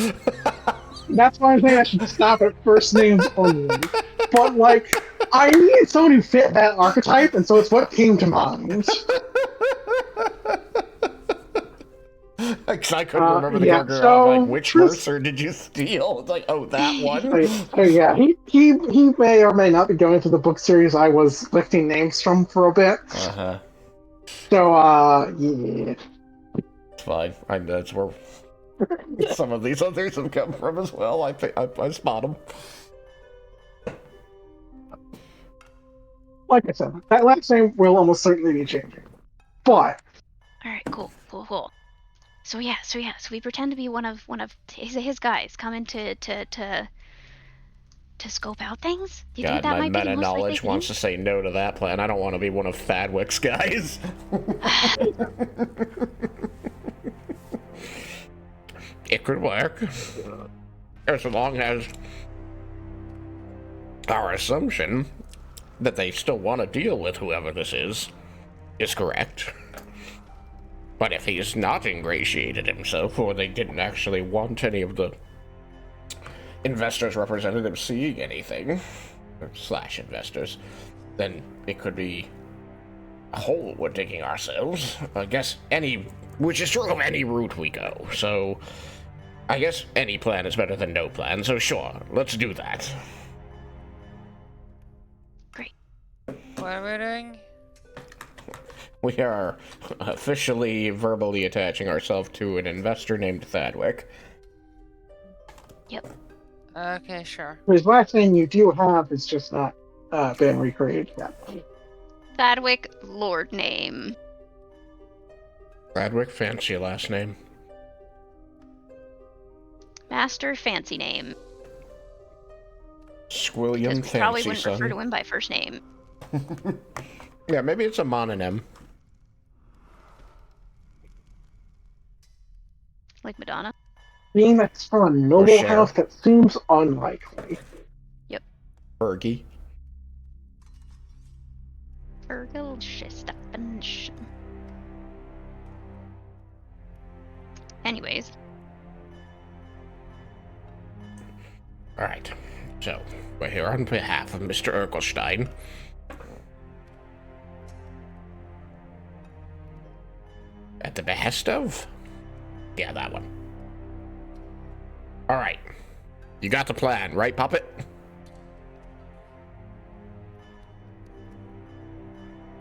That's why I think I should stop at first names only. But, like, I needed someone who fit that archetype, and so it's what came to mind. Because I couldn't remember the yeah, character. so I'm like, which Mercer did you steal? It's like, oh, that one? So yeah, he may or may not be going through the book series I was lifting names from for a bit. Uh-huh. So, yeah. It's fine. That's where some of these others have come from as well. I spot them. Like I said, that last name will almost certainly be changing. But Alright, cool. So we pretend to be one of his guys coming to scope out things? Do you think that my might be the meta most likely knowledge thing? wants to say no to that plan. I don't want to be one of Thadwick's guys. It could work. As long as our assumption that they still want to deal with whoever this is correct. But if he's not ingratiated himself, or they didn't actually want any of the investors' representatives seeing anything, slash investors, then it could be a hole we're digging ourselves. I guess which is true of any route we go. So I guess any plan is better than no plan. So sure, let's do that. Great. What are we doing? We are officially verbally attaching ourselves to an investor named Thadwick. Yep. Okay, sure. his last name you do have is just not been recreated yet. Thadwick, lord name. Thadwick, fancy last name. Master, fancy name. Squilliam, Because we probably fancy wouldn't refer to son. him by first name. Yeah, maybe it's a mononym. Like Madonna. Being that's from a noble Cher. house, that seems unlikely. Fergie. Virgil Shestapen. Anyways, Alright, so we're here on behalf of Mr. Urkelstein. At the behest of? Yeah, that one. Alright. You got the plan, right, Puppet?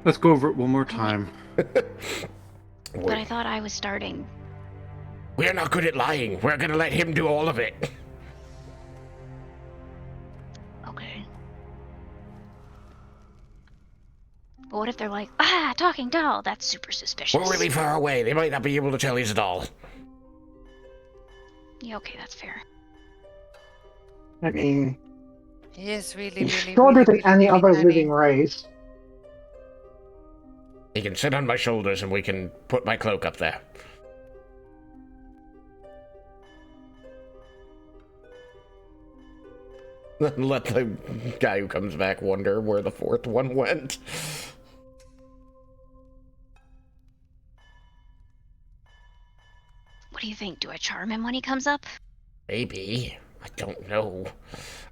Let's go over it one more time. but I thought I was starting. We're not good at lying. We're gonna let him do all of it. Okay. But what if they're like, talking doll? That's super suspicious. We're really far away. They might not be able to tell he's a doll. Yeah, okay, that's fair. I mean, He is really, he's really, shorter really, than really, any really other tiny. living race. He can sit on my shoulders and we can put my cloak up there. Let the guy who comes back wonder where the fourth one went. What do you think? Do I charm him when he comes up? Maybe. I don't know.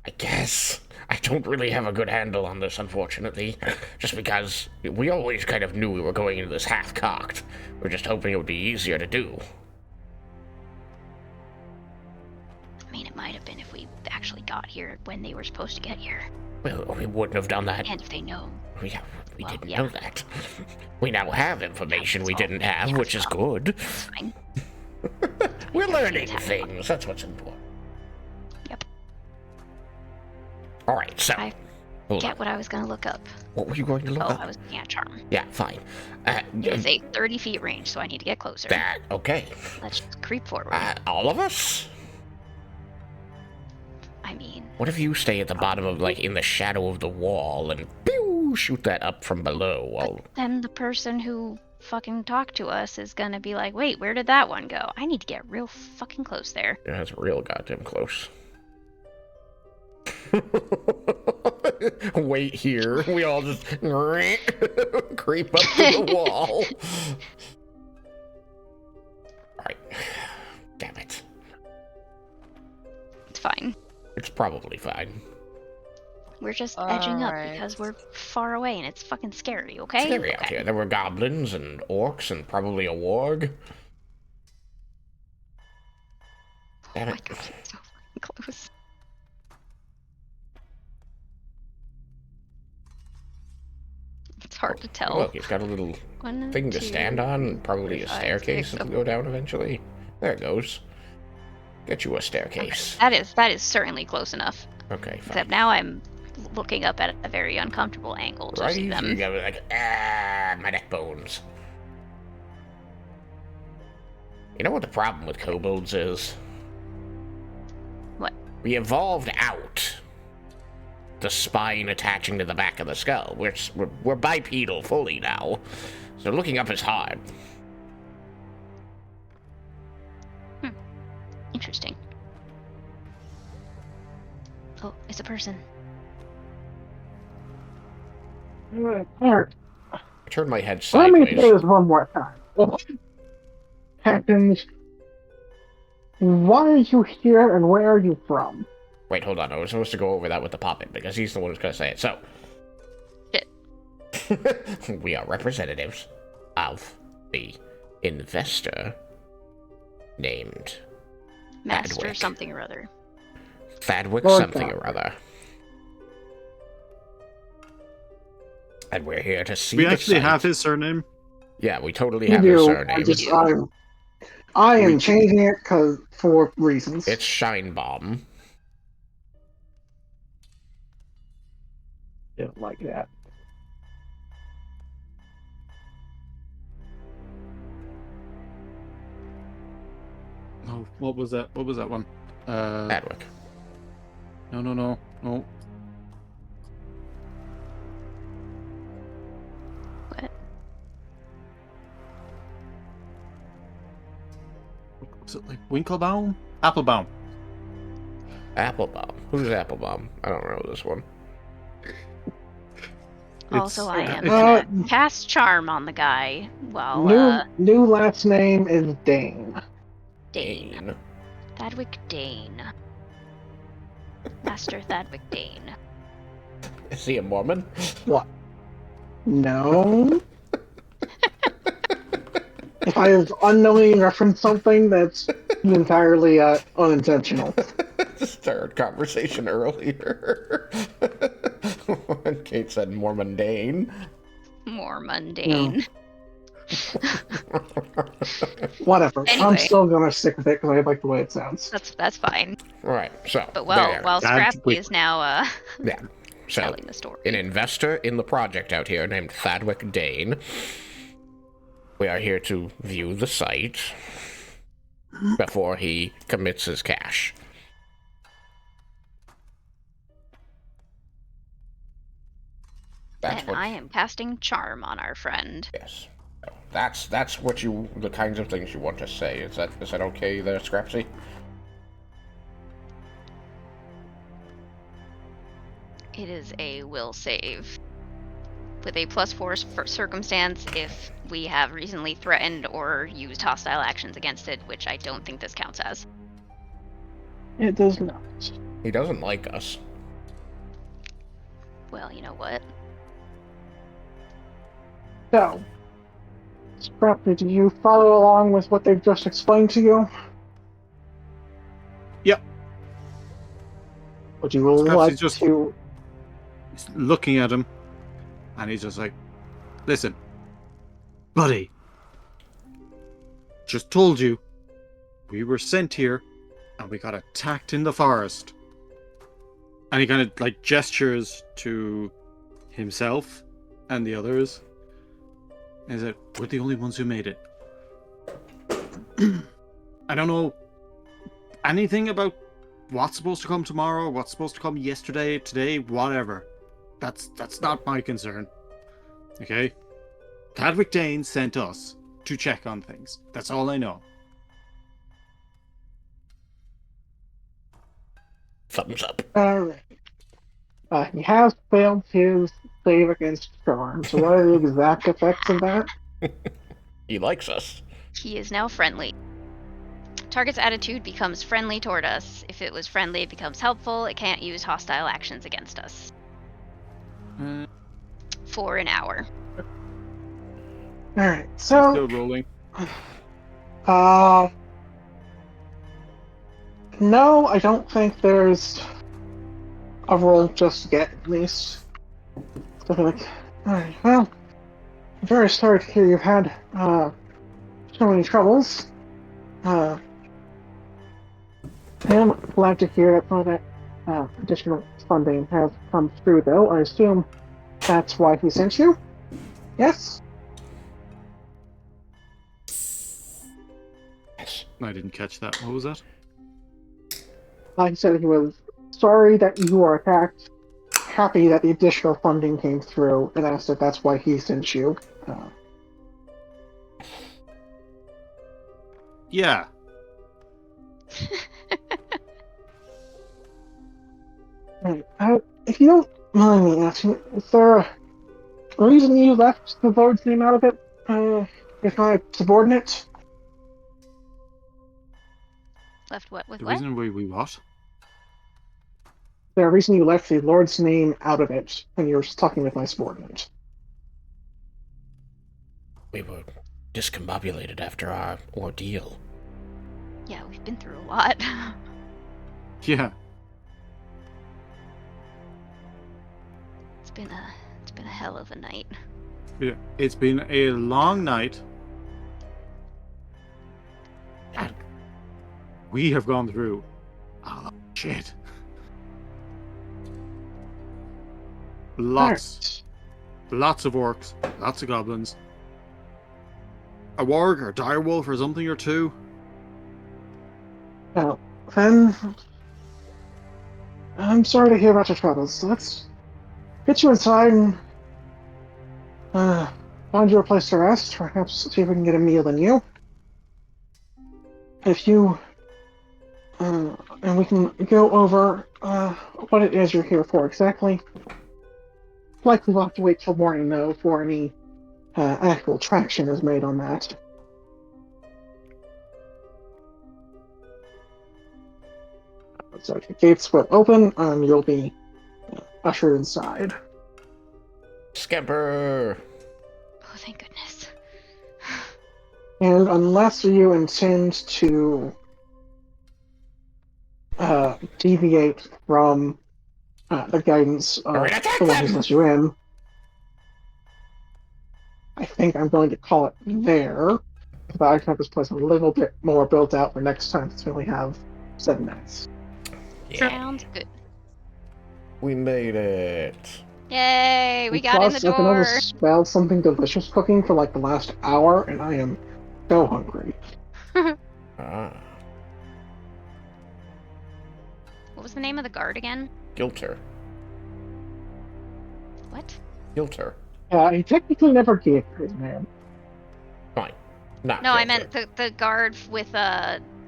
I guess. I don't really have a good handle on this, unfortunately. Just because we always kind of knew we were going into this half-cocked. We're just hoping it would be easier to do. I mean, it might have been if we actually got here when they were supposed to get here. Well, we wouldn't have done that. And if they know. We Well, didn't yeah. know that. We now have information we That's all. didn't have, Yeah, which is so- good. It's fine. We're learning It's happening. things. That's what's important. Yep. All right, so I hold Get on. what I was gonna look up. What were you going to look Oh, up? I was looking at charm. Yeah, fine. It's a 30 feet range, so I need to get closer. That okay. Let's just creep forward. All of us? I mean, What if you stay at the bottom of, like, in the shadow of the wall and pew, shoot that up from below? Well, then the person who fucking talked to us is gonna be like, wait, where did that one go? I need to get real fucking close there. yeah, that's real goddamn close. Wait here. We all just creep up to the wall. Alright. Damn it. It's fine. It's probably fine. We're just edging up Alright. because we're far away and it's fucking scary, okay? Scary out here. There were goblins and orcs and probably a warg. Oh Damn my it. god, it's so fucking close. It's hard to tell. Look, he's got a little One, thing to two, stand on, and probably a five, staircase six, that'll go down eventually. There it goes. Get you a Okay, staircase. that is certainly close enough. Okay, fine. Except now I'm looking up at a very uncomfortable angle to Right? see You them. got like, my neck bones. You know what the problem with kobolds is? What? We evolved out the spine attaching to the back of the skull. We're bipedal fully now, so looking up is hard. Interesting. Oh, it's a person. Alright, I turned my head let me say sideways. this one more time. Captains, why are you here and where are you from? Wait, hold on. I was supposed to go over that with the puppet because he's the one who's going to say it. So, Shit. we are representatives of the investor named Master Adwick. something or other. Thadwick Lord something Thadwick. or other. And we're here to see We the actually site. have his surname. Yeah, we totally You have his do. surname. I am changing it for reasons. It's Shinebomb. Don't like that. Oh, what was that? What was that one? Thadwick. No. What? Was it like Winklebaum? Applebaum. Applebaum. Who's Applebaum? I don't know this one. Also, I am Uh, gonna cast charm on the guy while New last name is Dane. Dane. Thadwick Dane. Master Thadwick Dane. Is he a Mormon? No. If I have unknowingly referenced something, that's entirely unintentional. Started conversation earlier. When Kate said Mormon Dane. More mundane. Whatever. I'm Anyway. still gonna stick with it because I like the way it sounds. That's fine. Alright, so. But while there. Scrappy Thadwick. is now Yeah. So, telling the story. an investor in the project out here named Thadwick Dane. We are here to view the site before he commits his cash. That's And what. I am casting charm on our friend. Yes. That's what you. The kinds of things you want to say. Is that okay there, Scrapsy? It is a will save. With a +4 for circumstance if we have recently threatened or used hostile actions against it, which I don't think this counts as. It does not. He doesn't like us. Well, you know what? So, Scrappy, do you follow along with what they've just explained to you? Yep. Would you Scrappy's like just- to... He's looking at him, and he's just like, "Listen, buddy. Just told you, we were sent here, and we got attacked in the forest." And he kind of like gestures to himself and the others. And he said, "We're the only ones who made it." I don't know anything about what's supposed to come tomorrow, what's supposed to come yesterday, today, whatever. That's not my concern. Okay? Tadwick Dane sent us to check on things. That's all I know. Thumbs up. Alright. He has failed his save against charm, so what are the exact effects of that? He likes us. He is now friendly. Target's attitude becomes friendly toward us. If it was friendly, it becomes helpful. It can't use hostile actions against us. For an hour. Alright, Still so... rolling. No, I don't think there's a roll just yet, at least. So like, alright, well, I'm very sorry to hear you've had, so many troubles. I am glad to hear that some of that, additional funding has come through, though. I assume that's why he sent you? Yes? Yes. I didn't catch that. What was that? He said he was sorry that you were attacked, happy that the additional funding came through, and asked if that's why he sent you. Yeah. Right. If you don't mind me asking, is there a reason you left the Lord's name out of it? If my subordinate? Left what with The what? reason we what? Is there a reason you left the Lord's name out of it when you were talking with my subordinate? We were discombobulated after our ordeal. Yeah, we've been through a lot. Yeah. It's been a hell of a night. Yeah. It's been a long night. And we have gone through a lot of shit. Lots of orcs, lots of goblins. A warg or direwolf or something or two. Now, then, I'm sorry to hear about your troubles. So let's get you inside and find you a place to rest. Perhaps see if we can get a meal in you. If you, and we can go over what it is you're here for exactly. Likely we'll have to wait till morning, though, for any actual traction is made on that. So the gates will open, and you'll be ushered inside. Scamper! Oh, thank goodness. And unless you intend to deviate from the guidance of Alright, attack the one who's them! let you in, I think I'm going to call it there. But I can have this place a little bit more built out for next time, since we only have 7 minutes. Yeah, Sounds good. we made it. Yay, we And got in the plus, I've been able door. to smell something delicious cooking for like the last hour, and I am so hungry. Ah, What was the name of the guard again? Gilter. What? Gilter. He technically never gave his name. Fine. Not No, I Gilter. meant the guard with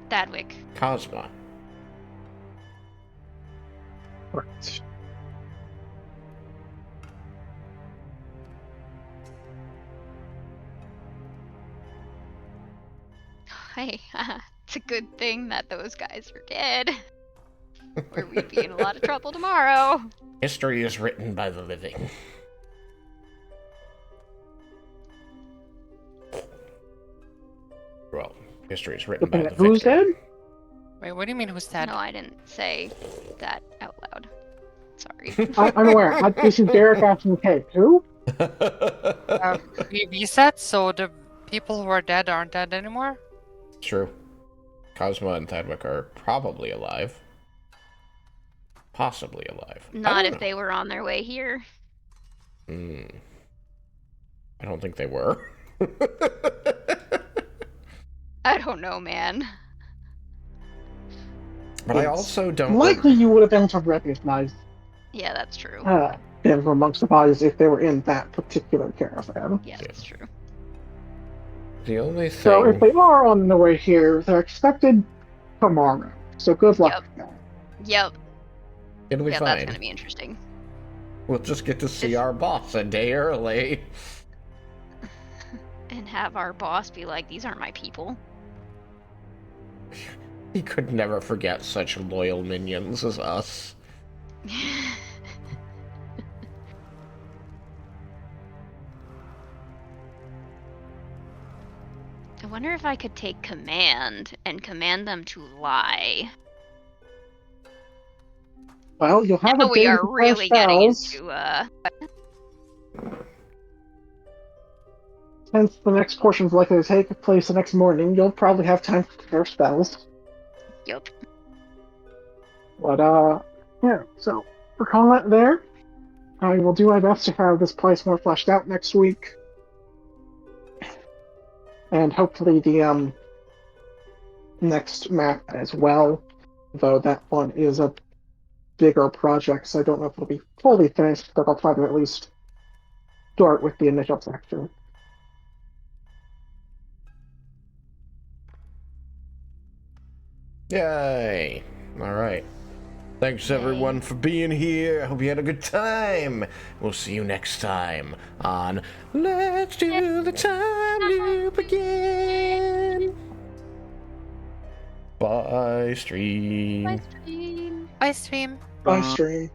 Thadwick. Cosma. Right. Hey, it's a good thing that those guys are dead. or we'd be in a lot of trouble tomorrow. History is written by the living. Well, history is written by the victor. Who's dead? Wait, what do you mean who's dead? No, I didn't say that out loud. Sorry. I'm aware. This is Derek asking Kate. Who? We said so the people who are dead aren't dead anymore? True. Cosmo and Thadwick are probably alive. Possibly alive. Not if they were on their way here. I don't think they were. I don't know, man. But I also don't... Likely you would have been able to recognize Yeah, that's true. them from amongst the bodies if they were in that particular caravan. Yeah, that's true. The only thing... So if they are on the way here, they're expected tomorrow. So good luck. Yep. It'll be Yeah, fine. that's gonna be interesting. We'll just get to see our boss a day early. And have our boss be like, these aren't my people. He could never forget such loyal minions as us. I wonder if I could take command and command them to lie. Well, you'll have Now a we day are to prepare really getting spells. into Since the next portion is likely to take place the next morning, you'll probably have time to prepare spells. Yep. But, yeah, so we're calling it there. I will do my best to have this place more fleshed out next week. And hopefully the, next map as well. Though that one is a bigger project, so I don't know if it'll be fully finished, but I'll try to at least start with the initial section. Yay! Alright. Thanks everyone for being here. Hope you had a good time. We'll see you next time on Let's Do the Time Loop Again. Bye, stream. Bye, stream. Bye, stream. Bye, stream.